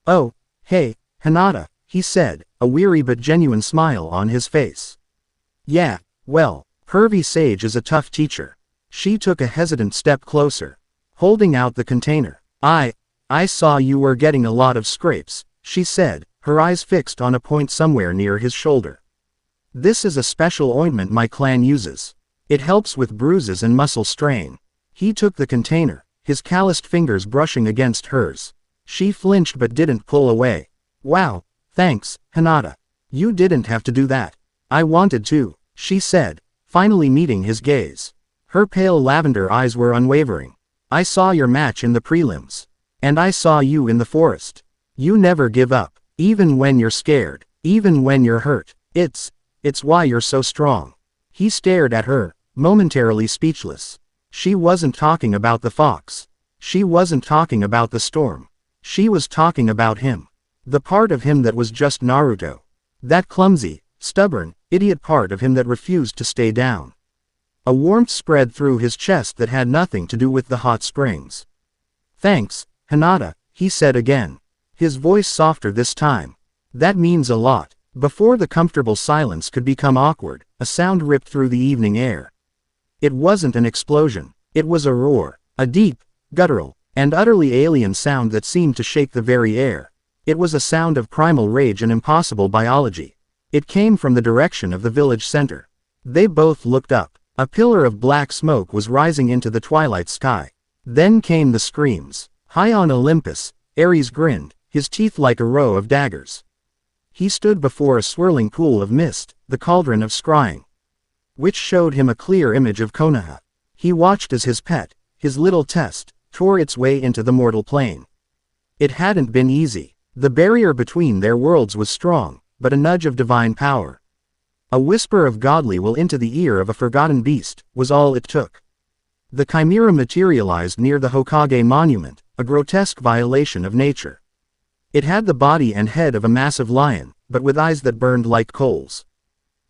Oh, hey, Hinata, he said, a weary but genuine smile on his face. Yeah, well, Pervy Sage is a tough teacher. She took a hesitant step closer, holding out the container. I saw you were getting a lot of scrapes, she said, her eyes fixed on a point somewhere near his shoulder. This is a special ointment my clan uses. It helps with bruises and muscle strain. He took the container, his calloused fingers brushing against hers. She flinched but didn't pull away. Wow, thanks, Hinata. You didn't have to do that. I wanted to, she said, finally meeting his gaze. Her pale lavender eyes were unwavering. I saw your match in the prelims. And I saw you in the forest. You never give up, even when you're scared, even when you're hurt. It's why you're so strong. He stared at her, momentarily speechless. She wasn't talking about the fox. She wasn't talking about the storm. She was talking about him. The part of him that was just Naruto. That clumsy, stubborn, idiot part of him that refused to stay down. A warmth spread through his chest that had nothing to do with the hot springs. Thanks, Hinata, he said again. His voice softer this time. That means a lot. Before the comfortable silence could become awkward, a sound ripped through the evening air. It wasn't an explosion. It was a roar, a deep, guttural, and utterly alien sound that seemed to shake the very air. It was a sound of primal rage and impossible biology. It came from the direction of the village center. They both looked up. A pillar of black smoke was rising into the twilight sky. Then came the screams. High on Olympus, Ares grinned, his teeth like a row of daggers. He stood before a swirling pool of mist, the cauldron of scrying, which showed him a clear image of Konoha. He watched as his pet, his little test, tore its way into the mortal plane. It hadn't been easy. The barrier between their worlds was strong, but a nudge of divine power A whisper of godly will into the ear of a forgotten beast, was all it took. The chimera materialized near the Hokage monument, a grotesque violation of nature. It had the body and head of a massive lion, but with eyes that burned like coals.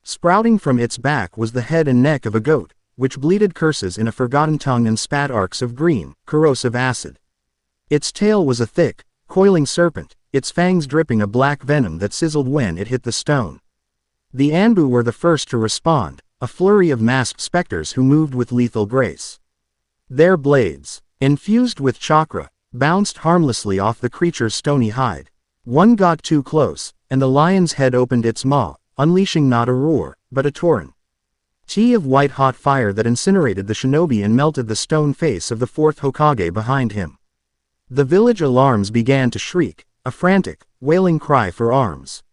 Sprouting from its back was the head and neck of a goat, which bleated curses in a forgotten tongue and spat arcs of green, corrosive acid. Its tail was a thick, coiling serpent, its fangs dripping a black venom that sizzled when it hit the stone. The Anbu were the first to respond, a flurry of masked specters who moved with lethal grace. Their blades, infused with chakra, bounced harmlessly off the creature's stony hide. One got too close, and the lion's head opened its maw, unleashing not a roar, but a torrent of white-hot fire that incinerated the shinobi and melted the stone face of the fourth Hokage behind him. The village alarms began to shriek, a frantic, wailing cry for arms.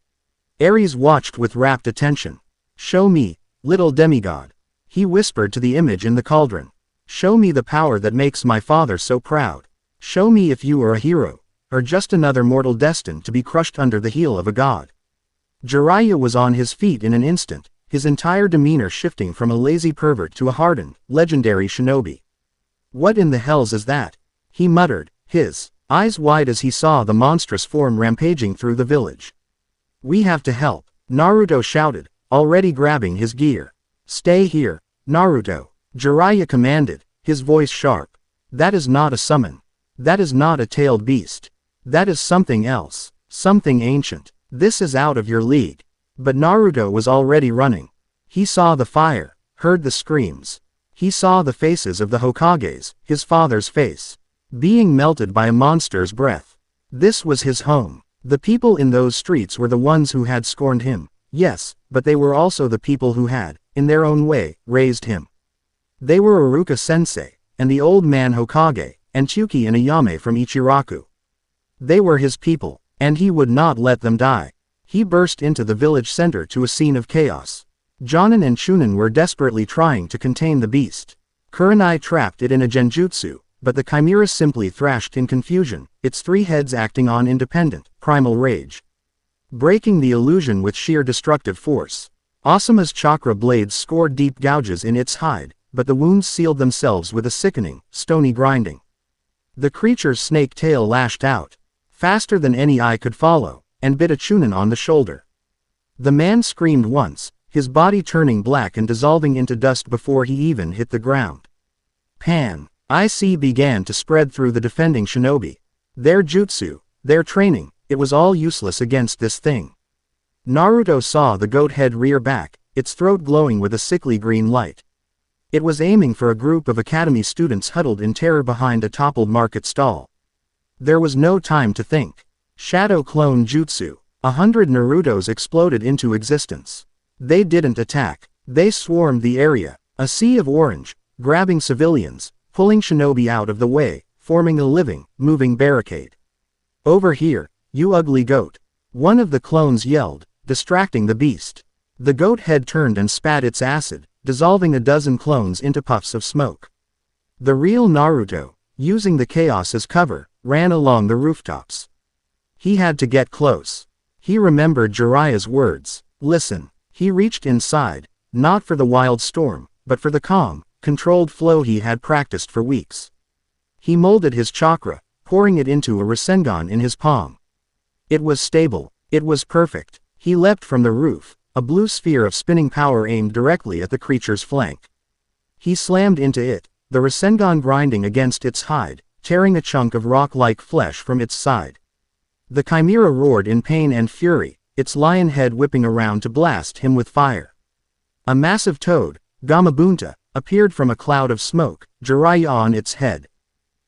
Ares watched with rapt attention. "Show me, little demigod," he whispered to the image in the cauldron. "Show me the power that makes my father so proud. Show me if you are a hero, or just another mortal destined to be crushed under the heel of a god." Jiraiya was on his feet in an instant, his entire demeanor shifting from a lazy pervert to a hardened, legendary shinobi. "What in the hells is that?" he muttered, his eyes wide as he saw the monstrous form rampaging through the village. "We have to help," Naruto shouted, already grabbing his gear. "Stay here, Naruto," Jiraiya commanded, his voice sharp. "That is not a summon. That is not a tailed beast. That is something else, something ancient. This is out of your league." But Naruto was already running. He saw the fire, heard the screams. He saw the faces of the Hokages, his father's face, being melted by a monster's breath. This was his home. The people in those streets were the ones who had scorned him, yes, but they were also the people who had, in their own way, raised him. They were Iruka-sensei, and the old man Hokage, and Chuki and Ayame from Ichiraku. They were his people, and he would not let them die. He burst into the village center to a scene of chaos. Jonin and Chunin were desperately trying to contain the beast. Kurenai trapped it in a genjutsu, but the chimera simply thrashed in confusion, its three heads acting on independent, primal rage, breaking the illusion with sheer destructive force. Asuma's chakra blades scored deep gouges in its hide, but the wounds sealed themselves with a sickening, stony grinding. The creature's snake tail lashed out, faster than any eye could follow, and bit a Chunin on the shoulder. The man screamed once, his body turning black and dissolving into dust before he even hit the ground. Ic began to spread through the defending shinobi. Their jutsu, their training, it was all useless against this thing. Naruto saw the goat head rear back, its throat glowing with a sickly green light. It was aiming for a group of academy students huddled in terror behind a toppled market stall. There was no time to think. Shadow Clone Jutsu. 100 Narutos exploded into existence. They didn't attack. They swarmed the area, a sea of orange, grabbing civilians, pulling shinobi out of the way, forming a living, moving barricade. "Over here, you ugly goat," one of the clones yelled, distracting the beast. The goat head turned and spat its acid, dissolving a dozen clones into puffs of smoke. The real Naruto, using the chaos as cover, ran along the rooftops. He had to get close. He remembered Jiraiya's words. Listen. He reached inside, not for the wild storm, but for the calm, controlled flow he had practiced for weeks. He molded his chakra, pouring it into a Rasengan in his palm. It was stable. It was perfect. He leapt from the roof, a blue sphere of spinning power aimed directly at the creature's flank. He slammed into it, the Rasengan grinding against its hide, tearing a chunk of rock-like flesh from its side. The chimera roared in pain and fury, its lion head whipping around to blast him with fire. A massive toad, Gamabunta, appeared from a cloud of smoke, Jiraiya on its head,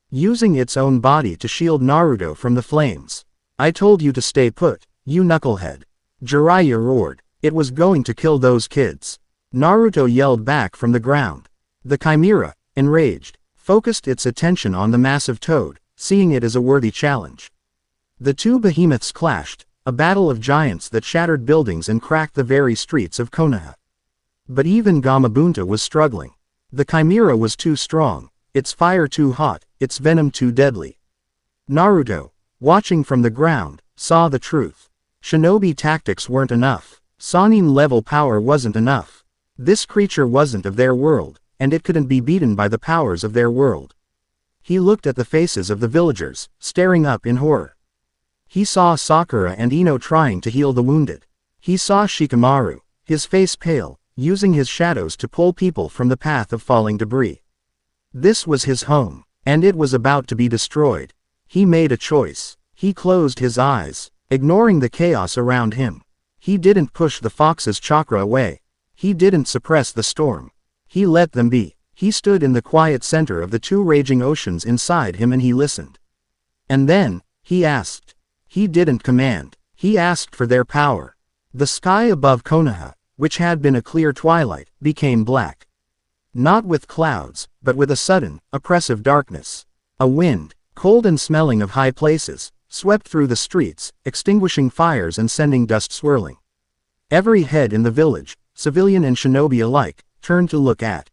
using its own body to shield Naruto from the flames. "I told you to stay put, you knucklehead," Jiraiya roared. It was going to kill those kids. Naruto yelled back from the ground. The chimera, enraged, focused its attention on the massive toad, seeing it as a worthy challenge. The two behemoths clashed, a battle of giants that shattered buildings and cracked the very streets of Konoha. But even Gamabunta was struggling. The chimera was too strong, its fire too hot, its venom too deadly. Naruto, watching from the ground, saw the truth. Shinobi tactics weren't enough. Sannin-level power wasn't enough. This creature wasn't of their world, and it couldn't be beaten by the powers of their world. He looked at the faces of the villagers, staring up in horror. He saw Sakura and Ino trying to heal the wounded. He saw Shikamaru, his face pale, using his shadows to pull people from the path of falling debris. This was his home, and it was about to be destroyed. He made a choice. He closed his eyes, ignoring the chaos around him. He didn't push the fox's chakra away. He didn't suppress the storm. He let them be. He stood in the quiet center of the two raging oceans inside him and he listened. And then, he asked. He didn't command. He asked for their power. The sky above Konoha, which had been a clear twilight, became black. Not with clouds, but with a sudden, oppressive darkness. A wind, cold and smelling of high places, swept through the streets, extinguishing fires and sending dust swirling. Every head in the village, civilian and shinobi alike, turned to look at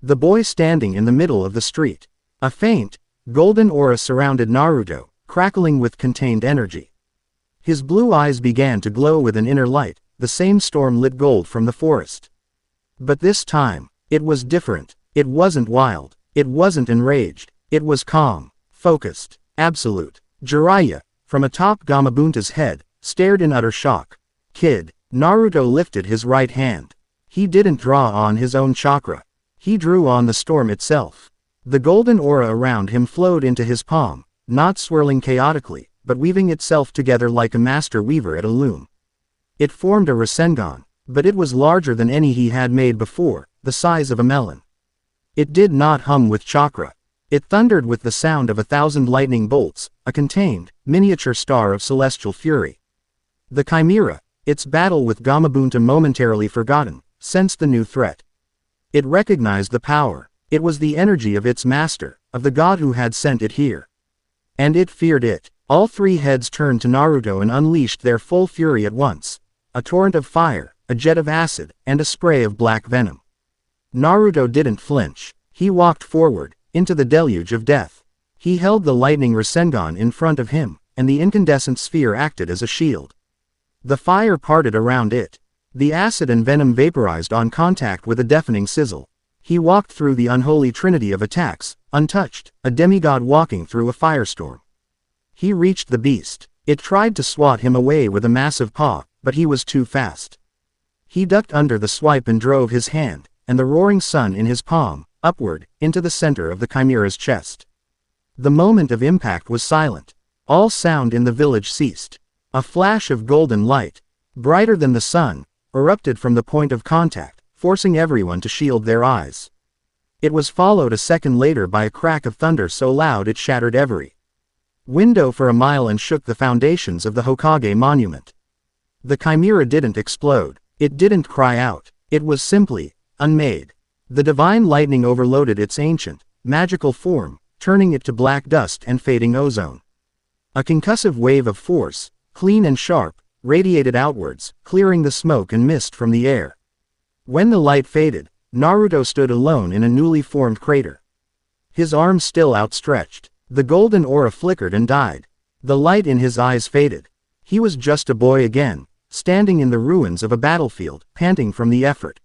the boy standing in the middle of the street. A faint, golden aura surrounded Naruto, crackling with contained energy. His blue eyes began to glow with an inner light, the same storm-lit gold from the forest. But this time, it was different. It wasn't wild. It wasn't enraged. It was calm, focused, absolute. Jiraiya, from atop Gamabunta's head, stared in utter shock. Kid, Naruto lifted his right hand. He didn't draw on his own chakra. He drew on the storm itself. The golden aura around him flowed into his palm, not swirling chaotically, but weaving itself together like a master weaver at a loom. It formed a Rasengan, but it was larger than any he had made before, the size of a melon. It did not hum with chakra. It thundered with the sound of 1,000 lightning bolts, a contained, miniature star of celestial fury. The Chimera, its battle with Gamabunta momentarily forgotten, sensed the new threat. It recognized the power. It was the energy of its master, of the god who had sent it here. And it feared it. All three heads turned to Naruto and unleashed their full fury at once. A torrent of fire, a jet of acid, and a spray of black venom. Naruto didn't flinch. He walked forward, into the deluge of death. He held the lightning Rasengan in front of him, and the incandescent sphere acted as a shield. The fire parted around it. The acid and venom vaporized on contact with a deafening sizzle. He walked through the unholy trinity of attacks, untouched, a demigod walking through a firestorm. He reached the beast. It tried to swat him away with a massive paw, but he was too fast. He ducked under the swipe and drove his hand, and the roaring sun in his palm, upward, into the center of the Chimera's chest. The moment of impact was silent. All sound in the village ceased. A flash of golden light, brighter than the sun, erupted from the point of contact, forcing everyone to shield their eyes. It was followed a second later by a crack of thunder so loud it shattered every window for a mile and shook the foundations of the Hokage monument. The Chimera didn't explode. It didn't cry out. It was simply unmade. The divine lightning overloaded its ancient, magical form, turning it to black dust and fading ozone. A concussive wave of force, clean and sharp, radiated outwards, clearing the smoke and mist from the air. When the light faded, Naruto stood alone in a newly formed crater. His arms still outstretched. The golden aura flickered and died. The light in his eyes faded. He was just a boy again, standing in the ruins of a battlefield, panting from the effort.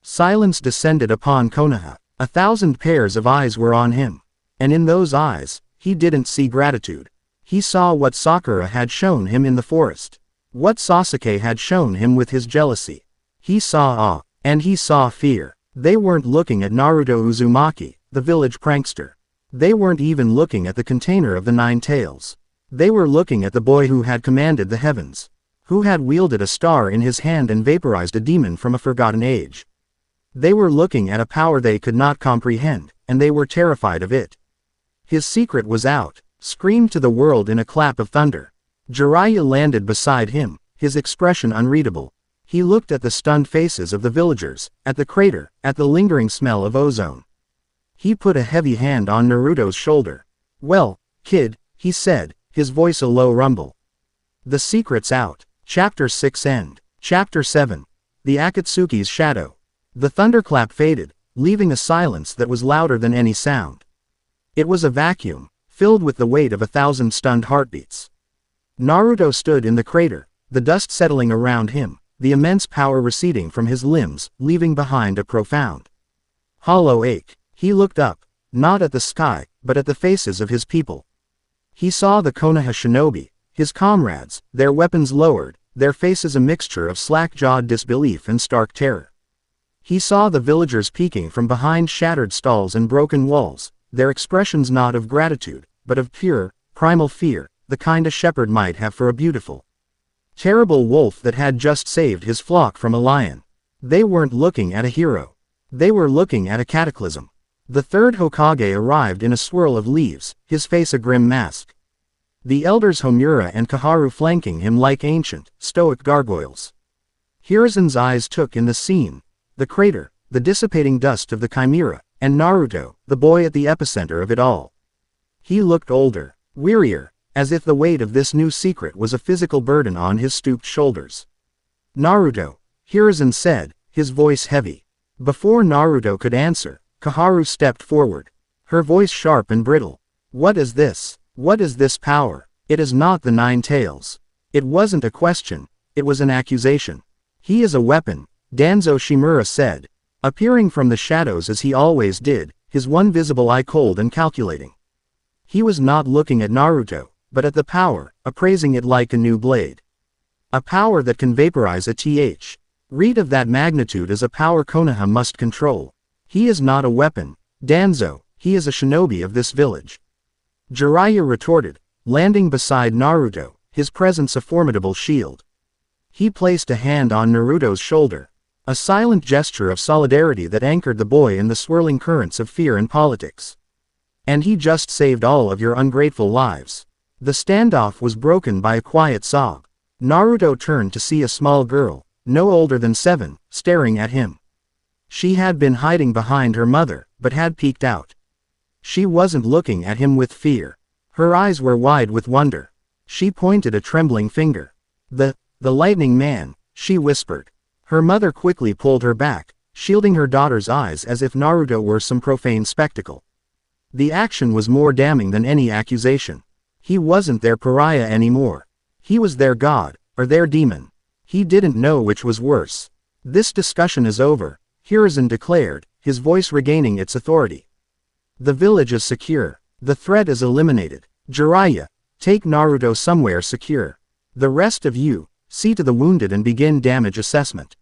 Silence descended upon Konoha. 1,000 pairs of eyes were on him. And in those eyes, he didn't see gratitude. He saw what Sakura had shown him in the forest. What Sasuke had shown him with his jealousy. He saw awe, and he saw fear. They weren't looking at Naruto Uzumaki, the village prankster. They weren't even looking at the container of the 9 tails. They were looking at the boy who had commanded the heavens. Who had wielded a star in his hand and vaporized a demon from a forgotten age. They were looking at a power they could not comprehend, and they were terrified of it. His secret was out, screamed to the world in a clap of thunder. Jiraiya landed beside him, his expression unreadable. He looked at the stunned faces of the villagers, at the crater, at the lingering smell of ozone. He put a heavy hand on Naruto's shoulder. "Well, kid," he said, his voice a low rumble. The secret's out. Chapter 6 End. Chapter 7. The Akatsuki's Shadow. The thunderclap faded, leaving a silence that was louder than any sound. It was a vacuum, filled with the weight of 1,000 stunned heartbeats. Naruto stood in the crater, the dust settling around him, the immense power receding from his limbs, leaving behind a profound, hollow ache. He looked up, not at the sky, but at the faces of his people. He saw the Konoha shinobi, his comrades, their weapons lowered, their faces a mixture of slack-jawed disbelief and stark terror. He saw the villagers peeking from behind shattered stalls and broken walls, their expressions not of gratitude, but of pure, primal fear, the kind a shepherd might have for a beautiful, terrible wolf that had just saved his flock from a lion. They weren't looking at a hero. They were looking at a cataclysm. The third Hokage arrived in a swirl of leaves, his face a grim mask. The elders Homura and Kaharu flanking him like ancient, stoic gargoyles. Hiruzen's eyes took in the scene, the crater, the dissipating dust of the chimera, and Naruto, the boy at the epicenter of it all. He looked older, wearier, as if the weight of this new secret was a physical burden on his stooped shoulders. Naruto, Hiruzen said, his voice heavy. Before Naruto could answer, Kaharu stepped forward, her voice sharp and brittle. What is this? What is this power? It is not the Nine Tails. It wasn't a question, it was an accusation. He is a weapon, Danzo Shimura said, appearing from the shadows as he always did, his one visible eye cold and calculating. He was not looking at Naruto, but at the power, appraising it like a new blade. A power that can vaporize a th. Read of that magnitude as a power Konoha must control. He is not a weapon, Danzo, he is a shinobi of this village. Jiraiya retorted, landing beside Naruto, his presence a formidable shield. He placed a hand on Naruto's shoulder, a silent gesture of solidarity that anchored the boy in the swirling currents of fear and politics. And he just saved all of your ungrateful lives. The standoff was broken by a quiet sob. Naruto turned to see a small girl, no older than 7, staring at him. She had been hiding behind her mother, but had peeked out. She wasn't looking at him with fear. Her eyes were wide with wonder. She pointed a trembling finger. The lightning man, she whispered. Her mother quickly pulled her back, shielding her daughter's eyes as if Naruto were some profane spectacle. The action was more damning than any accusation. He wasn't their pariah anymore. He was their god, or their demon. He didn't know which was worse. This discussion is over, Hiruzen declared, his voice regaining its authority. The village is secure. The threat is eliminated. Jiraiya, take Naruto somewhere secure. The rest of you, see to the wounded and begin damage assessment.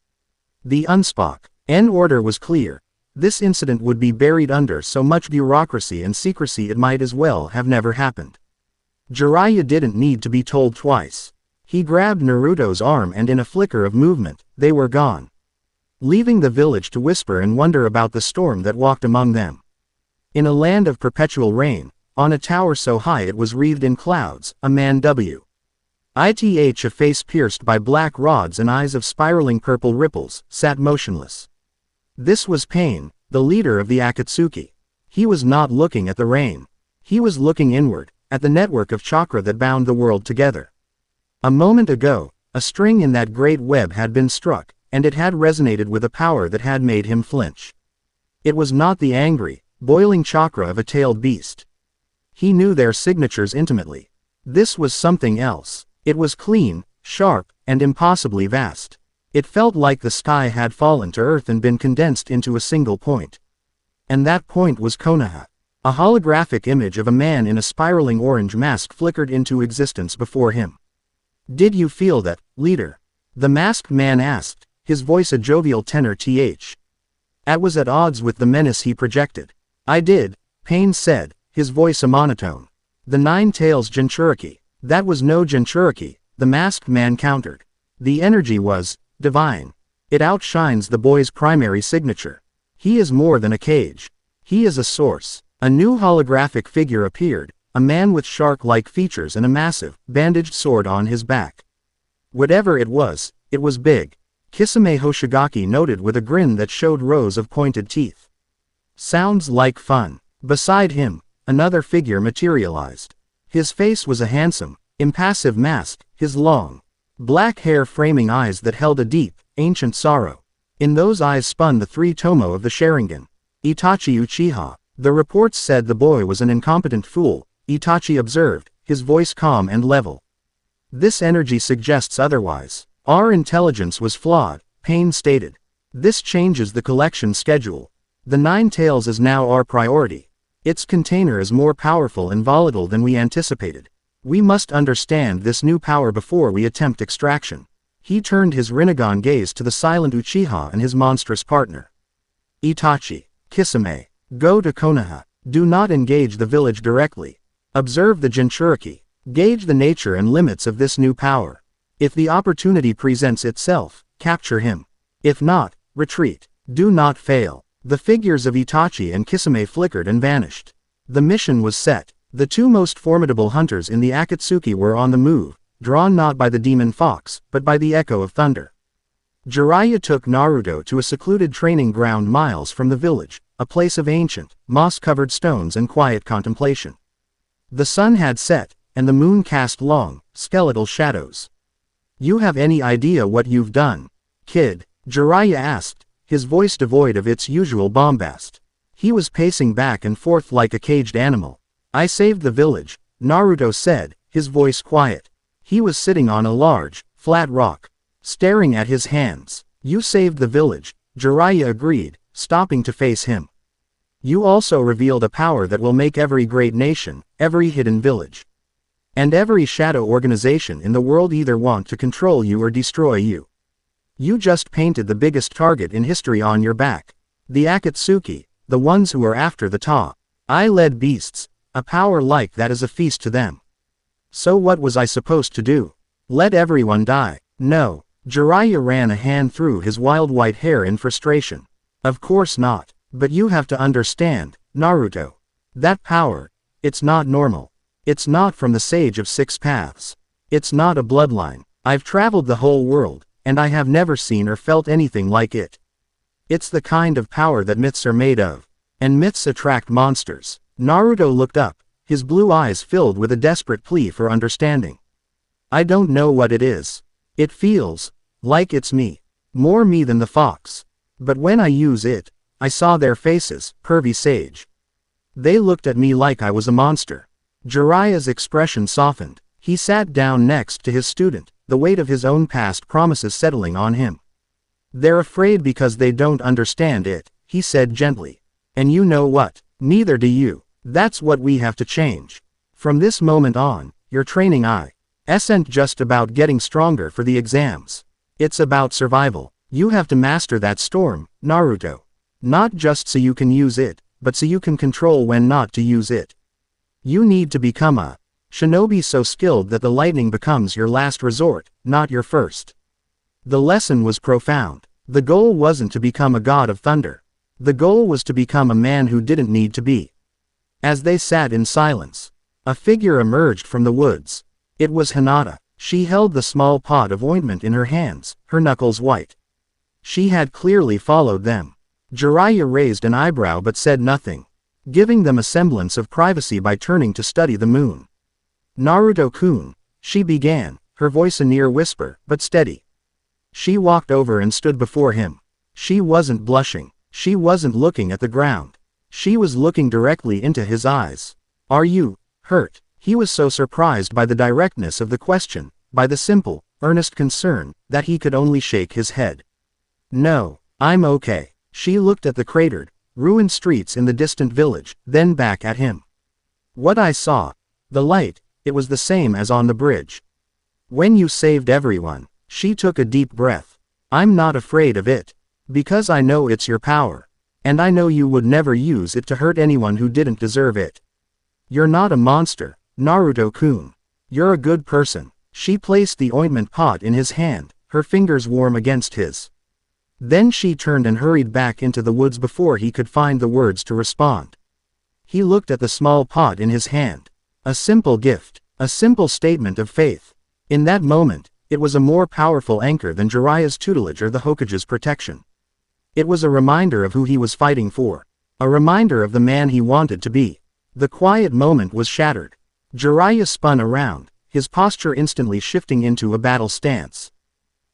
The unspoken order was clear. This incident would be buried under so much bureaucracy and secrecy it might as well have never happened. Jiraiya didn't need to be told twice. He grabbed Naruto's arm and in a flicker of movement, they were gone. Leaving the village to whisper and wonder about the storm that walked among them. In a land of perpetual rain, on a tower so high it was wreathed in clouds, a man w. a face pierced by black rods and eyes of spiraling purple ripples, sat motionless. This was Pain, the leader of the Akatsuki. He was not looking at the rain. He was looking inward, at the network of chakra that bound the world together. A moment ago, a string in that great web had been struck, and it had resonated with a power that had made him flinch. It was not the angry, boiling chakra of a tailed beast. He knew their signatures intimately. This was something else. It was clean, sharp, and impossibly vast. It felt like the sky had fallen to earth and been condensed into a single point. And that point was Konoha. A holographic image of a man in a spiraling orange mask flickered into existence before him. Did you feel that, leader? The masked man asked, his voice a jovial tenor th. That was at odds with the menace he projected. I did, Pain said, his voice a monotone. The Nine Tails Jinchuriki. That was no Jinchuriki, the masked man countered. The energy was divine. It outshines the boy's primary signature. He is more than a cage. He is a source. A new holographic figure appeared, a man with shark-like features and a massive, bandaged sword on his back. Whatever it was big. Kisame Hoshigaki noted with a grin that showed rows of pointed teeth. Sounds like fun. Beside him, another figure materialized. His face was a handsome, impassive mask, his long, black hair framing eyes that held a deep, ancient sorrow. In those eyes spun the 3 tomo of the Sharingan. Itachi Uchiha. The reports said the boy was an incompetent fool, Itachi observed, his voice calm and level. This energy suggests otherwise. Our intelligence was flawed, Pain stated. This changes the collection schedule. The 9 tails is now our priority. Its container is more powerful and volatile than we anticipated. We must understand this new power before we attempt extraction. He turned his Rinnegan gaze to the silent Uchiha and his monstrous partner. Itachi, Kisame, go to Konoha. Do not engage the village directly. Observe the Jinchuriki. Gauge the nature and limits of this new power. If the opportunity presents itself, capture him. If not, retreat. Do not fail. The figures of Itachi and Kisame flickered and vanished. The mission was set. The 2 most formidable hunters in the Akatsuki were on the move, drawn not by the demon fox, but by the echo of thunder. Jiraiya took Naruto to a secluded training ground miles from the village, a place of ancient, moss-covered stones and quiet contemplation. The sun had set, and the moon cast long, skeletal shadows. You have any idea what you've done, kid? Jiraiya asked, his voice devoid of its usual bombast. He was pacing back and forth like a caged animal. I saved the village, Naruto said, his voice quiet. He was sitting on a large, flat rock, staring at his hands. You saved the village, Jiraiya agreed, stopping to face him. You also revealed a power that will make every great nation, every hidden village, and every shadow organization in the world either want to control you or destroy you. You just painted the biggest target in history on your back. The Akatsuki, the ones who are after the Ta. I-led beasts, a power like that is a feast to them. So what was I supposed to do? Let everyone die? No. Jiraiya ran a hand through his wild white hair in frustration. Of course not. But you have to understand, Naruto. That power, it's not normal. It's not from the Sage of 6 Paths. It's not a bloodline. I've traveled the whole world, and I have never seen or felt anything like it. It's the kind of power that myths are made of. And myths attract monsters. Naruto looked up, his blue eyes filled with a desperate plea for understanding. I don't know what it is. It feels like it's me. More me than the fox. But when I use it, I saw their faces, pervy sage. They looked at me like I was a monster. Jiraiya's expression softened. He sat down next to his student, the weight of his own past promises settling on him. They're afraid because they don't understand it, he said gently. And you know what? Neither do you. That's what we have to change. From this moment on, your training isn't just about getting stronger for the exams. It's about survival. You have to master that storm, Naruto. Not just so you can use it, but so you can control when not to use it. You need to become a shinobi so skilled that the lightning becomes your last resort, not your first. The lesson was profound. The goal wasn't to become a god of thunder. The goal was to become a man who didn't need to be. As they sat in silence, a figure emerged from the woods. It was Hinata. She held the small pot of ointment in her hands, her knuckles white. She had clearly followed them. Jiraiya raised an eyebrow but said nothing, giving them a semblance of privacy by turning to study the moon. Naruto-kun, she began, her voice a near whisper, but steady. She walked over and stood before him. She wasn't blushing. She wasn't looking at the ground. She was looking directly into his eyes. Are you hurt? He was so surprised by the directness of the question, by the simple, earnest concern, that he could only shake his head. No, I'm okay. She looked at the cratered, ruined streets in the distant village, then back at him. What I saw, the light, it was the same as on the bridge. When you saved everyone, she took a deep breath. I'm not afraid of it. Because I know it's your power. And I know you would never use it to hurt anyone who didn't deserve it. You're not a monster, Naruto-kun. You're a good person. She placed the ointment pot in his hand, her fingers warm against his. Then she turned and hurried back into the woods before he could find the words to respond. He looked at the small pot in his hand. A simple gift, a simple statement of faith. In that moment, it was a more powerful anchor than Jiraiya's tutelage or the Hokage's protection. It was a reminder of who he was fighting for. A reminder of the man he wanted to be. The quiet moment was shattered. Jiraiya spun around, his posture instantly shifting into a battle stance.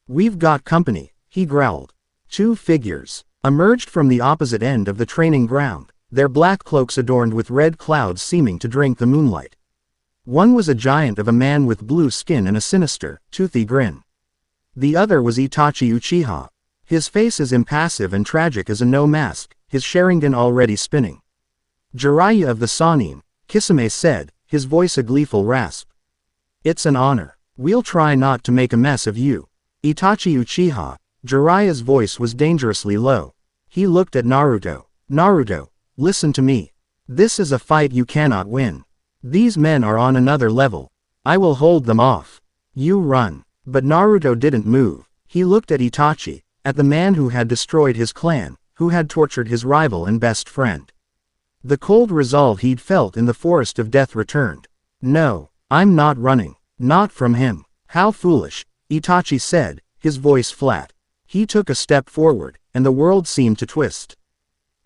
We've got company, he growled. 2 figures emerged from the opposite end of the training ground, their black cloaks adorned with red clouds seeming to drink the moonlight. One was a giant of a man with blue skin and a sinister, toothy grin. The other was Itachi Uchiha. His face as impassive and tragic as a no mask, his Sharingan already spinning. Jiraiya of the Sannin, Kisame said, his voice a gleeful rasp. It's an honor. We'll try not to make a mess of you. Itachi Uchiha, Jiraiya's voice was dangerously low. He looked at Naruto. Naruto, listen to me. This is a fight you cannot win. These men are on another level. I will hold them off. You run. But Naruto didn't move. He looked at Itachi, at the man who had destroyed his clan, who had tortured his rival and best friend. The cold resolve he'd felt in the forest of death returned. No, I'm not running. Not from him. How foolish, Itachi said, his voice flat. He took a step forward, and the world seemed to twist.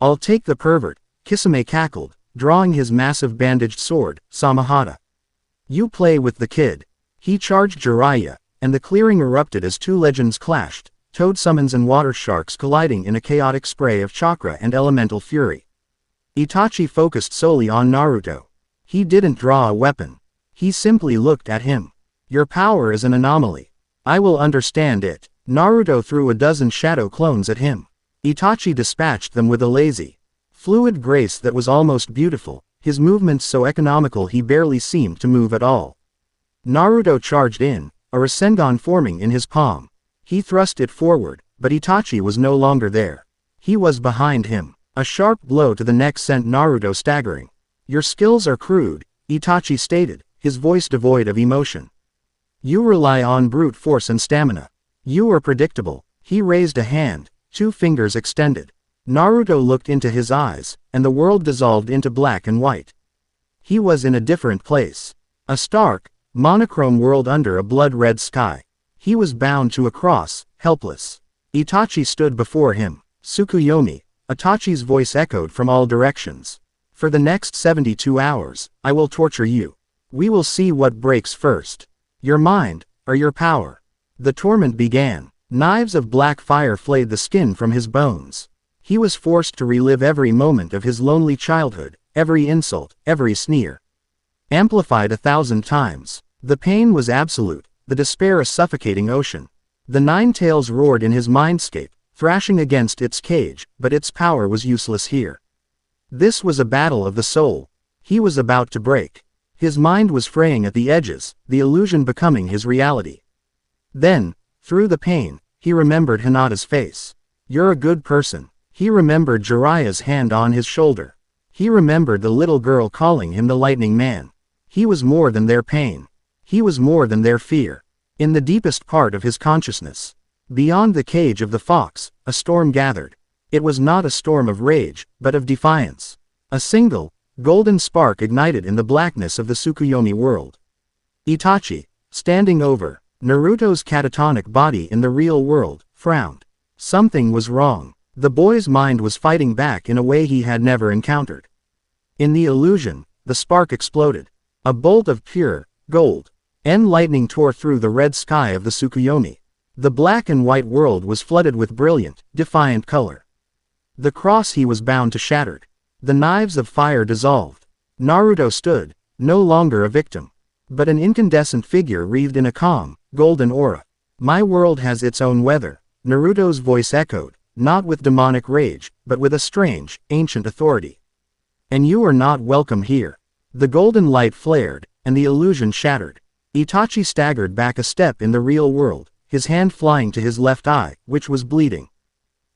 I'll take the pervert, Kisame cackled, drawing his massive bandaged sword, Samahata. You play with the kid. He charged Jiraiya, and the clearing erupted as two legends clashed, toad summons and water sharks colliding in a chaotic spray of chakra and elemental fury. Itachi focused solely on Naruto. He didn't draw a weapon. He simply looked at him. Your power is an anomaly. I will understand it. Naruto threw a dozen shadow clones at him. Itachi dispatched them with a lazy, fluid grace that was almost beautiful, his movements so economical he barely seemed to move at all. Naruto charged in, a Rasengan forming in his palm. He thrust it forward, but Itachi was no longer there. He was behind him. A sharp blow to the neck sent Naruto staggering. Your skills are crude, Itachi stated, his voice devoid of emotion. You rely on brute force and stamina. You are predictable. He raised a hand, two fingers extended. Naruto looked into his eyes, and the world dissolved into black and white. He was in a different place. A stark, monochrome world under a blood-red sky. He was bound to a cross, helpless. Itachi stood before him. Tsukuyomi, Itachi's voice echoed from all directions. For the next 72 hours, I will torture you. We will see what breaks first. Your mind, or your power. The torment began. Knives of black fire flayed the skin from his bones. He was forced to relive every moment of his lonely childhood, every insult, every sneer. Amplified 1,000 times. The pain was absolute, the despair a suffocating ocean. The nine tails roared in his mindscape, thrashing against its cage, but its power was useless here. This was a battle of the soul. He was about to break. His mind was fraying at the edges, the illusion becoming his reality. Then, through the pain, he remembered Hinata's face. You're a good person. He remembered Jiraiya's hand on his shoulder. He remembered the little girl calling him the Lightning Man. He was more than their pain. He was more than their fear. In the deepest part of his consciousness, beyond the cage of the fox, a storm gathered. It was not a storm of rage, but of defiance. A single, golden spark ignited in the blackness of the Tsukuyomi world. Itachi, standing over Naruto's catatonic body in the real world, frowned. Something was wrong. The boy's mind was fighting back in a way he had never encountered. In the illusion, the spark exploded. A bolt of pure gold and lightning tore through the red sky of the Tsukuyomi. The black and white world was flooded with brilliant, defiant color. The cross he was bound to shattered. The knives of fire dissolved. Naruto stood, no longer a victim, but an incandescent figure wreathed in a calm, golden aura. My world has its own weather, Naruto's voice echoed, not with demonic rage, but with a strange, ancient authority. And you are not welcome here. The golden light flared, and the illusion shattered. Itachi staggered back a step in the real world, his hand flying to his left eye, which was bleeding.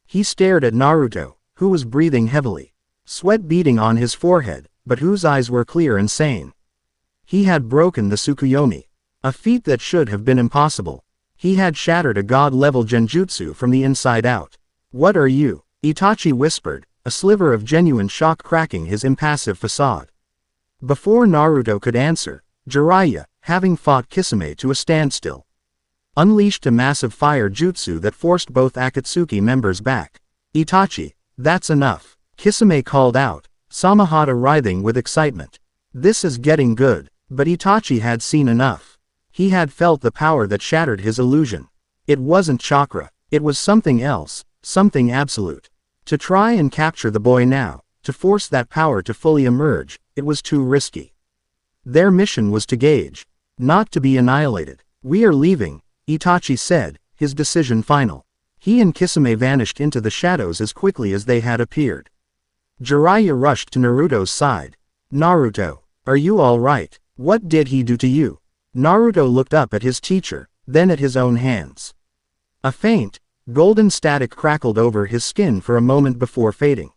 He stared at Naruto, who was breathing heavily, sweat beading on his forehead, but whose eyes were clear and sane. He had broken the Tsukuyomi, a feat that should have been impossible. He had shattered a god-level genjutsu from the inside out. What are you? Itachi whispered, a sliver of genuine shock cracking his impassive facade. Before Naruto could answer, Jiraiya, having fought Kisame to a standstill, unleashed a massive fire jutsu that forced both Akatsuki members back. Itachi, that's enough, Kisame called out, Samahata writhing with excitement. This is getting good, but Itachi had seen enough. He had felt the power that shattered his illusion. It wasn't chakra, it was something else, something absolute. To try and capture the boy now, to force that power to fully emerge, it was too risky. Their mission was to gauge, not to be annihilated. We are leaving, Itachi said, his decision final. He and Kisame vanished into the shadows as quickly as they had appeared. Jiraiya rushed to Naruto's side. "Naruto, are you all right? What did he do to you?" Naruto looked up at his teacher, then at his own hands. A faint, golden static crackled over his skin for a moment before fading.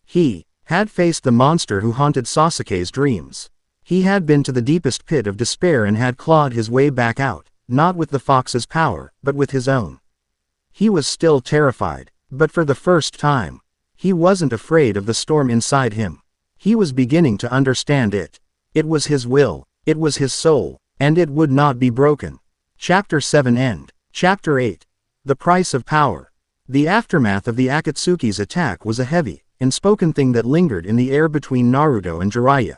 He had faced the monster who haunted Sasuke's dreams. He had been to the deepest pit of despair and had clawed his way back out, not with the fox's power, but with his own. He was still terrified, but for the first time, he wasn't afraid of the storm inside him. He was beginning to understand it. It was his will, it was his soul, and it would not be broken. Chapter 7 End. Chapter 8. The Price of Power. The aftermath of the Akatsuki's attack was a heavy, unspoken thing that lingered in the air between Naruto and Jiraiya.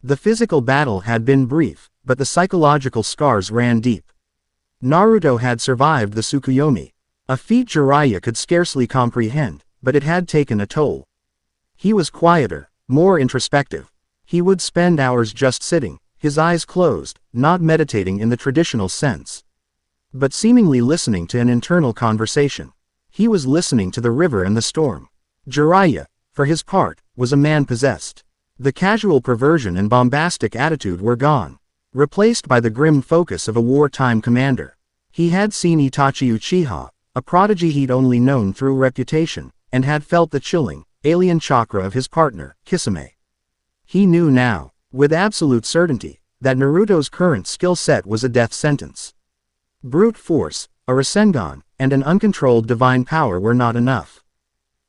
The physical battle had been brief, but the psychological scars ran deep. Naruto had survived the Tsukuyomi, a feat Jiraiya could scarcely comprehend, but it had taken a toll. He was quieter, more introspective. He would spend hours just sitting, his eyes closed, not meditating in the traditional sense, but seemingly listening to an internal conversation. He was listening to the river and the storm. Jiraiya, for his part, was a man possessed. The casual perversion and bombastic attitude were gone, replaced by the grim focus of a wartime commander. He had seen Itachi Uchiha, a prodigy he'd only known through reputation, and had felt the chilling, alien chakra of his partner, Kisame. He knew now, with absolute certainty, that Naruto's current skill set was a death sentence. Brute force, a Rasengan, and an uncontrolled divine power were not enough.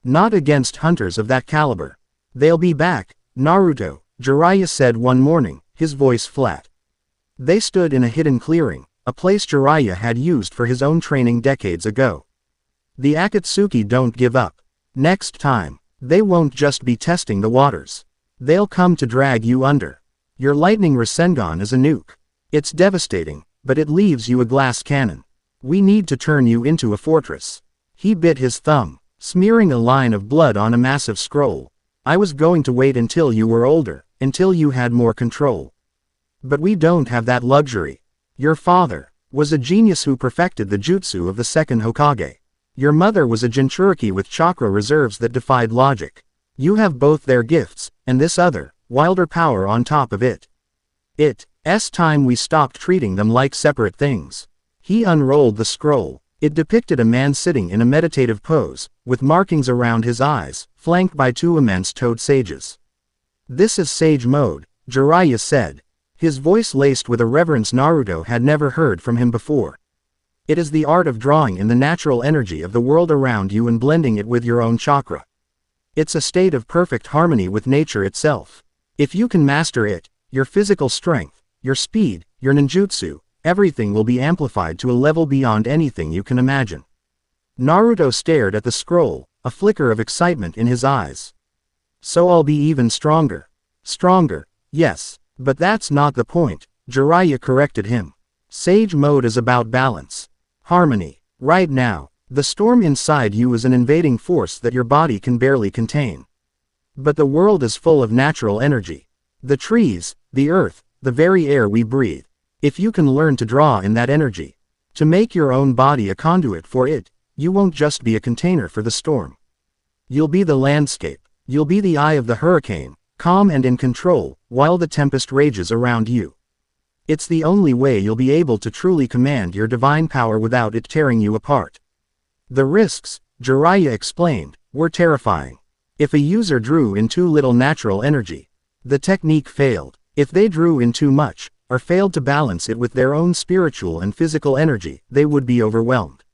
Not against hunters of that caliber. "They'll be back, Naruto," Jiraiya said one morning, his voice flat. They stood in a hidden clearing, a place Jiraiya had used for his own training decades ago. "The Akatsuki don't give up. Next time, they won't just be testing the waters. They'll come to drag you under. Your lightning Rasengan is a nuke. It's devastating, but it leaves you a glass cannon. We need to turn you into a fortress." He bit his thumb, smearing a line of blood on a massive scroll. "I was going to wait until you were older, until you had more control. But we don't have that luxury. Your father was a genius who perfected the jutsu of the second Hokage. Your mother was a Jinchuriki with chakra reserves that defied logic. You have both their gifts, and this other, wilder power on top of it. It's time we stopped treating them like separate things." He unrolled the scroll. It depicted a man sitting in a meditative pose, with markings around his eyes, flanked by two immense toad sages. "This is sage mode," Jiraiya said, his voice laced with a reverence Naruto had never heard from him before. "It is the art of drawing in the natural energy of the world around you and blending it with your own chakra. It's a state of perfect harmony with nature itself. If you can master it, your physical strength, your speed, your ninjutsu, everything will be amplified to a level beyond anything you can imagine." Naruto stared at the scroll, a flicker of excitement in his eyes. "So I'll be even stronger." "Stronger, yes, but that's not the point," Jiraiya corrected him. "Sage mode is about balance. Harmony. Right now, the storm inside you is an invading force that your body can barely contain. But the world is full of natural energy. The trees, the earth, the very air we breathe. If you can learn to draw in that energy, to make your own body a conduit for it, you won't just be a container for the storm. You'll be the landscape. You'll be the eye of the hurricane, calm and in control, while the tempest rages around you. It's the only way you'll be able to truly command your divine power without it tearing you apart." The risks, Jiraiya explained, were terrifying. If a user drew in too little natural energy, the technique failed. If they drew in too much, or failed to balance it with their own spiritual and physical energy, they would be overwhelmed.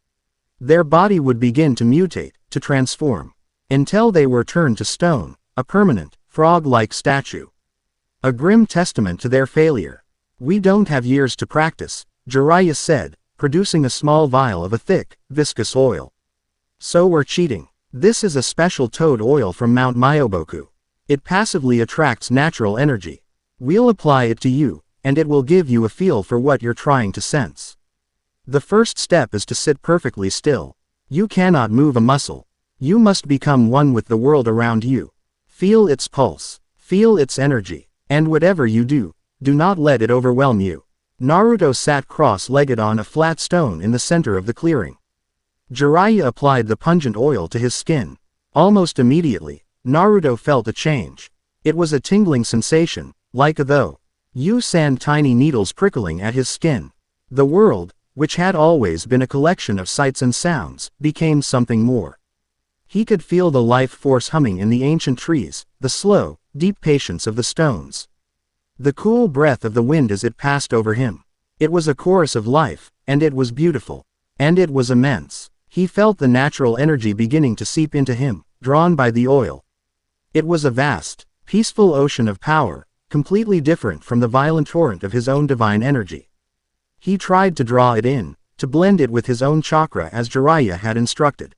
Their body would begin to mutate, to transform, until they were turned to stone, a permanent, frog-like statue. A grim testament to their failure. "We don't have years to practice," Jiraiya said, producing a small vial of a thick, viscous oil. "So we're cheating. This is a special toad oil from Mount Myoboku. It passively attracts natural energy. We'll apply it to you, and it will give you a feel for what you're trying to sense. The first step is to sit perfectly still. You cannot move a muscle. You must become one with the world around you. Feel its pulse. Feel its energy. And whatever you do, do not let it overwhelm you. Naruto sat cross-legged on a flat stone in the center of the clearing. Jiraiya applied the pungent oil to his skin. Almost immediately, Naruto felt a change. It was a tingling sensation, like though you sand tiny needles prickling at his skin. The world, which had always been a collection of sights and sounds, became something more. He could feel the life force humming in the ancient trees, the slow, deep patience of the stones. The cool breath of the wind as it passed over him. It was a chorus of life, and it was beautiful. And it was immense. He felt the natural energy beginning to seep into him, drawn by the oil. It was a vast, peaceful ocean of power, completely different from the violent torrent of his own divine energy. He tried to draw it in, to blend it with his own chakra as Jiraiya had instructed.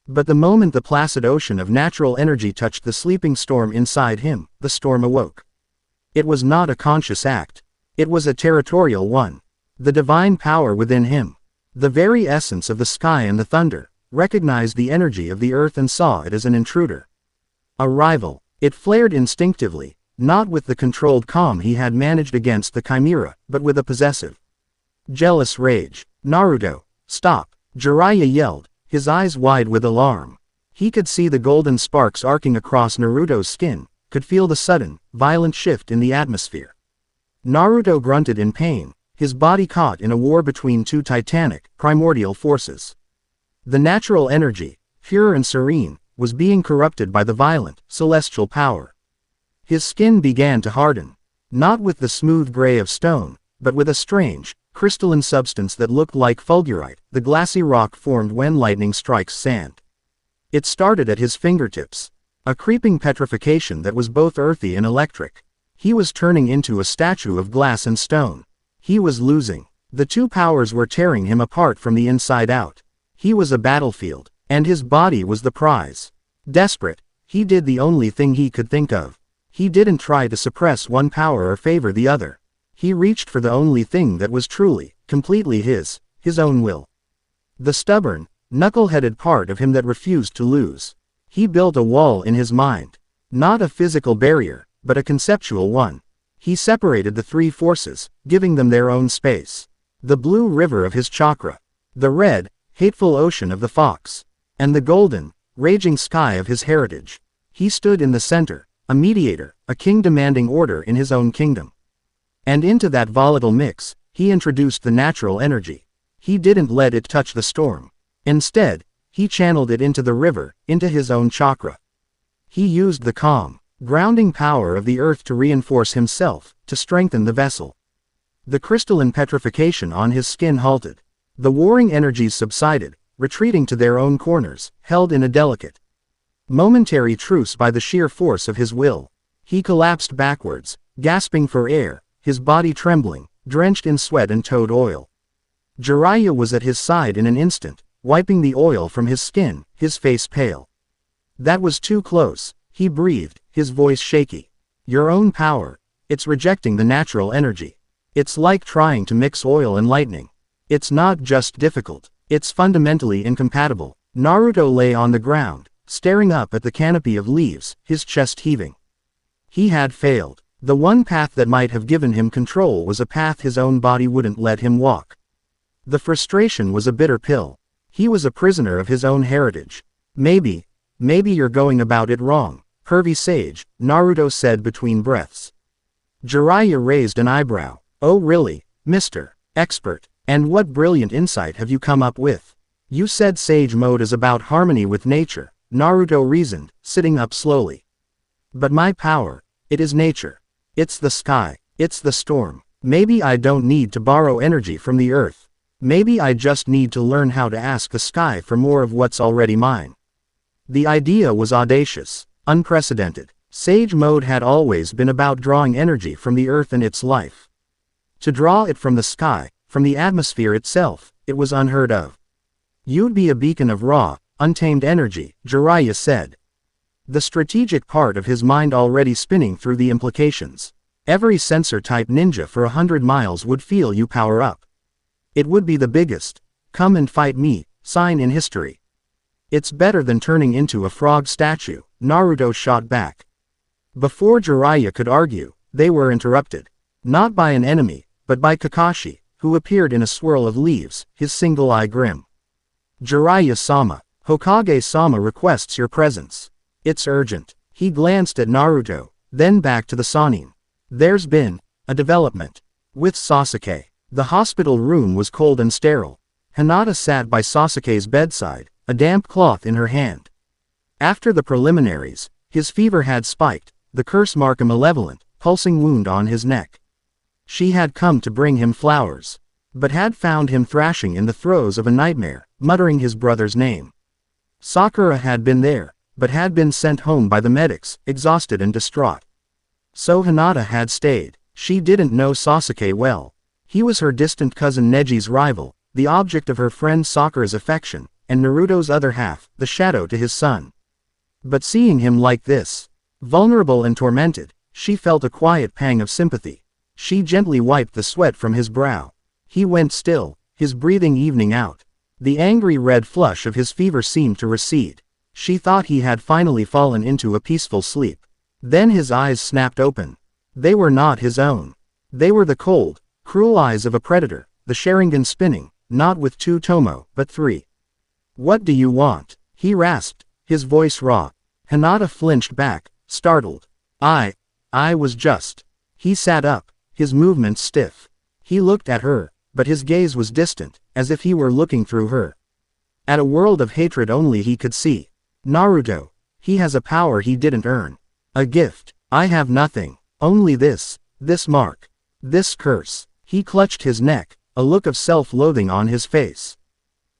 But the moment the placid ocean of natural energy touched the sleeping storm inside him, the storm awoke. It was not a conscious act. It was a territorial one. The divine power within him, the very essence of the sky and the thunder, recognized the energy of the earth and saw it as an intruder. A rival. It flared instinctively, not with the controlled calm he had managed against the chimera, but with a possessive, jealous rage. Naruto, stop! Jiraiya yelled, his eyes wide with alarm. He could see the golden sparks arcing across Naruto's skin, could feel the sudden, violent shift in the atmosphere. Naruto grunted in pain, his body caught in a war between two titanic, primordial forces. The natural energy, pure and serene, was being corrupted by the violent, celestial power. His skin began to harden, not with the smooth gray of stone, but with a strange, crystalline substance that looked like fulgurite, the glassy rock formed when lightning strikes sand. It started at his fingertips, a creeping petrification that was both earthy and electric. He was turning into a statue of glass and stone. He was losing. The two powers were tearing him apart from the inside out. He was a battlefield, and his body was the prize. Desperate, he did the only thing he could think of. He didn't try to suppress one power or favor the other. He reached for the only thing that was truly, completely his own will. The stubborn, knuckle-headed part of him that refused to lose. He built a wall in his mind. Not a physical barrier, but a conceptual one. He separated the three forces, giving them their own space. The blue river of his chakra. The red, hateful ocean of the fox. And the golden, raging sky of his heritage. He stood in the center, a mediator, a king demanding order in his own kingdom. And into that volatile mix, he introduced the natural energy. He didn't let it touch the storm. Instead, he channeled it into the river, into his own chakra. He used the calm, grounding power of the earth to reinforce himself, to strengthen the vessel. The crystalline petrification on his skin halted. The warring energies subsided, retreating to their own corners, held in a delicate, momentary truce by the sheer force of his will. He collapsed backwards, gasping for air, his body trembling, drenched in sweat and toad oil. Jiraiya was at his side in an instant, wiping the oil from his skin, his face pale. That was too close, he breathed, his voice shaky. Your own power. It's rejecting the natural energy. It's like trying to mix oil and lightning. It's not just difficult, it's fundamentally incompatible. Naruto lay on the ground, staring up at the canopy of leaves, his chest heaving. He had failed. The one path that might have given him control was a path his own body wouldn't let him walk. The frustration was a bitter pill. He was a prisoner of his own heritage. Maybe you're going about it wrong, pervy sage, Naruto said between breaths. Jiraiya raised an eyebrow. Oh really, Mr. Expert, and what brilliant insight have you come up with? You said sage mode is about harmony with nature, Naruto reasoned, sitting up slowly. But my power, it is nature. It's the sky, it's the storm. Maybe I don't need to borrow energy from the earth. Maybe I just need to learn how to ask the sky for more of what's already mine. The idea was audacious, unprecedented. Sage mode had always been about drawing energy from the earth and its life. To draw it from the sky, from the atmosphere itself, it was unheard of. You'd be a beacon of raw, untamed energy, Jiraiya said. The strategic part of his mind already spinning through the implications. Every sensor-type ninja for 100 miles would feel you power up. It would be the biggest, come and fight me, sign in history. It's better than turning into a frog statue, Naruto shot back. Before Jiraiya could argue, they were interrupted. Not by an enemy, but by Kakashi, who appeared in a swirl of leaves, his single eye grim. Jiraiya-sama, Hokage-sama requests your presence. It's urgent. He glanced at Naruto, then back to the Sannin. There's been a development. With Sasuke. The hospital room was cold and sterile. Hinata sat by Sasuke's bedside, a damp cloth in her hand. After the preliminaries, his fever had spiked, the curse mark a malevolent, pulsing wound on his neck. She had come to bring him flowers, but had found him thrashing in the throes of a nightmare, muttering his brother's name. Sakura had been there, but had been sent home by the medics, exhausted and distraught. So Hinata had stayed. She didn't know Sasuke well. He was her distant cousin Neji's rival, the object of her friend Sakura's affection, and Naruto's other half, the shadow to his son. But seeing him like this, vulnerable and tormented, she felt a quiet pang of sympathy. She gently wiped the sweat from his brow. He went still, his breathing evening out. The angry red flush of his fever seemed to recede. She thought he had finally fallen into a peaceful sleep. Then his eyes snapped open. They were not his own. They were the cold, cruel eyes of a predator, the Sharingan spinning, not with 2 tomo, but 3. What do you want? He rasped, his voice raw. Hinata flinched back, startled. I was just. He sat up, his movements stiff. He looked at her, but his gaze was distant, as if he were looking through her. At a world of hatred only he could see. Naruto. He has a power he didn't earn. A gift. I have nothing. Only this mark. This curse. He clutched his neck, a look of self-loathing on his face.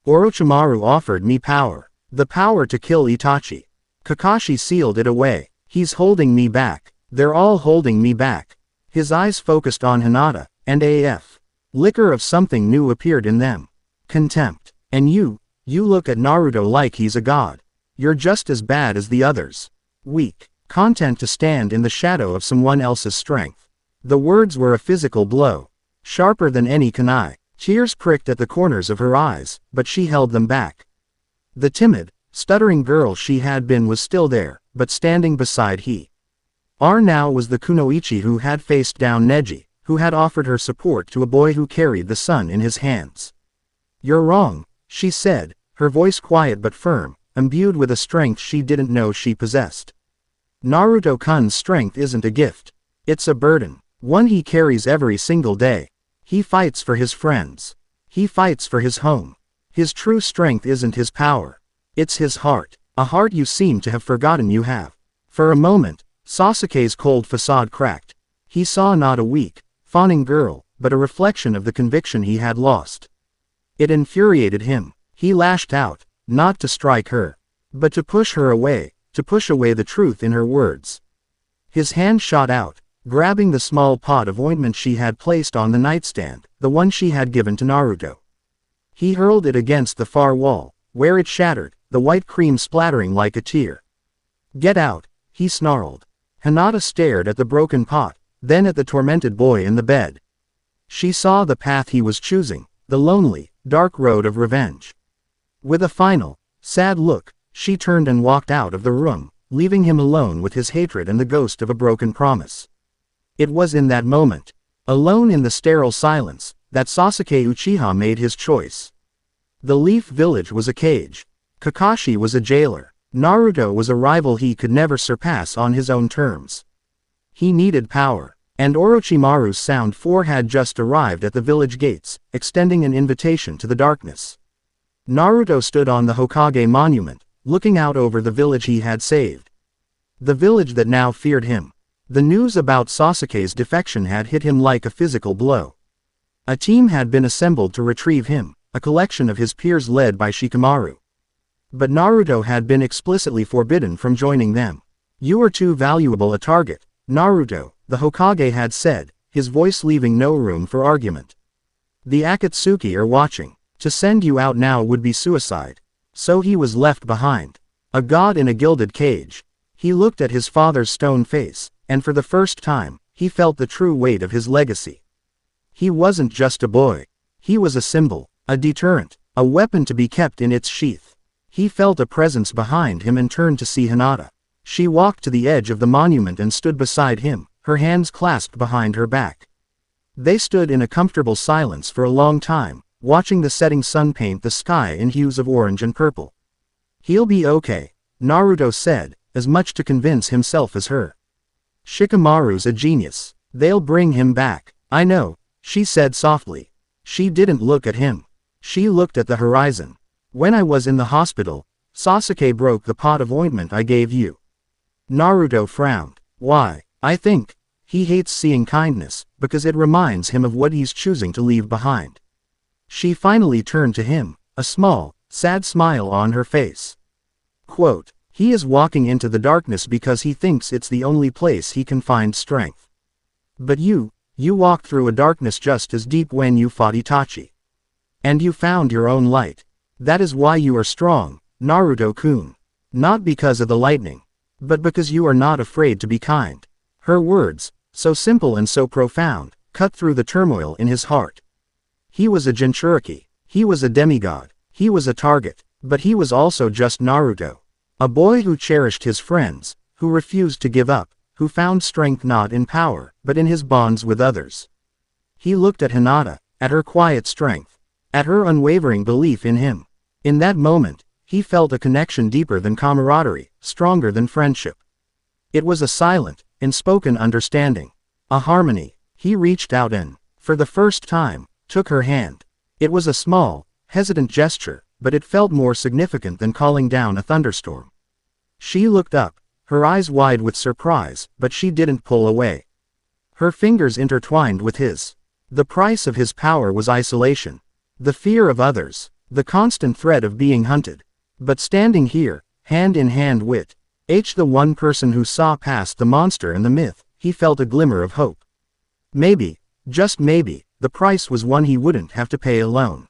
Orochimaru offered me power. The power to kill Itachi. Kakashi sealed it away. He's holding me back. They're all holding me back. His eyes focused on Hinata, and AF. Liquor of something new appeared in them. Contempt. And you look at Naruto like he's a god. You're just as bad as the others. Weak. Content to stand in the shadow of someone else's strength. The words were a physical blow. Sharper than any kunai. Tears pricked at the corners of her eyes, but she held them back. The timid, stuttering girl she had been was still there, but standing beside he. Now was the kunoichi who had faced down Neji, who had offered her support to a boy who carried the sun in his hands. You're wrong, she said, her voice quiet but firm, imbued with a strength she didn't know she possessed. Naruto-kun's strength isn't a gift. It's a burden, one he carries every single day. He fights for his friends. He fights for his home. His true strength isn't his power. It's his heart, a heart you seem to have forgotten you have. For a moment, Sasuke's cold facade cracked. He saw not a weak, fawning girl, but a reflection of the conviction he had lost. It infuriated him. He lashed out, not to strike her, but to push her away, to push away the truth in her words. His hand shot out, grabbing the small pot of ointment she had placed on the nightstand, the one she had given to Naruto. He hurled it against the far wall, where it shattered, the white cream splattering like a tear. Get out, he snarled. Hinata stared at the broken pot, then at the tormented boy in the bed. She saw the path he was choosing, the lonely, dark road of revenge. With a final, sad look, she turned and walked out of the room, leaving him alone with his hatred and the ghost of a broken promise. It was in that moment, alone in the sterile silence, that Sasuke Uchiha made his choice. The Leaf Village was a cage. Kakashi was a jailer. Naruto was a rival he could never surpass on his own terms. He needed power, and Orochimaru's Sound 4 had just arrived at the village gates, extending an invitation to the darkness. Naruto stood on the Hokage monument, looking out over the village he had saved. The village that now feared him. The news about Sasuke's defection had hit him like a physical blow. A team had been assembled to retrieve him, a collection of his peers led by Shikamaru. But Naruto had been explicitly forbidden from joining them. You are too valuable a target, Naruto, the Hokage had said, his voice leaving no room for argument. The Akatsuki are watching. To send you out now would be suicide. So he was left behind. A god in a gilded cage. He looked at his father's stone face, and for the first time, he felt the true weight of his legacy. He wasn't just a boy. He was a symbol, a deterrent, a weapon to be kept in its sheath. He felt a presence behind him and turned to see Hinata. She walked to the edge of the monument and stood beside him, her hands clasped behind her back. They stood in a comfortable silence for a long time, watching the setting sun paint the sky in hues of orange and purple. "He'll be okay," Naruto said, as much to convince himself as her. "Shikamaru's a genius. They'll bring him back." "I know," she said softly. She didn't look at him. She looked at the horizon. "When I was in the hospital, Sasuke broke the pot of ointment I gave you." Naruto frowned. "Why?" "I think he hates seeing kindness, because it reminds him of what he's choosing to leave behind." She finally turned to him, a small, sad smile on her face. Quote, "He is walking into the darkness because he thinks it's the only place he can find strength. But you walked through a darkness just as deep when you fought Itachi. And you found your own light. That is why you are strong, Naruto-kun. Not because of the lightning, but because you are not afraid to be kind." Her words, so simple and so profound, cut through the turmoil in his heart. He was a Jinchuriki. He was a demigod. He was a target. But he was also just Naruto. A boy who cherished his friends, who refused to give up, who found strength not in power, but in his bonds with others. He looked at Hinata, at her quiet strength, at her unwavering belief in him. In that moment, he felt a connection deeper than camaraderie, stronger than friendship. It was a silent, unspoken understanding. A harmony. He reached out and, for the first time, took her hand. It was a small, hesitant gesture, but it felt more significant than calling down a thunderstorm. She looked up, her eyes wide with surprise, but she didn't pull away. Her fingers intertwined with his. The price of his power was isolation. The fear of others. The constant threat of being hunted. But standing here, hand in hand with the one person who saw past the monster and the myth, he felt a glimmer of hope. Maybe, just maybe, the price was one he wouldn't have to pay alone.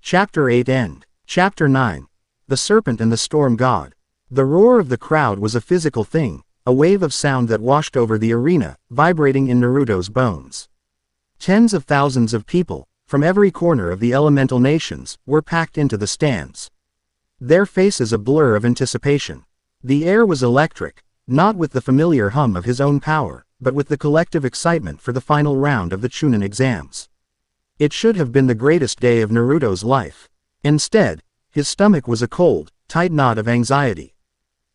Chapter 8 End. Chapter 9. The Serpent and the Storm God. The roar of the crowd was a physical thing, a wave of sound that washed over the arena, vibrating in Naruto's bones. Tens of thousands of people, from every corner of the elemental nations, were packed into the stands. Their faces a blur of anticipation. The air was electric, not with the familiar hum of his own power, but with the collective excitement for the final round of the Chunin exams. It should have been the greatest day of Naruto's life. Instead, his stomach was a cold, tight knot of anxiety.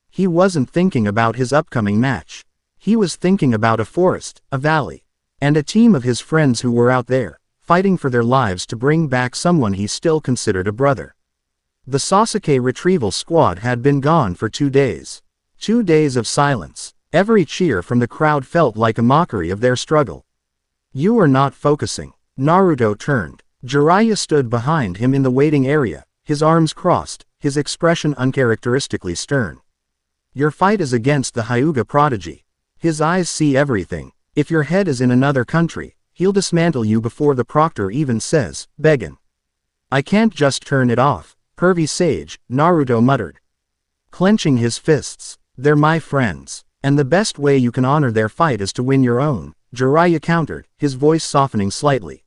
He wasn't thinking about his upcoming match. He was thinking about a forest, a valley, and a team of his friends who were out there, fighting for their lives to bring back someone he still considered a brother. The Sasuke retrieval squad had been gone for 2 days. 2 days of silence. Every cheer from the crowd felt like a mockery of their struggle. "You are not focusing." Naruto turned. Jiraiya stood behind him in the waiting area, his arms crossed, his expression uncharacteristically stern. "Your fight is against the Hyuga prodigy. His eyes see everything. If your head is in another country, he'll dismantle you before the proctor even says, beggin'. I can't just turn it off." "Pervy sage," Naruto muttered, clenching his fists. "They're my friends, and the best way you can honor their fight is to win your own," Jiraiya countered, his voice softening slightly.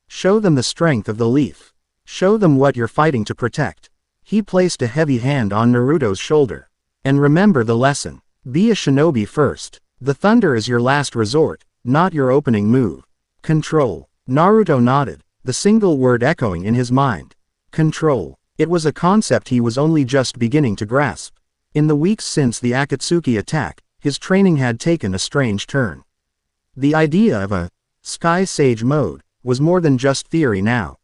"Show them the strength of the leaf. Show them what you're fighting to protect." He placed a heavy hand on Naruto's shoulder. "And remember the lesson. Be a shinobi first. The thunder is your last resort, not your opening move. Control." Naruto nodded, the single word echoing in his mind. Control. It was a concept he was only just beginning to grasp. In the weeks since the Akatsuki attack, his training had taken a strange turn. The idea of a Sky Sage mode was more than just theory now.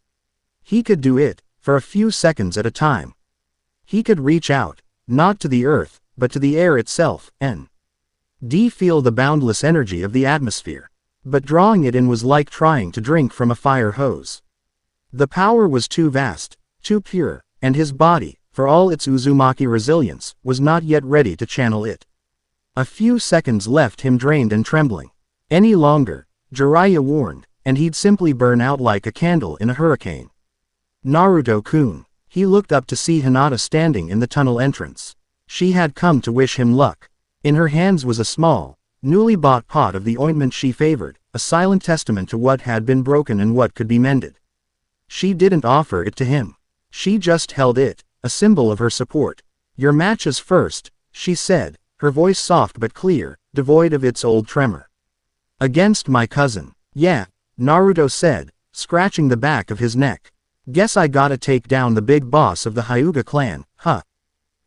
He could do it, for a few seconds at a time. He could reach out, not to the earth, but to the air itself, and feel the boundless energy of the atmosphere. But drawing it in was like trying to drink from a fire hose. The power was too vast, too pure, and his body, for all its Uzumaki resilience, was not yet ready to channel it. A few seconds left him drained and trembling. Any longer, Jiraiya warned, and he'd simply burn out like a candle in a hurricane. Naruto-kun. He looked up to see Hinata standing in the tunnel entrance. She had come to wish him luck. In her hands was a small, newly bought pot of the ointment she favored, a silent testament to what had been broken and what could be mended. She didn't offer it to him. She just held it, a symbol of her support. "Your match is first," she said, her voice soft but clear, devoid of its old tremor. "Against my cousin." "Yeah." Naruto said, scratching the back of his neck. Guess I gotta take down the big boss of the Hyuga clan, huh?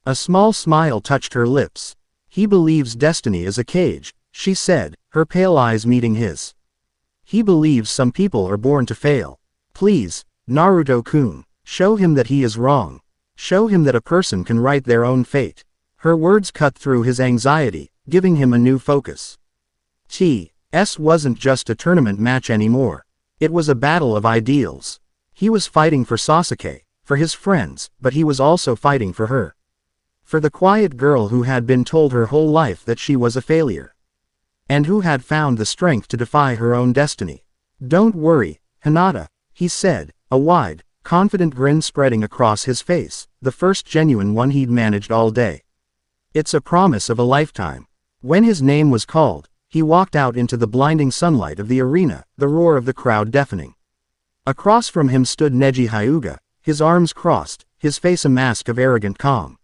A small smile touched her lips. He believes destiny is a cage, she said, her pale eyes meeting his. He believes some people are born to fail. Please, Naruto-kun, show him that he is wrong. Show him that a person can write their own fate. Her words cut through his anxiety, giving him a new focus. T.S. wasn't just a tournament match anymore. It was a battle of ideals. He was fighting for Sasuke, for his friends, but he was also fighting for her. For the quiet girl who had been told her whole life that she was a failure. And who had found the strength to defy her own destiny. Don't worry, Hinata, he said, a wide, confident grin spreading across his face, the first genuine one he'd managed all day. It's a promise of a lifetime. When his name was called, he walked out into the blinding sunlight of the arena, the roar of the crowd deafening. Across from him stood Neji Hyuga, his arms crossed, his face a mask of arrogant calm.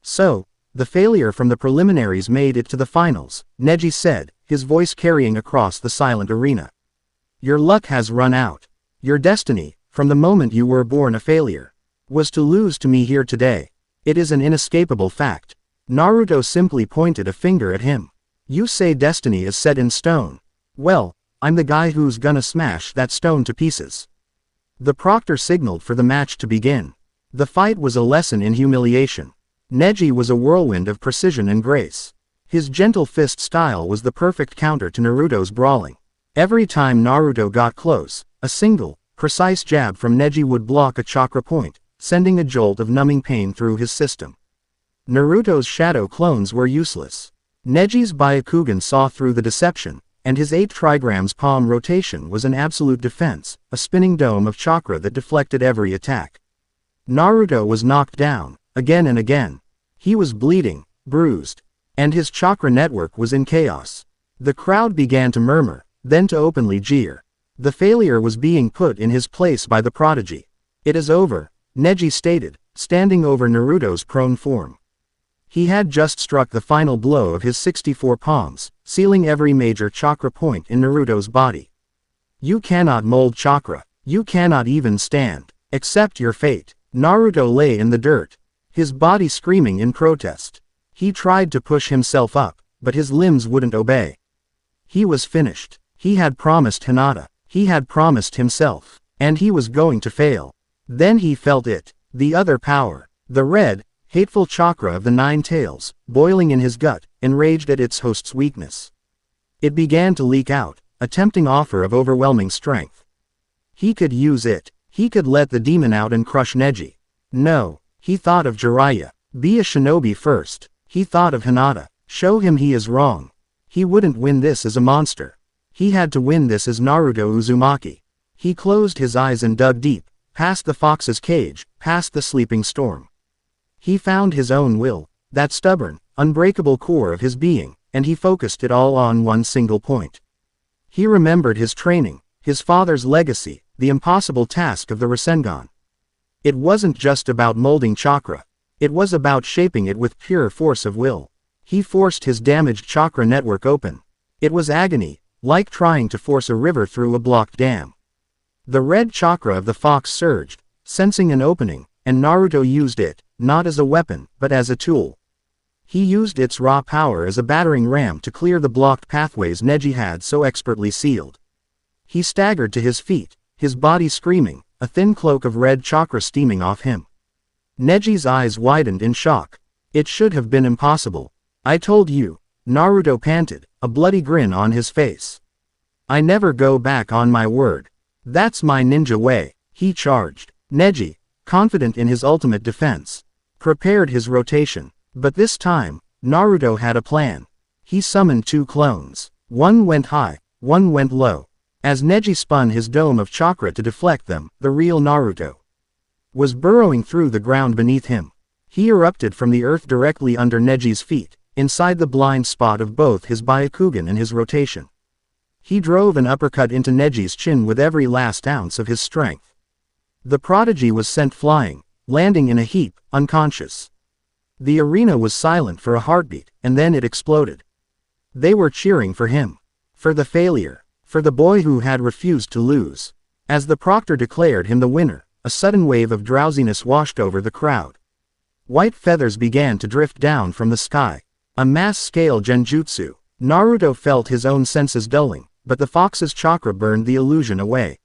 So, the failure from the preliminaries made it to the finals, Neji said, his voice carrying across the silent arena. Your luck has run out. Your destiny, from the moment you were born a failure, was to lose to me here today. It is an inescapable fact. Naruto simply pointed a finger at him. You say destiny is set in stone. Well, I'm the guy who's gonna smash that stone to pieces. The proctor signaled for the match to begin. The fight was a lesson in humiliation. Neji was a whirlwind of precision and grace. His gentle fist style was the perfect counter to Naruto's brawling. Every time Naruto got close, a single, precise jab from Neji would block a chakra point, sending a jolt of numbing pain through his system. Naruto's shadow clones were useless. Neji's Byakugan saw through the deception, and his 8 trigrams palm rotation was an absolute defense, a spinning dome of chakra that deflected every attack. Naruto was knocked down, again and again. He was bleeding, bruised, and his chakra network was in chaos. The crowd began to murmur, then to openly jeer. The failure was being put in his place by the prodigy. It is over, Neji stated, standing over Naruto's prone form. He had just struck the final blow of his 64 palms, sealing every major chakra point in Naruto's body. You cannot mold chakra. You cannot even stand. Accept your fate. Naruto lay in the dirt, his body screaming in protest. He tried to push himself up, but his limbs wouldn't obey. He was finished. He had promised Hinata. He had promised himself. And he was going to fail. Then he felt it. The other power. The red, hateful chakra of the 9 tails, boiling in his gut, enraged at its host's weakness. It began to leak out, a tempting offer of overwhelming strength. He could use it. He could let the demon out and crush Neji. No, he thought of Jiraiya. Be a shinobi first. He thought of Hinata. Show him he is wrong. He wouldn't win this as a monster. He had to win this as Naruto Uzumaki. He closed his eyes and dug deep, past the fox's cage, past the sleeping storm. He found his own will, that stubborn, unbreakable core of his being, and he focused it all on one single point. He remembered his training, his father's legacy, the impossible task of the Rasengan. It wasn't just about molding chakra. It was about shaping it with pure force of will. He forced his damaged chakra network open. It was agony, like trying to force a river through a blocked dam. The red chakra of the fox surged, sensing an opening, and Naruto used it, not as a weapon, but as a tool. He used its raw power as a battering ram to clear the blocked pathways Neji had so expertly sealed. He staggered to his feet, his body screaming, a thin cloak of red chakra steaming off him. Neji's eyes widened in shock. It should have been impossible. I told you, Naruto panted, a bloody grin on his face. I never go back on my word. That's my ninja way. He charged. Neji, confident in his ultimate defense, prepared his rotation. But this time, Naruto had a plan. He summoned 2 clones. One went high, one went low. As Neji spun his dome of chakra to deflect them, the real Naruto was burrowing through the ground beneath him. He erupted from the earth directly under Neji's feet, inside the blind spot of both his Byakugan and his rotation. He drove an uppercut into Neji's chin with every last ounce of his strength. The prodigy was sent flying, landing in a heap, unconscious. The arena was silent for a heartbeat, and then it exploded. They were cheering for him. For the failure. For the boy who had refused to lose. As the proctor declared him the winner, a sudden wave of drowsiness washed over the crowd. White feathers began to drift down from the sky. A mass-scale genjutsu. Naruto felt his own senses dulling, but the fox's chakra burned the illusion away.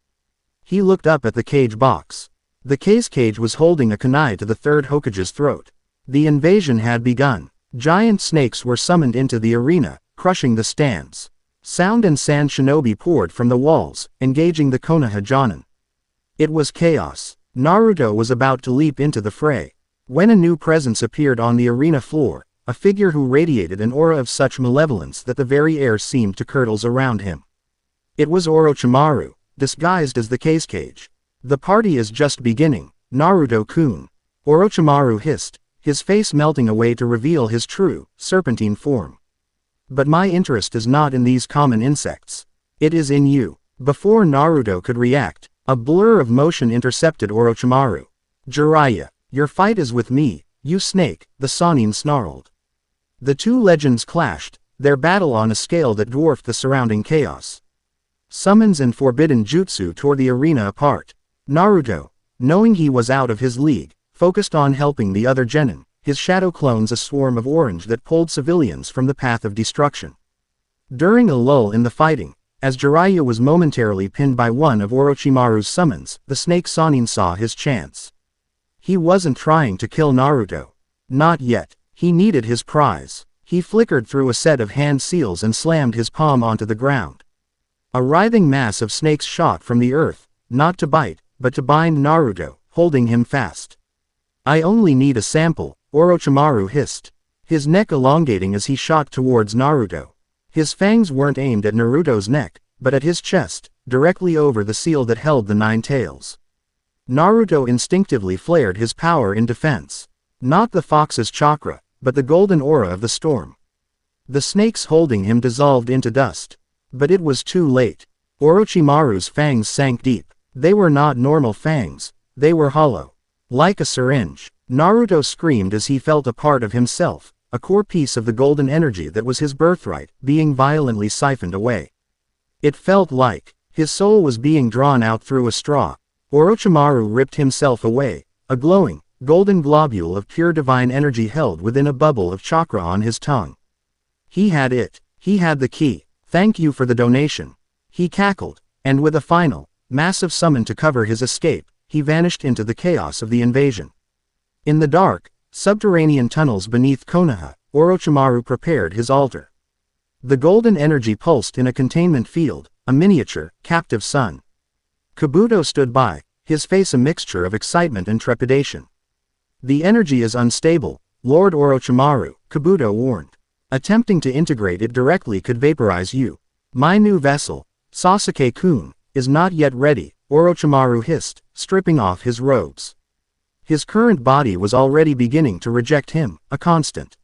He looked up at the cage box. The cage was holding a kunai to the third Hokage's throat. The invasion had begun. Giant snakes were summoned into the arena, crushing the stands. Sound and sand shinobi poured from the walls, engaging the Konoha Jonin. It was chaos. Naruto was about to leap into the fray. When a new presence appeared on the arena floor, a figure who radiated an aura of such malevolence that the very air seemed to curdle around him. It was Orochimaru, disguised as the cage. The party is just beginning, Naruto-kun. Orochimaru hissed, his face melting away to reveal his true, serpentine form. But my interest is not in these common insects. It is in you. Before Naruto could react, a blur of motion intercepted Orochimaru. Jiraiya, your fight is with me, you snake, the Sannin snarled. The two legends clashed, their battle on a scale that dwarfed the surrounding chaos. Summons and forbidden jutsu tore the arena apart. Naruto, knowing he was out of his league, focused on helping the other genin, his shadow clones a swarm of orange that pulled civilians from the path of destruction. During a lull in the fighting, as Jiraiya was momentarily pinned by one of Orochimaru's summons, the snake Sannin saw his chance. He wasn't trying to kill Naruto. Not yet. He needed his prize. He flickered through a set of hand seals and slammed his palm onto the ground. A writhing mass of snakes shot from the earth, not to bite, but to bind Naruto, holding him fast. I only need a sample, Orochimaru hissed, his neck elongating as he shot towards Naruto. His fangs weren't aimed at Naruto's neck, but at his chest, directly over the seal that held the 9 tails. Naruto instinctively flared his power in defense. Not the fox's chakra, but the golden aura of the storm. The snakes holding him dissolved into dust. But it was too late. Orochimaru's fangs sank deep. They were not normal fangs, they were hollow. Like a syringe. Naruto screamed as he felt a part of himself, a core piece of the golden energy that was his birthright, being violently siphoned away. It felt like his soul was being drawn out through a straw. Orochimaru ripped himself away, a glowing, golden globule of pure divine energy held within a bubble of chakra on his tongue. He had it. He had the key. Thank you for the donation. He cackled, and with a final, massive summon to cover his escape, he vanished into the chaos of the invasion. In the dark, subterranean tunnels beneath Konoha, Orochimaru prepared his altar. The golden energy pulsed in a containment field, a miniature, captive sun. Kabuto stood by, his face a mixture of excitement and trepidation. The energy is unstable, Lord Orochimaru, Kabuto warned. Attempting to integrate it directly could vaporize you. My new vessel, Sasuke-kun, is not yet ready, Orochimaru hissed, stripping off his robes. His current body was already beginning to reject him, a constant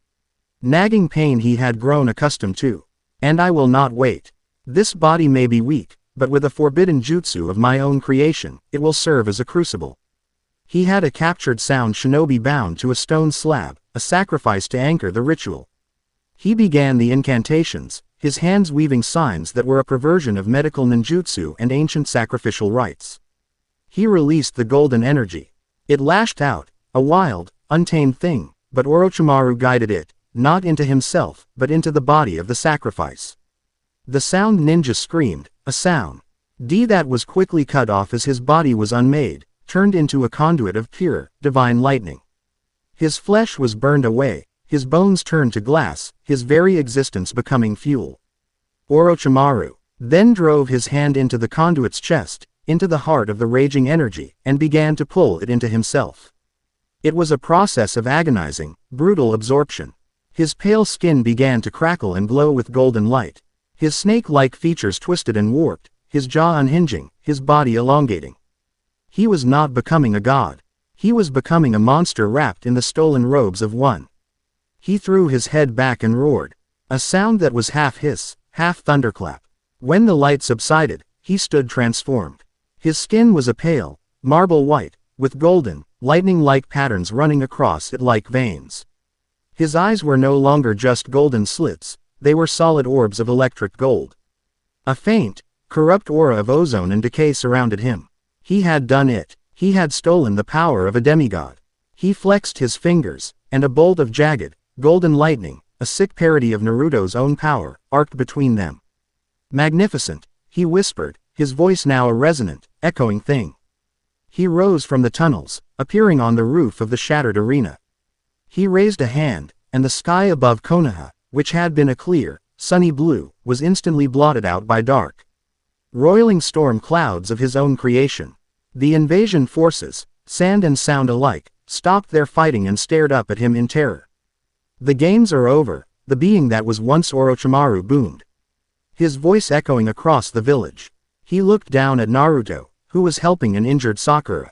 nagging pain he had grown accustomed to. And I will not wait. This body may be weak, but with a forbidden jutsu of my own creation, it will serve as a crucible. He had a captured sound shinobi bound to a stone slab, a sacrifice to anchor the ritual. He began the incantations, his hands weaving signs that were a perversion of medical ninjutsu and ancient sacrificial rites. He released the golden energy. It lashed out, a wild, untamed thing, but Orochimaru guided it, not into himself, but into the body of the sacrifice. The sound ninja screamed, a sound that was quickly cut off as his body was unmade, turned into a conduit of pure, divine lightning. His flesh was burned away, his bones turned to glass, his very existence becoming fuel. Orochimaru then drove his hand into the conduit's chest, into the heart of the raging energy, and began to pull it into himself. It was a process of agonizing, brutal absorption. His pale skin began to crackle and glow with golden light. His snake-like features twisted and warped, his jaw unhinging, his body elongating. He was not becoming a god. He was becoming a monster wrapped in the stolen robes of one. He threw his head back and roared, a sound that was half hiss, half thunderclap. When the light subsided, he stood transformed. His skin was a pale, marble white, with golden, lightning-like patterns running across it like veins. His eyes were no longer just golden slits, they were solid orbs of electric gold. A faint, Corrupt aura of ozone and decay surrounded him. He had done it. He had stolen the power of a demigod. He flexed his fingers, and a bolt of jagged, golden lightning, a sick parody of Naruto's own power, arced between them. Magnificent, he whispered, his voice now a resonant, echoing thing. He rose from the tunnels, appearing on the roof of the shattered arena. He raised a hand, and the sky above Konoha, which had been a clear, sunny blue, was instantly blotted out by dark, roiling storm clouds of his own creation. The invasion forces, sand and sound alike, stopped their fighting and stared up at him in terror. The games are over, the being that was once Orochimaru boomed, his voice echoing across the village. He looked down at Naruto, who was helping an injured Sakura.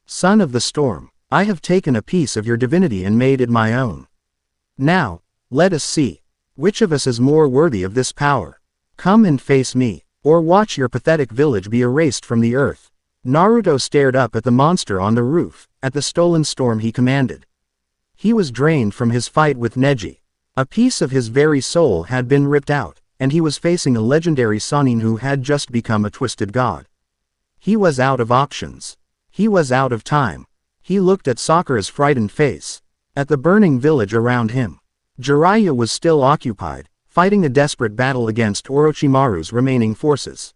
Son of the storm, I have taken a piece of your divinity and made it my own. Now, let us see, which of us is more worthy of this power. Come and face me, or watch your pathetic village be erased from the earth. Naruto stared up at the monster on the roof, at the stolen storm he commanded. He was drained from his fight with Neji. A piece of his very soul had been ripped out, and he was facing a legendary Sannin who had just become a twisted god. He was out of options. He was out of time. He looked at Sakura's frightened face, at the burning village around him. Jiraiya was still occupied, fighting a desperate battle against Orochimaru's remaining forces.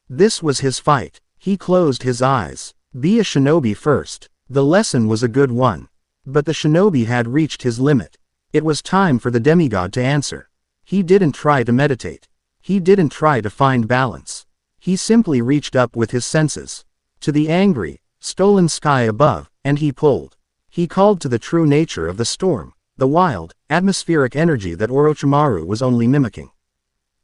This was his fight. He closed his eyes. Be a shinobi first. The lesson was a good one. But the shinobi had reached his limit. It was time for the demigod to answer. He didn't try to meditate. He didn't try to find balance. He simply reached up with his senses to the angry, stolen sky above, and he pulled. He called to the true nature of the storm, the wild, atmospheric energy that Orochimaru was only mimicking.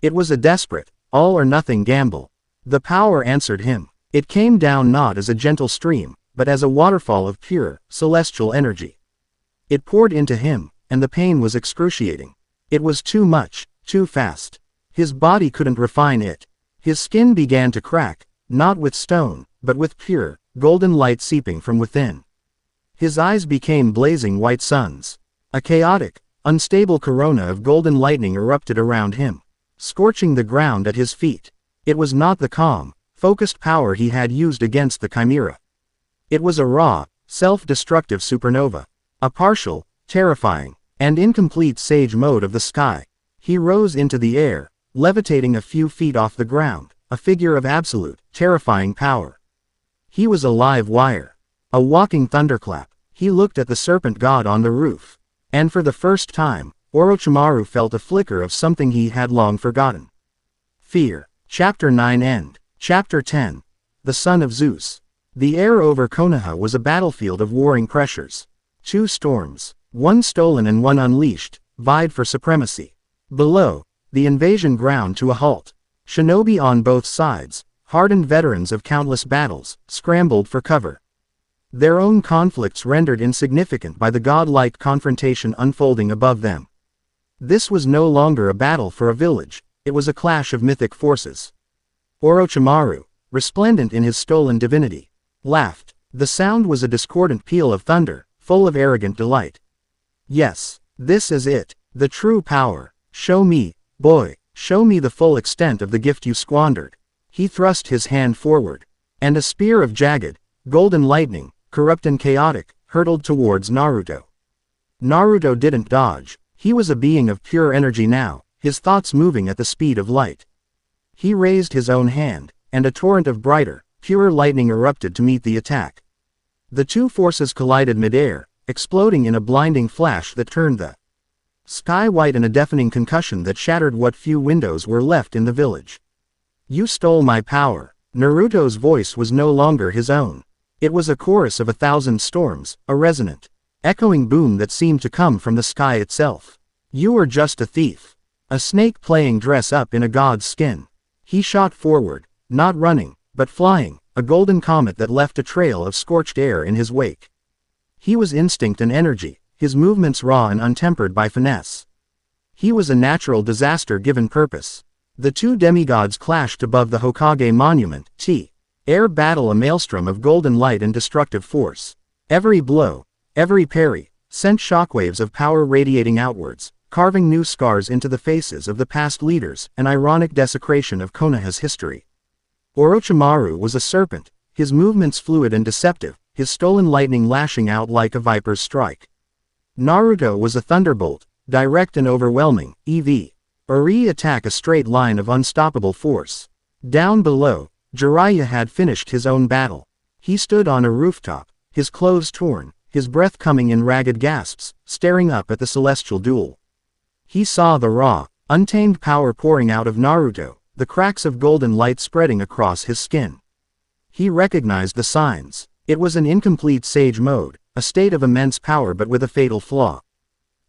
It was a desperate, all-or-nothing gamble. The power answered him. It came down not as a gentle stream, but as a waterfall of pure, celestial energy. It poured into him, and the pain was excruciating. It was too much, too fast. His body couldn't refine it. His skin began to crack, not with stone, but with pure, golden light seeping from within. His eyes became blazing white suns. A chaotic, unstable corona of golden lightning erupted around him, scorching the ground at his feet. It was not the calm, focused power he had used against the Chimera. It was a raw, self-destructive supernova. A partial, terrifying, and incomplete sage mode of the sky. He rose into the air, levitating a few feet off the ground, a figure of absolute, terrifying power. He was a live wire. A walking thunderclap. He looked at the serpent god on the roof. And for the first time, Orochimaru felt a flicker of something he had long forgotten. Fear. Chapter 9 End. Chapter 10. The Son of Zeus. The air over Konoha was a battlefield of warring pressures. Two storms, one stolen and one unleashed, vied for supremacy. Below, the invasion ground to a halt. Shinobi on both sides, hardened veterans of countless battles, scrambled for cover. Their own conflicts rendered insignificant by the godlike confrontation unfolding above them. This was no longer a battle for a village, it was a clash of mythic forces. Orochimaru, resplendent in his stolen divinity, laughed. The sound was a discordant peal of thunder, full of arrogant delight. Yes, this is it, the true power. Show me, boy, show me the full extent of the gift you squandered. He thrust his hand forward, and a spear of jagged, golden lightning, corrupt and chaotic, hurtled towards Naruto. Naruto didn't dodge. He was a being of pure energy now, his thoughts moving at the speed of light. He raised his own hand, and a torrent of brighter, purer lightning erupted to meet the attack. The two forces collided midair, exploding in a blinding flash that turned the sky white and a deafening concussion that shattered what few windows were left in the village. You stole my power. Naruto's voice was no longer his own. It was a chorus of 1,000 storms, a resonant, echoing boom that seemed to come from the sky itself. You were just a thief. A snake playing dress up in a god's skin. He shot forward, not running, but flying, a golden comet that left a trail of scorched air in his wake. He was instinct and energy, his movements raw and untempered by finesse. He was a natural disaster given purpose. The two demigods clashed above the Hokage monument, air battle, a maelstrom of golden light and destructive force. Every blow, every parry, sent shockwaves of power radiating outwards, carving new scars into the faces of the past leaders, an ironic desecration of Konoha's history. Orochimaru was a serpent, his movements fluid and deceptive, his stolen lightning lashing out like a viper's strike. Naruto was a thunderbolt, direct and overwhelming, Uri attack a straight line of unstoppable force. Down below, Jiraiya had finished his own battle. He stood on a rooftop, his clothes torn, his breath coming in ragged gasps, staring up at the celestial duel. He saw the raw, untamed power pouring out of Naruto, the cracks of golden light spreading across his skin. He recognized the signs. It was an incomplete Sage mode, a state of immense power but with a fatal flaw.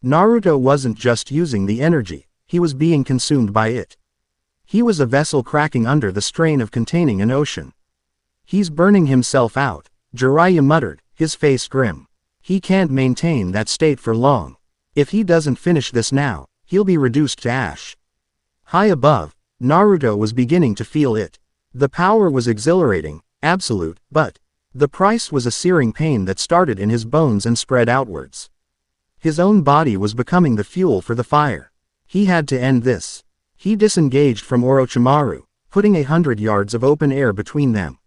Naruto wasn't just using the energy, he was being consumed by it. He was a vessel cracking under the strain of containing an ocean. He's burning himself out, Jiraiya muttered, his face grim. He can't maintain that state for long. If he doesn't finish this now, he'll be reduced to ash. High above, Naruto was beginning to feel it. The power was exhilarating, absolute, but the price was a searing pain that started in his bones and spread outwards. His own body was becoming the fuel for the fire. He had to end this. He disengaged from Orochimaru, putting 100 yards of open air between them.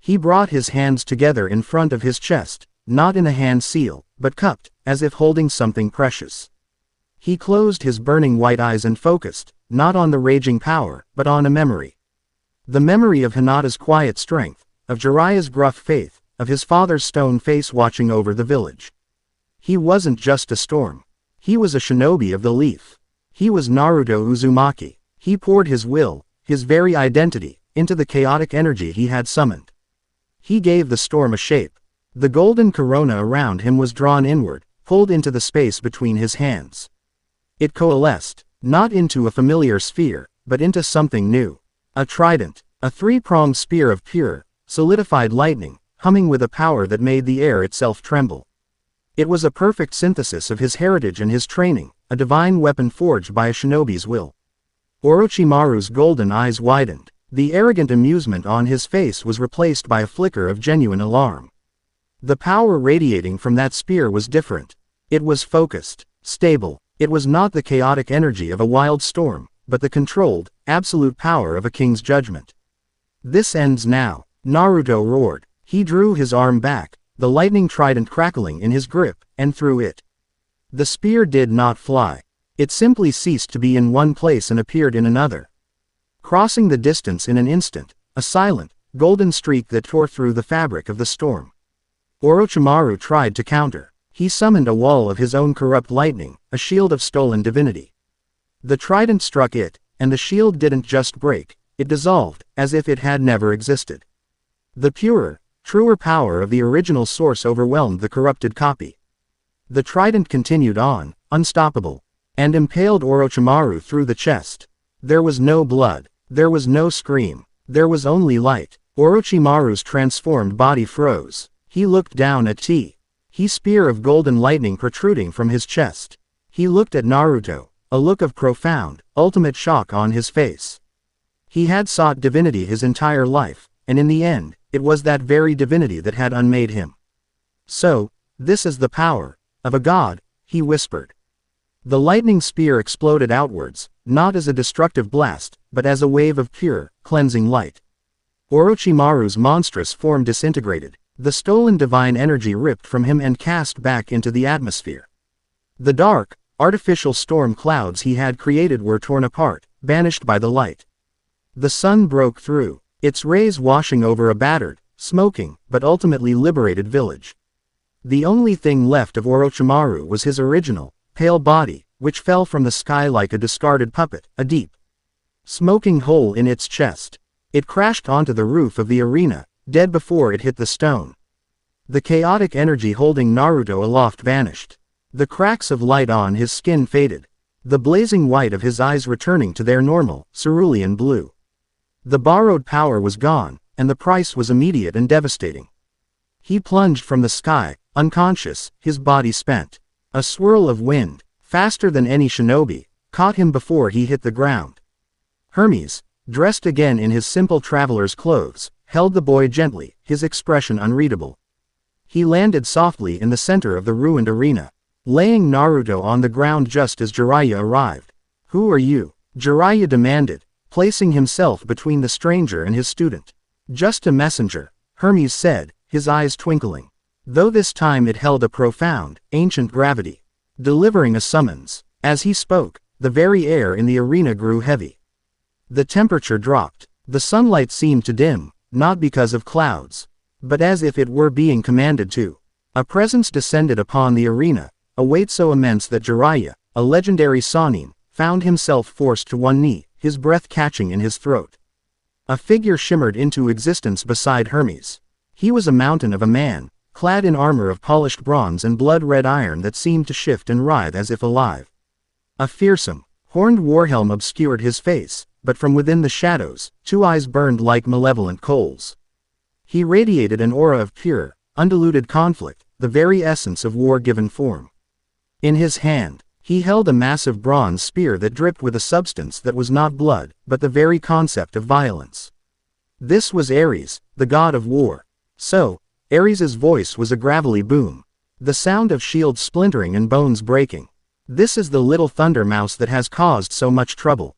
He brought his hands together in front of his chest, not in a hand seal, but cupped, as if holding something precious. He closed his burning white eyes and focused, not on the raging power, but on a memory. The memory of Hinata's quiet strength, of Jiraiya's gruff faith, of his father's stone face watching over the village. He wasn't just a storm. He was a shinobi of the leaf. He was Naruto Uzumaki. He poured his will, his very identity, into the chaotic energy he had summoned. He gave the storm a shape. The golden corona around him was drawn inward, pulled into the space between his hands. It coalesced, not into a familiar sphere, but into something new. A trident, a three-pronged spear of pure, solidified lightning, humming with a power that made the air itself tremble. It was a perfect synthesis of his heritage and his training, a divine weapon forged by a shinobi's will. Orochimaru's golden eyes widened. The arrogant amusement on his face was replaced by a flicker of genuine alarm. The power radiating from that spear was different. It was focused, stable. It was not the chaotic energy of a wild storm, but the controlled, absolute power of a king's judgment. This ends now, Naruto roared. He drew his arm back, the lightning trident crackling in his grip, and threw it. The spear did not fly. It simply ceased to be in one place and appeared in another. Crossing the distance in an instant, a silent, golden streak that tore through the fabric of the storm. Orochimaru tried to counter. He summoned a wall of his own corrupt lightning, a shield of stolen divinity. The trident struck it, and the shield didn't just break, it dissolved, as if it had never existed. The purer, truer power of the original source overwhelmed the corrupted copy. The trident continued on, unstoppable, and impaled Orochimaru through the chest. There was no blood. There was no scream. There was only light. Orochimaru's transformed body froze. He looked down at his spear of golden lightning protruding from his chest. He looked at Naruto, a look of profound, ultimate shock on his face. He had sought divinity his entire life, and in the end, it was that very divinity that had unmade him. So, this is the power of a god, he whispered. The lightning spear exploded outwards, not as a destructive blast, but as a wave of pure, cleansing light. Orochimaru's monstrous form disintegrated. The stolen divine energy ripped from him and cast back into the atmosphere. The dark, artificial storm clouds he had created were torn apart, banished by the light. The sun broke through, its rays washing over a battered, smoking, but ultimately liberated village. The only thing left of Orochimaru was his original, pale body, which fell from the sky like a discarded puppet, a deep, smoking hole in its chest. It crashed onto the roof of the arena, dead before it hit the stone. The chaotic energy holding Naruto aloft vanished. The cracks of light on his skin faded. The blazing white of his eyes returning to their normal, cerulean blue. The borrowed power was gone, and the price was immediate and devastating. He plunged from the sky, unconscious, his body spent. A swirl of wind, faster than any shinobi, caught him before he hit the ground. Hermes, dressed again in his simple traveler's clothes, held the boy gently, his expression unreadable. He landed softly in the center of the ruined arena. laying Naruto on the ground just as Jiraiya arrived. "Who are you?" Jiraiya demanded, placing himself between the stranger and his student. "Just a messenger," Hermes said, his eyes twinkling. Though this time it held a profound, ancient gravity. Delivering a summons. As he spoke, the very air in the arena grew heavy. The temperature dropped. The sunlight seemed to dim, not because of clouds, but as if it were being commanded to. A presence descended upon the arena, a weight so immense that Jiraiya, a legendary Sannin, found himself forced to one knee, his breath catching in his throat. A figure shimmered into existence beside Hermes. He was a mountain of a man, clad in armor of polished bronze and blood-red iron that seemed to shift and writhe as if alive. A fearsome, horned warhelm obscured his face, but from within the shadows, two eyes burned like malevolent coals. He radiated an aura of pure, undiluted conflict, the very essence of war given form. In his hand, he held a massive bronze spear that dripped with a substance that was not blood, but the very concept of violence. This was Ares, the god of war. So, Ares's voice was a gravelly boom. The sound of shields splintering and bones breaking. "This is the little thunder mouse that has caused so much trouble."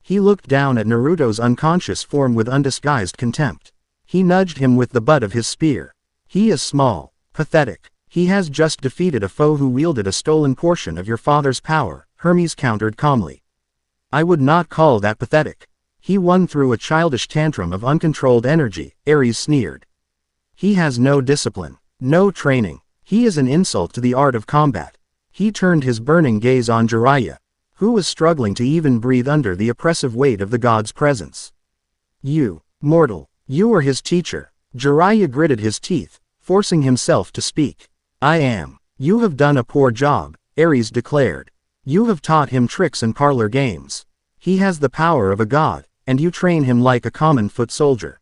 He looked down at Naruto's unconscious form with undisguised contempt. He nudged him with the butt of his spear. "He is small, pathetic. He has just defeated a foe who wielded a stolen portion of your father's power," Hermes countered calmly. "I would not call that pathetic. He won through a childish tantrum of uncontrolled energy," Ares sneered. "He has no discipline, no training. He is an insult to the art of combat." He turned his burning gaze on Jiraiya, who was struggling to even breathe under the oppressive weight of the god's presence. "You, mortal, you are his teacher." Jiraiya gritted his teeth, forcing himself to speak. "I am." "You have done a poor job," Ares declared. "You have taught him tricks and parlor games. He has the power of a god, and you train him like a common foot soldier.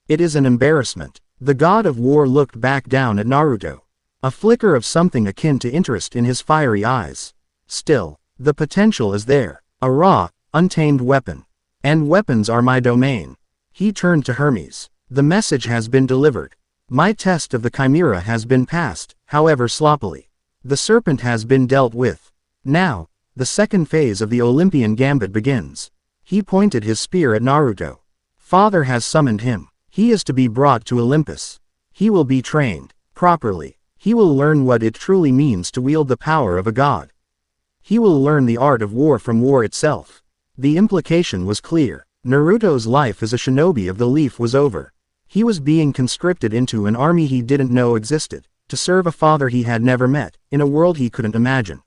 It is an embarrassment." The god of war looked back down at Naruto. A flicker of something akin to interest in his fiery eyes. "Still, the potential is there. A raw, untamed weapon. And weapons are my domain." He turned to Hermes. "The message has been delivered. My test of the chimera has been passed, however sloppily. The serpent has been dealt with. Now, the second phase of the Olympian gambit begins." He pointed his spear at Naruto. "Father has summoned him. He is to be brought to Olympus. He will be trained properly. He will learn what it truly means to wield the power of a god. He will learn the art of war from war itself." The implication was clear. Naruto's life as a shinobi of the leaf was over. He was being conscripted into an army he didn't know existed, to serve a father he had never met, in a world he couldn't imagine.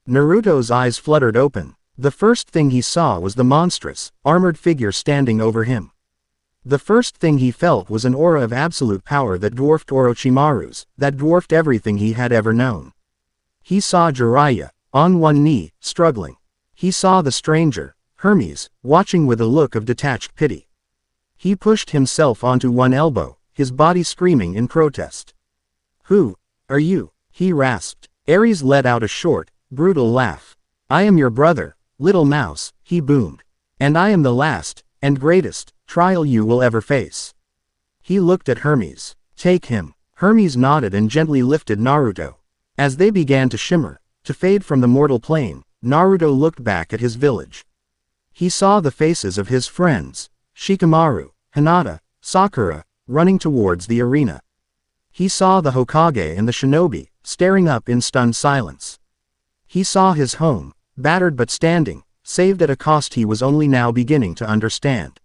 Naruto's eyes fluttered open. The first thing he saw was the monstrous, armored figure standing over him. The first thing he felt was an aura of absolute power that dwarfed Orochimaru's, that dwarfed everything he had ever known. He saw Jiraiya, on one knee, struggling. He saw the stranger, Hermes, watching with a look of detached pity. He pushed himself onto one elbow, his body screaming in protest. "Who are you?" he rasped. Ares let out a short, brutal laugh. "I am your brother, little mouse," he boomed. "And I am the last, and greatest, trial you will ever face." He looked at Hermes. "Take him." Hermes nodded and gently lifted Naruto. As they began to shimmer, to fade from the mortal plane, Naruto looked back at his village. He saw the faces of his friends, Shikamaru, Hinata, Sakura, running towards the arena. He saw the Hokage and the shinobi, staring up in stunned silence. He saw his home, battered but standing, saved at a cost he was only now beginning to understand.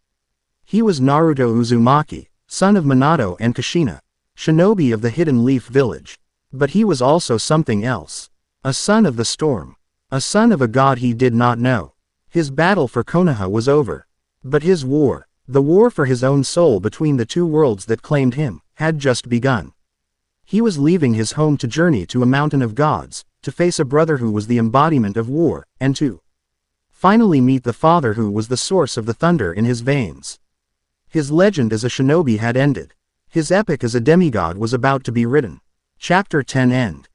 He was Naruto Uzumaki, son of Minato and Kushina, shinobi of the Hidden Leaf Village. But he was also something else. A son of the storm. A son of a god he did not know. His battle for Konoha was over. But his war, the war for his own soul between the two worlds that claimed him, had just begun. He was leaving his home to journey to a mountain of gods, to face a brother who was the embodiment of war, and to finally meet the father who was the source of the thunder in his veins. His legend as a shinobi had ended. His epic as a demigod was about to be written. Chapter 10 End.